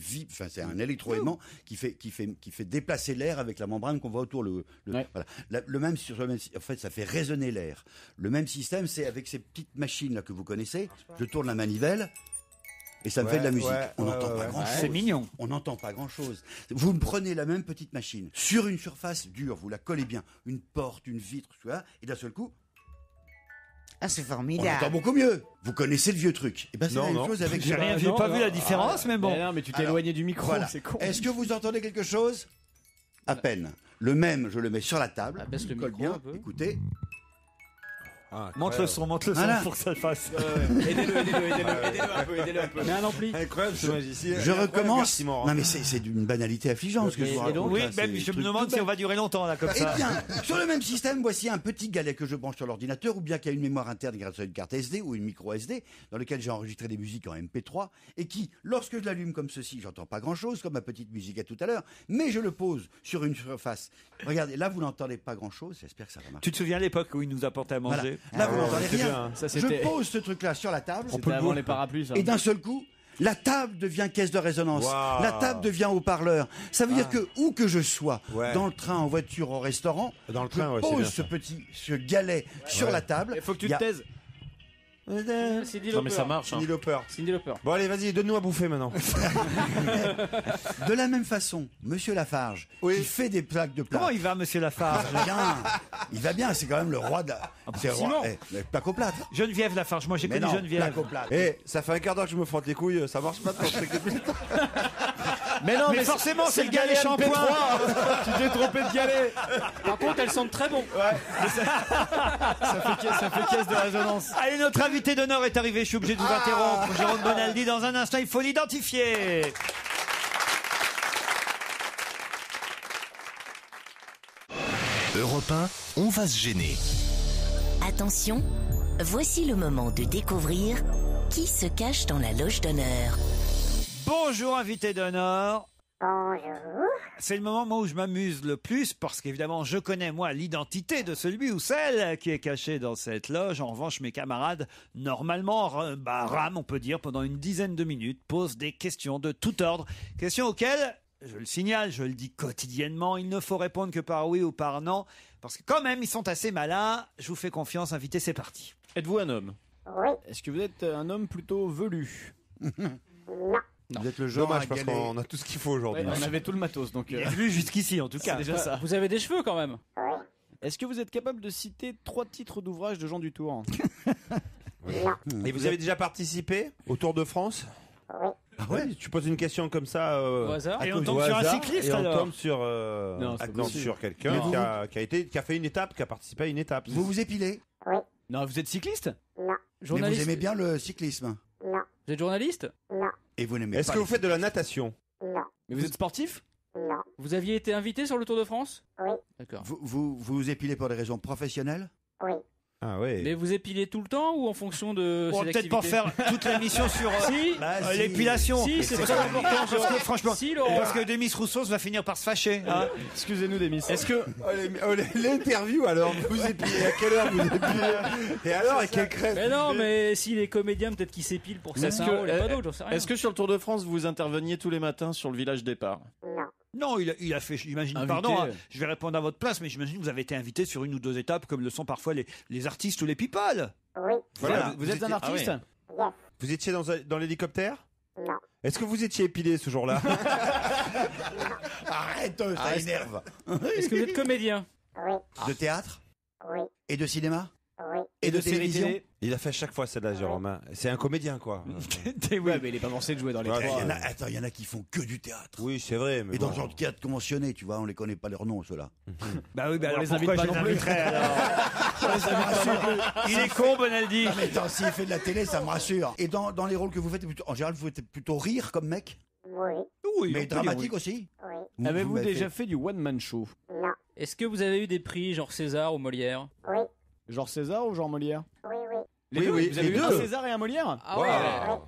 c'est un électroaimant qui fait déplacer l'air avec la membrane qu'on voit autour. Voilà. Le même, en fait, ça fait résonner l'air. Le même système, c'est avec ces petites machines là que vous connaissez. Je tourne la manivelle. Et ça me fait de la musique. On n'entend pas grand-chose. C'est mignon. On n'entend pas grand-chose. Vous me prenez la même petite machine sur une surface dure, vous la collez bien, une porte, une vitre, tu vois, et d'un seul coup, Ah, c'est on formidable. entend beaucoup mieux. Vous connaissez le vieux truc. Et ben c'est la même chose avec. J'ai rien vu, pas vu la différence, mais bon. Non, mais tu t'es éloigné du micro, Voilà. c'est con. Est-ce que vous entendez quelque chose? À peine. Le même, je le mets sur la table. baisse le il colle micro bien. un peu. Écoutez. Monte le son Voilà. pour que ça le fasse. Aidez-le un peu. Mais un ampli. Incroyable ce magicien. Je recommence. Non Non mais c'est d'une banalité affligeante ce que je vous raconte. Oui, là, même c'est je me truc demande tout si on bête. va durer longtemps là comme ça. Eh bien, sur le même système, voici un petit galet que je branche sur l'ordinateur ou bien qui a une mémoire interne grâce à une carte SD ou une micro SD dans lequel j'ai enregistré des musiques en MP3 et qui, lorsque je l'allume comme ceci, j'entends pas grand-chose comme ma petite musique à tout à l'heure, mais je le pose sur une surface. Regardez, là vous n'entendez pas grand-chose, j'espère que ça va marcher. Tu te souviens l'époque où il nous apportait à manger? Là vous n'entendez c'était rien. bien. Ça, Je c'était- pose ce truc-là sur la table C'était avant les parapluies, ça. et d'un seul coup, la table devient caisse de résonance. Waouh. La table devient haut-parleur. Ça veut dire que où que je sois, Ouais. dans le train, en voiture, au restaurant, Dans le train, je ouais, c'est bien pose ça. ce galet sur la table. Il faut que tu Il y te a- taises. Cindy Non, mais ça Lauper. marche. hein. Cindy Lauper. Cindy Lauper. Bon allez, vas-y, donne-nous à bouffer maintenant. De la même façon, Monsieur Lafarge, qui fait des plaques de plats. Comment il va, monsieur Lafarge? Il va bien, c'est quand même le roi de la... c'est le roi, Simon. le plaque au plâtre. Geneviève Lafarge, moi j'ai Mais connu non, Geneviève. plaque au plâtre. Eh, ça fait un quart d'heure que je me frotte les couilles, ça marche pas. Mais non, Mais forcément, c'est le galet MP3. shampoing. Tu t'es trompé de galet. Par contre, elles sentent très bon. Ça fait caisse de résonance. Allez, notre invité d'honneur est arrivé, je suis obligé de vous interrompre. Jérôme Bonaldi, dans un instant, il faut l'identifier. Europe 1, on va se gêner. Attention, voici le moment de découvrir qui se cache dans la loge d'honneur. Bonjour, invité d'honneur. Bonjour. C'est le moment où je m'amuse le plus parce qu'évidemment, je connais moi l'identité de celui ou celle qui est caché dans cette loge. En revanche, mes camarades, normalement, rament, on peut dire, pendant une dizaine de minutes, posent des questions de tout ordre. Questions auxquelles, je le signale, je le dis quotidiennement, il ne faut répondre que par oui ou par non. Parce que quand même, ils sont assez malins. Je vous fais confiance, invité, c'est parti. Êtes-vous un homme? Oui. Est-ce que vous êtes un homme plutôt velu? Non. Vous êtes le genre Dommage à parce galet. qu'on a tout ce qu'il faut aujourd'hui. On avait tout le matos, donc Il est venu jusqu'ici, en tout c'est cas. déjà ça. Vous avez des cheveux quand même. Oui. Est-ce que vous êtes capable de citer 3 titres d'ouvrages de Jean Dutour? Et vous avez déjà participé au Tour de France? Oui. Ah ouais. Tu poses une question comme ça Au hasard. Et au on tombe sur un hasard, cycliste, et on alors. tombe sur Non, c'est non, possible. sur quelqu'un qui a fait une étape, qui a participé à une étape. Vous vous épilez Oui. Non, vous êtes cycliste? Non. Mais Journaliste. vous aimez bien le cyclisme. Non. Vous êtes journaliste? Non. Et vous n'aimez Est-ce pas que les vous faites de la natation? Non. Mais vous êtes sportif? Non. Vous aviez été invité sur le Tour de France? Oui. D'accord. Vous vous épilez pour des raisons professionnelles? Oui. Ah ouais. Mais vous épilez tout le temps ou en fonction de On ses va peut-être pas activités? faire toute l'émission sur Si. Bah, si. l'épilation. Si, c'est Parce très que- important. Parce que franchement, Si, Laurent. parce que Demis Rousseau va finir par se fâcher. Hein. Excusez-nous, Demis. Est-ce que L'interview alors, vous épilez à quelle heure vous épilez? Et alors, avec quelle crème? Mais non, mais s'il est comédien, peut-être qu'il s'épile pour Mais certains rôles et pas d'autres, j'en sais rien. est-ce que sur le Tour de France, vous interveniez tous les matins sur le village départ? Non. Non, il a fait, j'imagine, Invité. pardon, hein, je vais répondre à votre place, mais j'imagine que vous avez été invité sur une ou deux étapes, comme le sont parfois les artistes ou les people. Oui. Voilà, Vous êtes un étiez- artiste? Yes. Vous étiez dans l'hélicoptère? Non. Est-ce que vous étiez épilé ce jour-là? Arrête, ça énerve. Est-ce que vous êtes comédien? Oui. De théâtre Oui. et de cinéma Oui. et de séries télévision. télé? Il a fait à chaque fois celle-là, Jérôme. hein. C'est un comédien, quoi. Ouais, mais il est pas forcé de jouer dans les Ouais, Il y trois. en a, attends, il y en a qui font que du théâtre. Oui, c'est vrai. Mais Et dans bon. le genre de théâtre conventionné, tu vois, on les connaît pas leurs noms, ceux-là. Bah oui, bah On alors les pourquoi invite je pas les non plus. inviterais alors Il est con, Bonaldi. Non, mais attends, s'il fait de la télé, ça me rassure. Et dans les rôles que vous faites, en général, vous faites plutôt rire comme mec, Oui. Oui, mais dramatique aussi. Oui. Avez-vous m'avez déjà fait du one-man show? Non. Est-ce que vous avez eu des prix genre César ou Molière? Oui. Genre César ou genre Molière? Oui, oui. Les deux, oui, vous avez les eu un deux. César et un Molière? Ah ouais.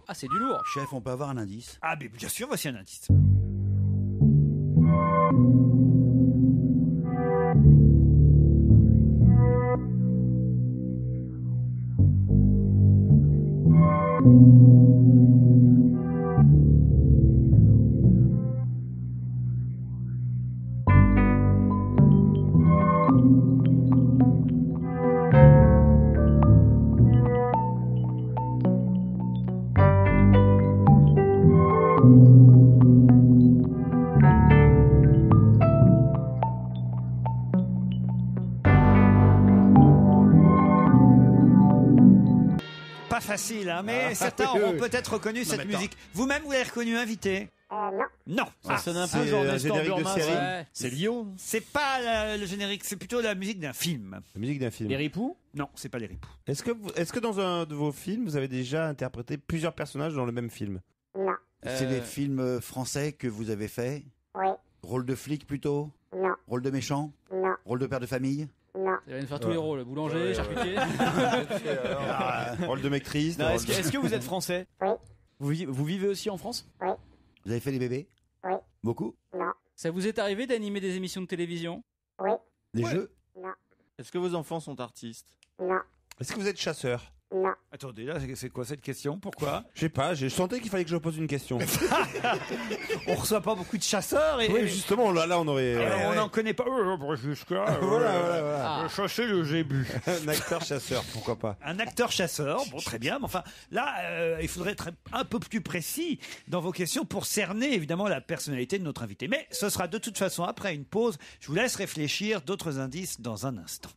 Ah, c'est du lourd. Chef, on peut avoir un indice? Ah, mais bien sûr, voici un indice. Pas facile, hein, mais certains auront peut-être reconnu cette musique. Vous-même, vous l'avez reconnu, invité? Non. Non. Ça sonne un peu genre Nestor Burma. C'est Lyon. C'est pas le générique, c'est plutôt la musique d'un film. La musique d'un film. Les ripoux? Non, c'est pas les ripoux. Est-ce que dans un de vos films, vous avez déjà interprété plusieurs personnages dans le même film? Non. C'est des films français que vous avez faits? Oui. Rôle de flic plutôt? Non. Rôle de méchant? Non. Rôle de père de famille? Non. Il va nous faire tous les rôles, boulanger, charcutier. Rôle de mec triste. Non, est-ce que vous êtes français? Oui. Vous vivez aussi en France? Oui. Vous avez fait des bébés? Oui. Beaucoup? Non. Ça vous est arrivé d'animer des émissions de télévision? Oui. Des jeux? Non. Est-ce que vos enfants sont artistes? Non. Est-ce que vous êtes chasseur? Non. Attendez, là, c'est quoi cette question? Pourquoi? Je sais pas, je sentais qu'il fallait que je pose une question. On reçoit pas beaucoup de chasseurs et. Oui, justement, là on aurait. On n'en connaît pas. Jusqu'à. Voilà. Chasser le zébu. Un acteur chasseur, pourquoi pas? Un acteur chasseur, bon, très bien. Mais enfin, là, il faudrait être un peu plus précis dans vos questions pour cerner évidemment la personnalité de notre invité. Mais ce sera de toute façon après une pause. Je vous laisse réfléchir. D'autres indices dans un instant.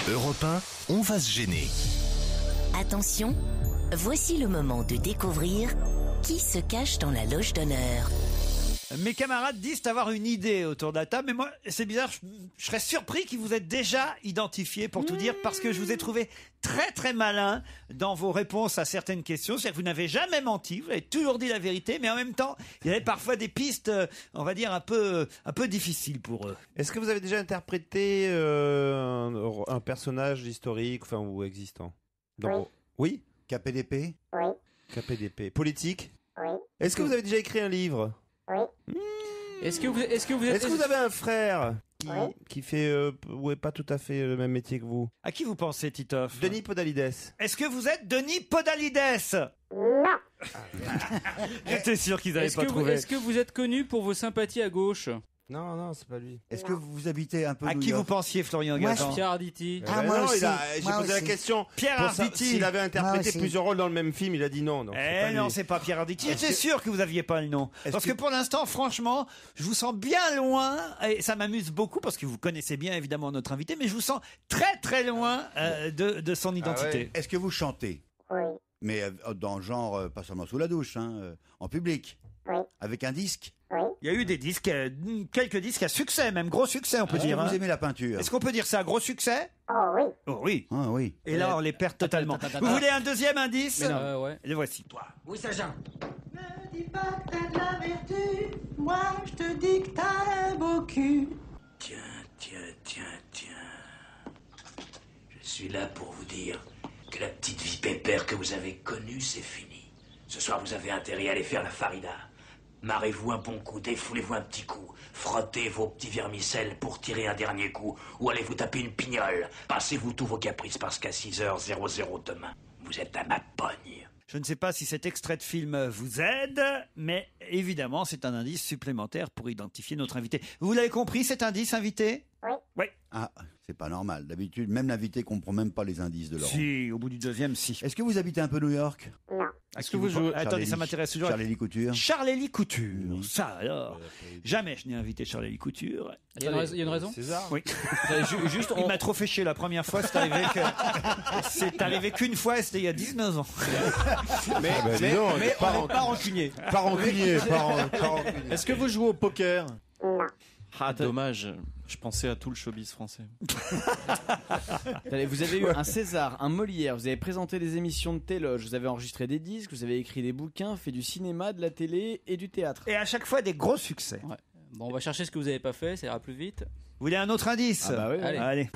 Europe 1, on va se gêner. Attention, voici le moment de découvrir qui se cache dans la loge d'honneur. Mes camarades disent avoir une idée autour de la table, mais moi, c'est bizarre, je serais surpris qu'ils vous aient déjà identifié, pour tout dire, parce que je vous ai trouvé très très malin dans vos réponses à certaines questions. C'est-à-dire que vous n'avez jamais menti, vous avez toujours dit la vérité, mais en même temps, il y avait parfois des pistes, on va dire, un peu difficiles pour eux. Est-ce que vous avez déjà interprété un personnage historique, enfin, ou existant? Oui. KPDP? Oui. KPDP. Politique? Oui. Est-ce que vous avez déjà écrit un livre? Oui. Est-ce que vous avez un frère Oui. qui fait pas tout à fait le même métier que vous? À qui vous pensez, Titoff? Denis Podalides. Est-ce que vous êtes Denis Podalides? Non. J'étais sûr qu'ils n'avaient pas trouvé. Est-ce que vous êtes connu pour vos sympathies à gauche? Non, c'est pas lui. Est-ce que vous habitez un peu À New qui York? vous pensiez, Florian Moi, Gazan? Pierre Arditi. moi non, aussi. j'ai Moi posé la aussi. question. Pierre pour ça, Arditi. s'il avait Moi interprété aussi. plusieurs rôles dans le même film, il a dit non. Non, c'est pas Pierre Arditi. J'étais sûr que vous aviez pas le nom. Parce que pour l'instant, franchement, je vous sens bien loin, et ça m'amuse beaucoup parce que vous connaissez bien évidemment notre invité, mais je vous sens très très loin de son identité. Est-ce que vous chantez? Oui. Mais dans le genre, pas seulement sous la douche, en public? Oui. Avec un disque? Oui. Il y a eu des disques, quelques disques à succès, même gros succès, on peut dire. Vous aimez la peinture? Est-ce qu'on peut dire ça, gros succès? Oh oui. Oh oui. Ah oui. Et là, on les perd totalement. Vous voulez un deuxième indice? Ouais. Le voici. Oui, sergent. Ne dis pas que t'as de la vertu, moi je te dis que t'as un beau cul. Tiens. Je suis là pour vous dire que la petite vie pépère que vous avez connue, c'est fini. Ce soir, vous avez intérêt à aller faire la farida. Marrez-vous un bon coup, défoulez-vous un petit coup, frottez vos petits vermicelles pour tirer un dernier coup, ou allez vous taper une pignole. Passez-vous tous vos caprices parce qu'à 6h00 demain, vous êtes à ma pogne. Je ne sais pas si cet extrait de film vous aide, mais évidemment, c'est un indice supplémentaire pour identifier notre invité. Vous l'avez compris, cet indice, invité? Oui. Oui. Ah, c'est pas normal. D'habitude, même l'invité comprend même pas les indices de Laurent. Si, au bout du deuxième, si. Est-ce que vous habitez un peu New York? Non. Est-ce que vous jouez? Attendez, ça m'intéresse toujours. Charles-Élie Couture. Charles-Élie Couture. Ça alors. Jamais je n'ai invité Charles-Élie Couture. Il y a une raison? César. Oui. Juste, Il m'a trop fait chier la première fois. C'est arrivé qu'une fois et c'était il y a 19 ans. mais on n'est pas rancunier. Pas rancunier. Est-ce que vous jouez au poker? Non. Ah, dommage. Je pensais à tout le showbiz français. Attendez, vous avez eu un César, un Molière, vous avez présenté des émissions de téloge, vous avez enregistré des disques, vous avez écrit des bouquins, fait du cinéma, de la télé et du théâtre. Et à chaque fois des gros succès. Ouais. Bon, on va chercher ce que vous avez pas fait, ça ira plus vite. Vous voulez un autre indice? Ah bah oui, Allez. Allez.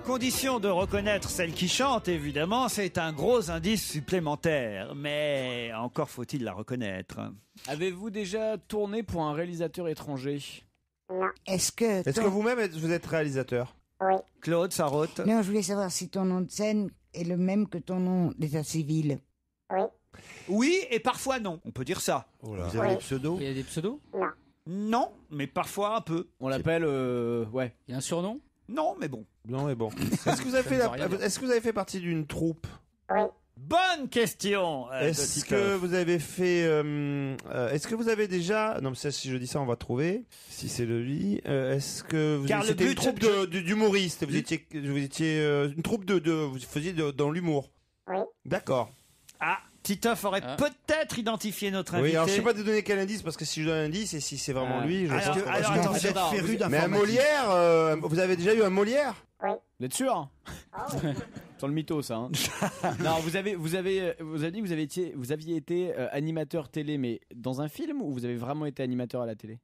condition de reconnaître celle qui chante, évidemment, c'est un gros indice supplémentaire. Mais encore faut-il la reconnaître. Avez-vous déjà tourné pour un réalisateur étranger? Non. Est-ce que vous-même vous êtes réalisateur? Oui. Claude Sarraute? Non, je voulais savoir si ton nom de scène est le même que ton nom d'état civil. Oui. Oui, et parfois non. On peut dire ça. Vous avez des pseudos? Il y a des pseudos? Non. Non, mais parfois un peu. On l'appelle... ouais. Il y a un surnom? Non, mais bon. Non, mais bon. Est-ce que vous avez fait partie d'une troupe? Oui. Bonne question. Est-ce que vous avez fait... est-ce que vous avez déjà... Non, mais ça, si je dis ça, on va trouver. Si c'est le lui. Est-ce que vous Car c'était le une but, troupe d'humoristes? Vous étiez une troupe vous faisiez dans l'humour? Oui. D'accord. Ah, Titoff aurait peut-être identifié notre invité. Oui, alors je sais pas de donner quel indice, parce que si je donne un indice, et si c'est vraiment lui, je pense qu'on va alors, se attends, faire. féru Mais un d'informatique. Molière, vous avez déjà eu un Molière? Oui. Vous êtes sûr? Sur le mytho, ça. Hein. Non, vous avez dit que vous aviez été animateur télé, mais dans un film, ou vous avez vraiment été animateur à la télé?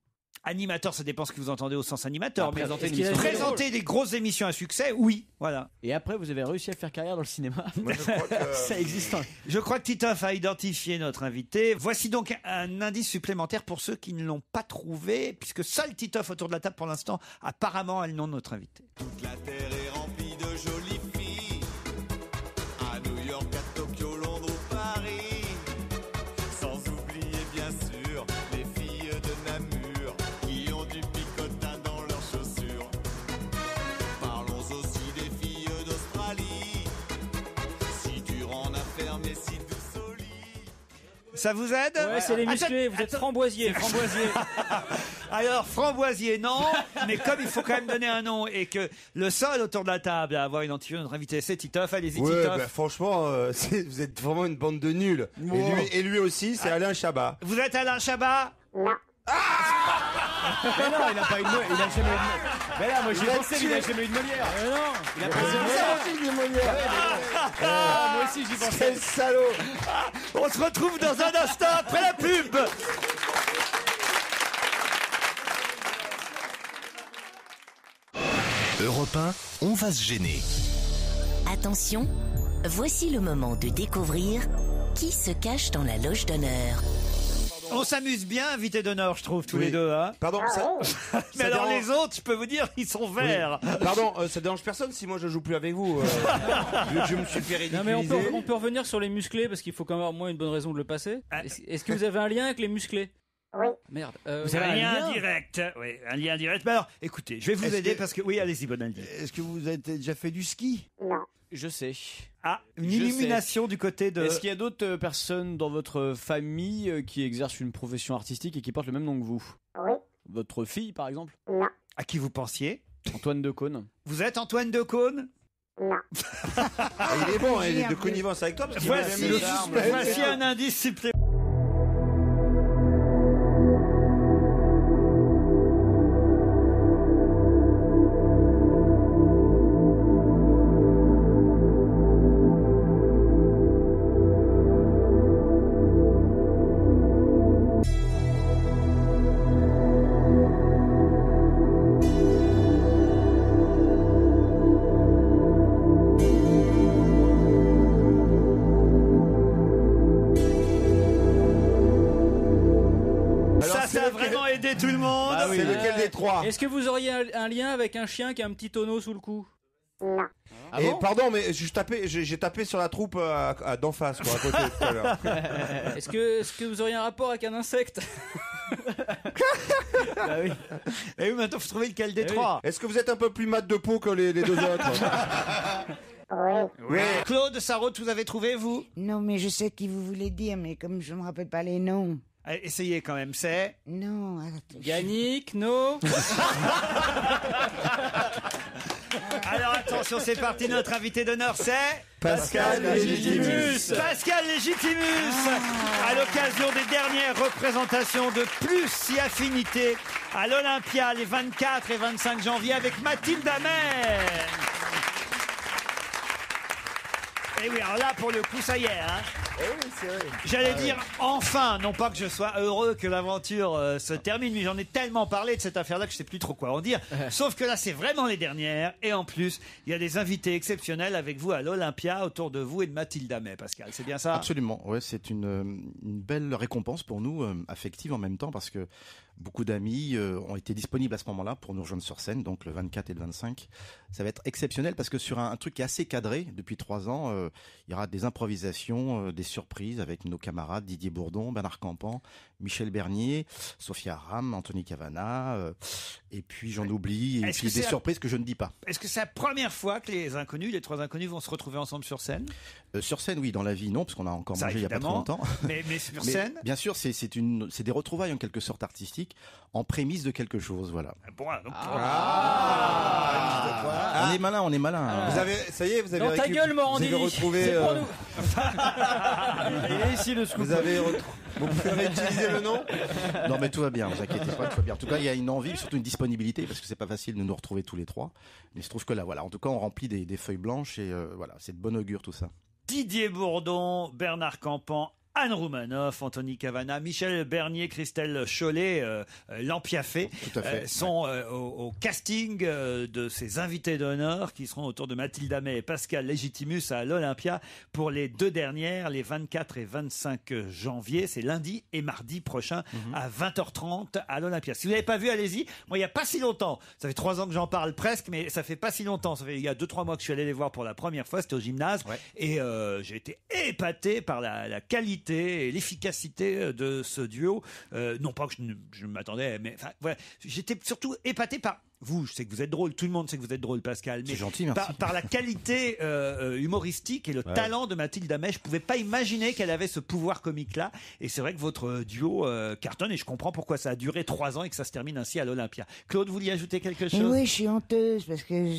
Animateur, ça dépend ce que vous entendez au sens animateur. Mais présenter des grosses émissions à succès, oui, voilà. Et après, vous avez réussi à faire carrière dans le cinéma? Ça existe. Je crois que Titoff a identifié notre invité. Voici donc un indice supplémentaire pour ceux qui ne l'ont pas trouvé, puisque seul Titoff autour de la table pour l'instant apparemment a le nom de notre invité. Toute la terre est remplie de jolies filles. À New York, à Tokyo, Londres ou Paris. Sans oublier bien sûr les filles de Namur qui ont du picotin dans leurs chaussures. Parlons aussi des filles d'Australie. Si dur en affaires mais si douce au lit. Ça vous aide? Ouais, c'est les musclés, vous êtes Framboisier. Alors, Framboisier, non, mais comme il faut quand même donner un nom et que le seul autour de la table à avoir identifié notre invité, c'est Titoff. Allez-y, Ouais, Titoff. bah, franchement, vous êtes vraiment une bande de nuls. Oh. Et lui aussi, c'est Alain Chabat. Vous êtes Alain Chabat? Non. Mais non, il a pas eu de Molière. Il a jamais eu de... Mais là, moi j'ai pensé qu'il a jamais eu de Molière. Mais non, il a pas eu de Molière. Moi aussi j'y pensais. Quel salaud. On se retrouve dans un instant après la pub. Europe 1, on va se gêner. Attention, voici le moment de découvrir qui se cache dans la loge d'honneur. On s'amuse bien, invité d'honneur, je trouve, tous les deux. Hein. Pardon, mais alors les autres, je peux vous dire, ils sont verts. Oui. Pardon, ça dérange personne si moi je joue plus avec vous. Je me suis fait ridiculiser. Non mais on peut revenir sur les musclés parce qu'il faut quand même au moins une bonne raison de le passer. Est-ce que vous avez un lien avec les musclés? Oui. Merde. Vous avez un lien direct. Oui, un lien direct. Mais alors, écoutez, je vais vous aider parce que... Oui, allez-y, Bonaldi. Est-ce que vous avez déjà fait du ski? Non. Je sais. Ah, une illumination du côté de... Est-ce qu'il y a d'autres personnes dans votre famille qui exercent une profession artistique et qui portent le même nom que vous? Oui. Votre fille, par exemple? Non. À qui vous pensiez? Antoine Decaune. Vous êtes Antoine Decaune? Non. Il est bon, il est de connivence avec toi. Parce qu'il voici un indice supplémentaire. Tout le monde. Ah oui, c'est lequel des trois? Est-ce que vous auriez un lien avec un chien qui a un petit tonneau sous le cou? Non. Ah et bon pardon, mais j'ai tapé sur la troupe d'en face, quoi, à côté tout à l'heure. Est-ce que vous auriez un rapport avec un insecte? Bah oui. Et oui, maintenant, faut trouver lequel des trois. Est-ce que vous êtes un peu plus mat de peau que les deux autres? Oui. Claude Sarraute, vous avez trouvé, vous? Non, mais je sais qui vous voulez dire, mais comme je me rappelle pas les noms. Allez, essayez quand même, c'est... Non, attends. Yannick, no. Alors attention, c'est parti, notre invité d'honneur, c'est... Pascal Légitimus. Pascal Légitimus, à l'occasion des dernières représentations de Plus si Affinité à l'Olympia les 24 et 25 janvier avec Mathilde Amer. Et oui, alors là, pour le coup, ça y est, hein. J'allais dire enfin, non pas que je sois heureux que l'aventure se termine, mais j'en ai tellement parlé de cette affaire-là que je sais plus trop quoi en dire. Sauf que là, c'est vraiment les dernières. Et en plus, il y a des invités exceptionnels avec vous à l'Olympia, autour de vous et de Mathilde Amet, Pascal. C'est bien ça? Absolument. Ouais, c'est une belle récompense pour nous, affective en même temps, parce que beaucoup d'amis ont été disponibles à ce moment-là pour nous rejoindre sur scène, donc le 24 et le 25. Ça va être exceptionnel parce que sur un truc qui est assez cadré depuis 3 ans, il y aura des improvisations, des surprises avec nos camarades Didier Bourdon, Bernard Campan, Michel Bernier, Sophia Aram, Anthony Cavana, et puis j'en oublie, et puis des surprises que je ne dis pas. Est-ce que c'est la première fois que les 3 inconnus vont se retrouver ensemble sur scène? Sur scène, oui, dans la vie, non, parce qu'on a encore mangé il n'y a pas trop longtemps. Mais sur scène? Bien sûr, c'est des retrouvailles en quelque sorte artistiques, en prémisse de quelque chose, voilà. Bon, donc... On est malin, on est malin. Vous avez, ça y est, vous avez Dans ta gueule, Morandi. Vous avez retrouvé. C'est pour nous. Et ici le scoop. Vous pouvez utiliser le nom? Non, mais tout va bien, vous inquiétez pas, tout va bien. En tout cas, il y a une envie, surtout une disponibilité, parce que c'est pas facile de nous retrouver tous les 3. Mais je trouve que là, voilà, en tout cas, on remplit des feuilles blanches et voilà, c'est de bon augure tout ça. Didier Bourdon, Bernard Campan, Anne Roumanoff, Anthony Cavana, Michel Bernier, Christelle Chollet, l'Ampiafé sont au casting de ces invités d'honneur qui seront autour de Mathilde Amet et Pascal Légitimus à l'Olympia pour les 2 dernières, les 24 et 25 janvier. C'est lundi et mardi prochain à 20h30 à l'Olympia. Si vous n'avez pas vu, allez-y. Moi, il n'y a pas si longtemps, ça fait 3 ans que j'en parle presque, mais ça fait pas si longtemps. Ça fait il y a 2-3 mois que je suis allé les voir pour la première fois, c'était au gymnase. Et j'ai été épaté par la qualité et l'efficacité de ce duo. Non pas que je m'attendais, mais enfin, voilà. J'étais surtout épaté par vous. Je sais que vous êtes drôle, tout le monde sait que vous êtes drôle, Pascal, mais c'est gentil, merci. Par la qualité humoristique et le talent de Mathilde Amet, je pouvais pas imaginer qu'elle avait ce pouvoir comique-là. Et c'est vrai que votre duo cartonne, et je comprends pourquoi ça a duré 3 ans et que ça se termine ainsi à l'Olympia. Claude, vous vouliez ajouter quelque chose? Oui, je suis honteuse parce que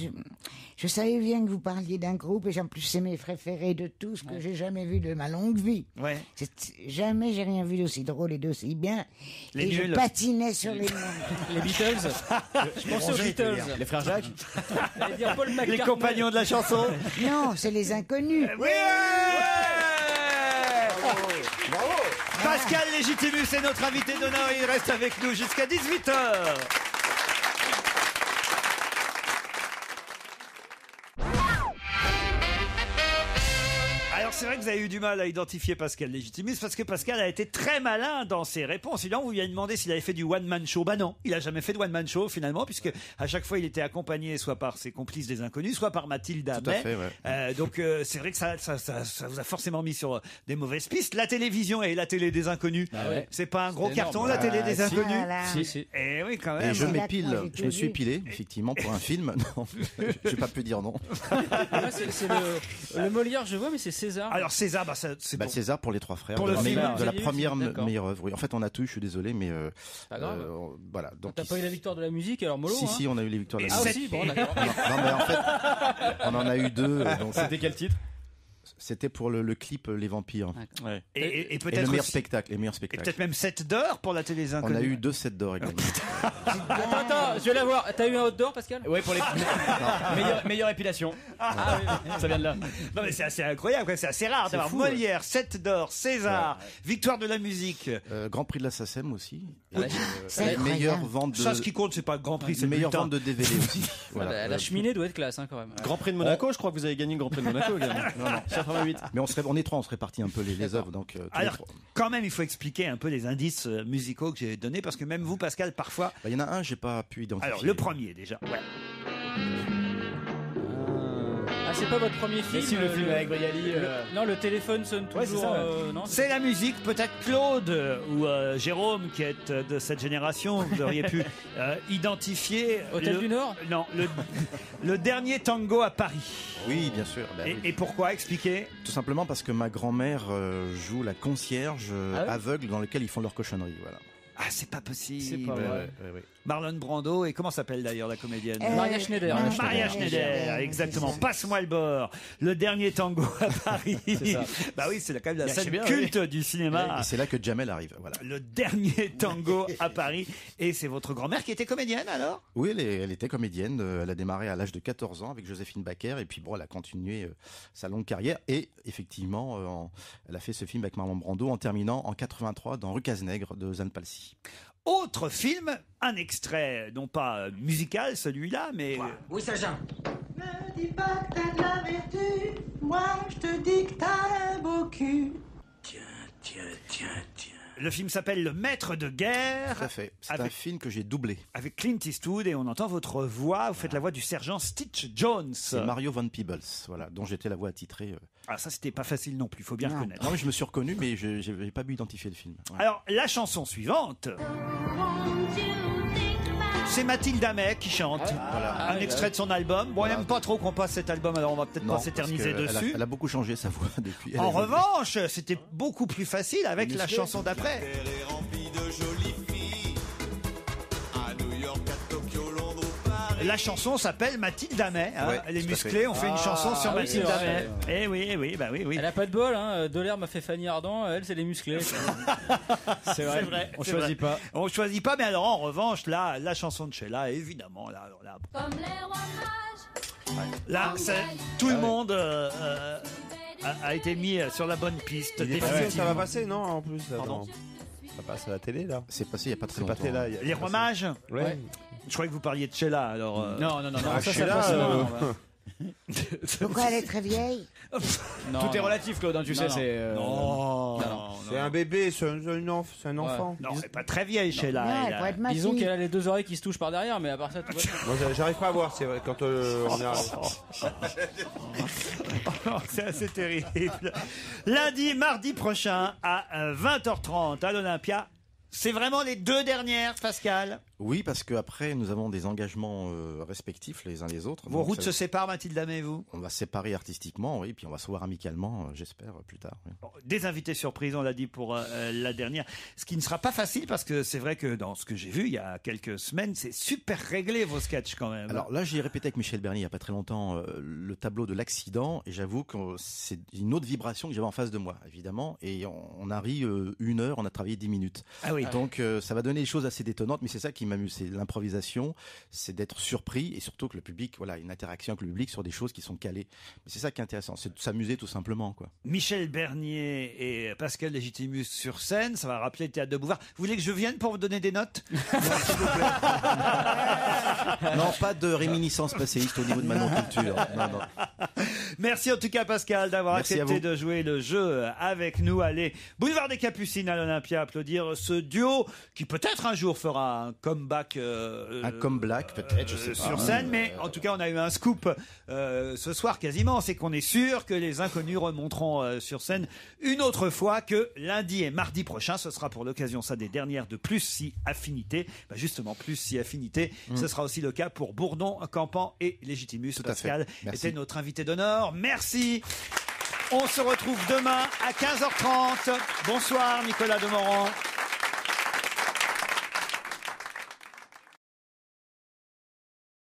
je savais bien que vous parliez d'un groupe, et en plus c'est mes préférés de tous que j'ai jamais vu de ma longue vie. Jamais j'ai rien vu d'aussi drôle et d'aussi bien. Les je nuls. patinais sur les noms. Les Beatles. Je pensais aux Beatles. Les frères Jacques. J'allais dire Paul McCartney. Les compagnons de la chanson. Non, c'est les inconnus. Oui. Bravo. Pascal Légitimus est notre invité d'honneur. Il reste avec nous jusqu'à 18h. Alors c'est vrai que vous avez eu du mal à identifier Pascal Légitimus parce que Pascal a été très malin dans ses réponses. Et là, on lui a demandé s'il avait fait du one-man show. Bah non, il a jamais fait de one-man show finalement, puisque à chaque fois il était accompagné soit par ses complices des inconnus, soit par Mathilde Amet. Tout à fait, ouais. Donc c'est vrai que ça vous a forcément mis sur des mauvaises pistes. La télévision et la télé des inconnus, c'est pas un gros carton, la télé des inconnus. Si. Et oui, quand même. Et je me suis épilé, effectivement, pour un film. Non, je n'ai pas pu dire non. C'est le Molière, je vois, mais c'est César. Alors César, c'est bon. César pour les 3 frères. Pour le film, de la première meilleure œuvre. Oui, en fait, on a tout eu, je suis désolé, mais pas grave. voilà. Donc t'as pas eu la victoire de la musique, alors mollo. Si, on a eu les victoires de la musique. musique. Ah aussi, bon, d'accord. Non, mais en fait, on en a eu 2. C'était quel titre? C'était pour le clip Les Vampires. Ouais. Et peut-être le meilleur aussi- spectacle. Les meilleurs Et spectacles. peut-être même 7 d'or pour la télé des inconnus. On a eu 2 sets d'or également. Attends, je vais la voir. T'as eu un hot d'or, Pascal? Ouais, pour les meilleure épilation. Ça vient de là. Non mais c'est assez incroyable, quoi. C'est assez rare d'avoir fou, Molière, 7 d'or, César, victoire de la musique. Grand prix de la SACEM aussi. C'est Meilleure incroyable. vente de. Ça, ce qui compte, c'est pas le Grand Prix, c'est le meilleure bulletin. vente de DVD aussi. Voilà. La cheminée doit être classe, hein, quand même. Grand Prix de Monaco, je crois que vous avez gagné le Grand Prix de Monaco également. Non. 88. Mais on est 3, on se répartit un peu les œuvres. Donc, tous les Alors, 3. quand même, il faut expliquer un peu les indices musicaux que j'ai donnés, parce que même vous, Pascal, parfois... Il y en a un, j'ai pas pu identifier. Alors, le premier, déjà. Ouais. Ah, c'est pas votre premier film? Mais si, le film avec Brialy. Non, le téléphone sonne toujours. Ouais, c'est ça, non, C'est la musique, peut-être Claude ou Jérôme, qui est de cette génération, vous auriez pu identifier... Hôtel du Nord? Non, le dernier tango à Paris. Oui, bien sûr. Bah, oui. Et pourquoi? Expliquez. Tout simplement parce que ma grand-mère joue la concierge Ah ouais aveugle dans lequel ils font leur cochonnerie. Voilà. Ah, c'est pas possible. C'est pas vrai. Ouais. Marlon Brando et comment s'appelle d'ailleurs la comédienne Maria Schneider. Maria Schneider, exactement. Passe-moi le bord. Le dernier tango à Paris. C'est ça. Bah oui, c'est quand même la Bien, scène c'est bien, culte oui. du cinéma. Et c'est là que Jamel arrive. Voilà. Le dernier tango à Paris. Et c'est votre grand-mère qui était comédienne alors? Oui, elle était comédienne. Elle a démarré à l'âge de 14 ans avec Joséphine Baker. Et puis bon, elle a continué sa longue carrière. Et effectivement, elle a fait ce film avec Marlon Brando en terminant en 83 dans Rue Cazenègre de Zane Palsy. Autre film, un extrait, non pas musical celui-là, mais... Oui, sergent. Me dis pas que t'as de la vertu, moi je te dis que t'as un beau cul. Tiens. Le film s'appelle Le Maître de Guerre. Tout à fait. C'est un film que j'ai doublé. Avec Clint Eastwood et on entend votre voix. Vous faites la voix du sergent Stitch Jones. C'est Mario Van Peebles, voilà, dont j'étais la voix attitrée. Ah, ça, c'était pas facile non plus, faut bien reconnaître. Non, mais je me suis reconnu, mais je n'avais pas pu identifier le film. Ouais. Alors, la chanson suivante, c'est Mathilde Amet qui chante. Voilà. Un extrait de son album. Bon, elle n'aime pas trop qu'on passe cet album, alors on va peut-être Non, pas s'éterniser parce que dessus. Elle a beaucoup changé sa voix depuis. En revanche, c'était beaucoup plus facile avec la chanson d'après. est remplie de jolies filles. À New York, à Tokyo, Londres ou Paris. La chanson s'appelle Mathilde Amet. Hein. Ouais, Elle est tout à musclée, fait. on fait une chanson sur oui, Mathilde c'est Amet. vrai. Eh oui, bah oui. Elle a pas de bol, hein. Doller m'a fait Fanny Ardant, elle, c'est les musclés. C'est vrai. On c'est choisit vrai. pas. On choisit pas, mais alors en revanche, là, la chanson de Sheila, évidemment, là, Comme les rois mages. là, tout le monde a été mis sur la bonne piste. Il est passé, ça définitivement. va passer, non, en plus. Pardon. attends. Ça passe à la télé, là. C'est passé il n'y a pas très C'est longtemps. passé là. il y a- Les rois mages. Ouais. Je croyais que vous parliez de Sheila, alors. Non. Ah, ça, Sheila, passe euh, loin, ouais. Pourquoi elle est très vieille? Tout est relatif, Claude, hein, tu sais, c'est. Non. C'est un bébé, c'est un enfant. Non, c'est pas très vieille, Sheila. Non, elle elle a- pourrait être ma Disons fille. qu'elle a les deux oreilles qui se touchent par derrière, mais à part ça, tout va bien. Moi, j'arrive pas à voir, c'est vrai, quand on est... C'est assez terrible. Lundi, mardi prochain à 20h30 à l'Olympia. C'est vraiment les deux dernières, Pascal. Oui, parce qu'après, nous avons des engagements respectifs les uns les autres. Vos Donc, routes ça- se séparent, Mathilde Amet et vous. On va se séparer artistiquement, oui, puis on va se voir amicalement, j'espère, plus tard. Oui. Bon, des invités surprises, on l'a dit pour la dernière. Ce qui ne sera pas facile parce que c'est vrai que dans ce que j'ai vu il y a quelques semaines, c'est super réglé vos sketchs quand même. Alors là, j'ai répété avec Michel Bernier il n'y a pas très longtemps le tableau de l'accident, et j'avoue que c'est une autre vibration que j'avais en face de moi, évidemment, et on a ri 1 heure, on a travaillé 10 minutes. Ah oui. Donc ça va donner des choses assez détonnantes, mais c'est ça qui m'amuse, c'est l'improvisation, c'est d'être surpris, et surtout que le public, voilà, une interaction avec le public sur des choses qui sont calées. Mais c'est ça qui est intéressant, c'est de s'amuser tout simplement, quoi. Michel Bernier et Pascal Légitimus sur scène, ça va rappeler le théâtre de Bouvard. Vous voulez que je vienne pour vous donner des notes? Non, pas de réminiscence passéiste au niveau de ma non-culture. Non. Merci en tout cas Pascal d'avoir Merci à accepté vous. de jouer le jeu avec nous. Allez, Boulevard des Capucines à l'Olympia, applaudir ce duo qui peut-être un jour fera un comeback Un comeback, peut-être, je sais pas. sur scène, mais en tout cas on a eu un scoop ce soir quasiment, c'est qu'on est sûr que les inconnus remonteront sur scène une autre fois que lundi et mardi prochain. Ce sera pour l'occasion ça des dernières de Plus Si Affinité. Bah justement, Plus Si Affinité, ce sera aussi le cas pour Bourdon, Campan et Légitimus. Tout à fait. Pascal Merci. était notre invité d'honneur. Merci. On se retrouve demain à 15h30. Bonsoir Nicolas Demorand.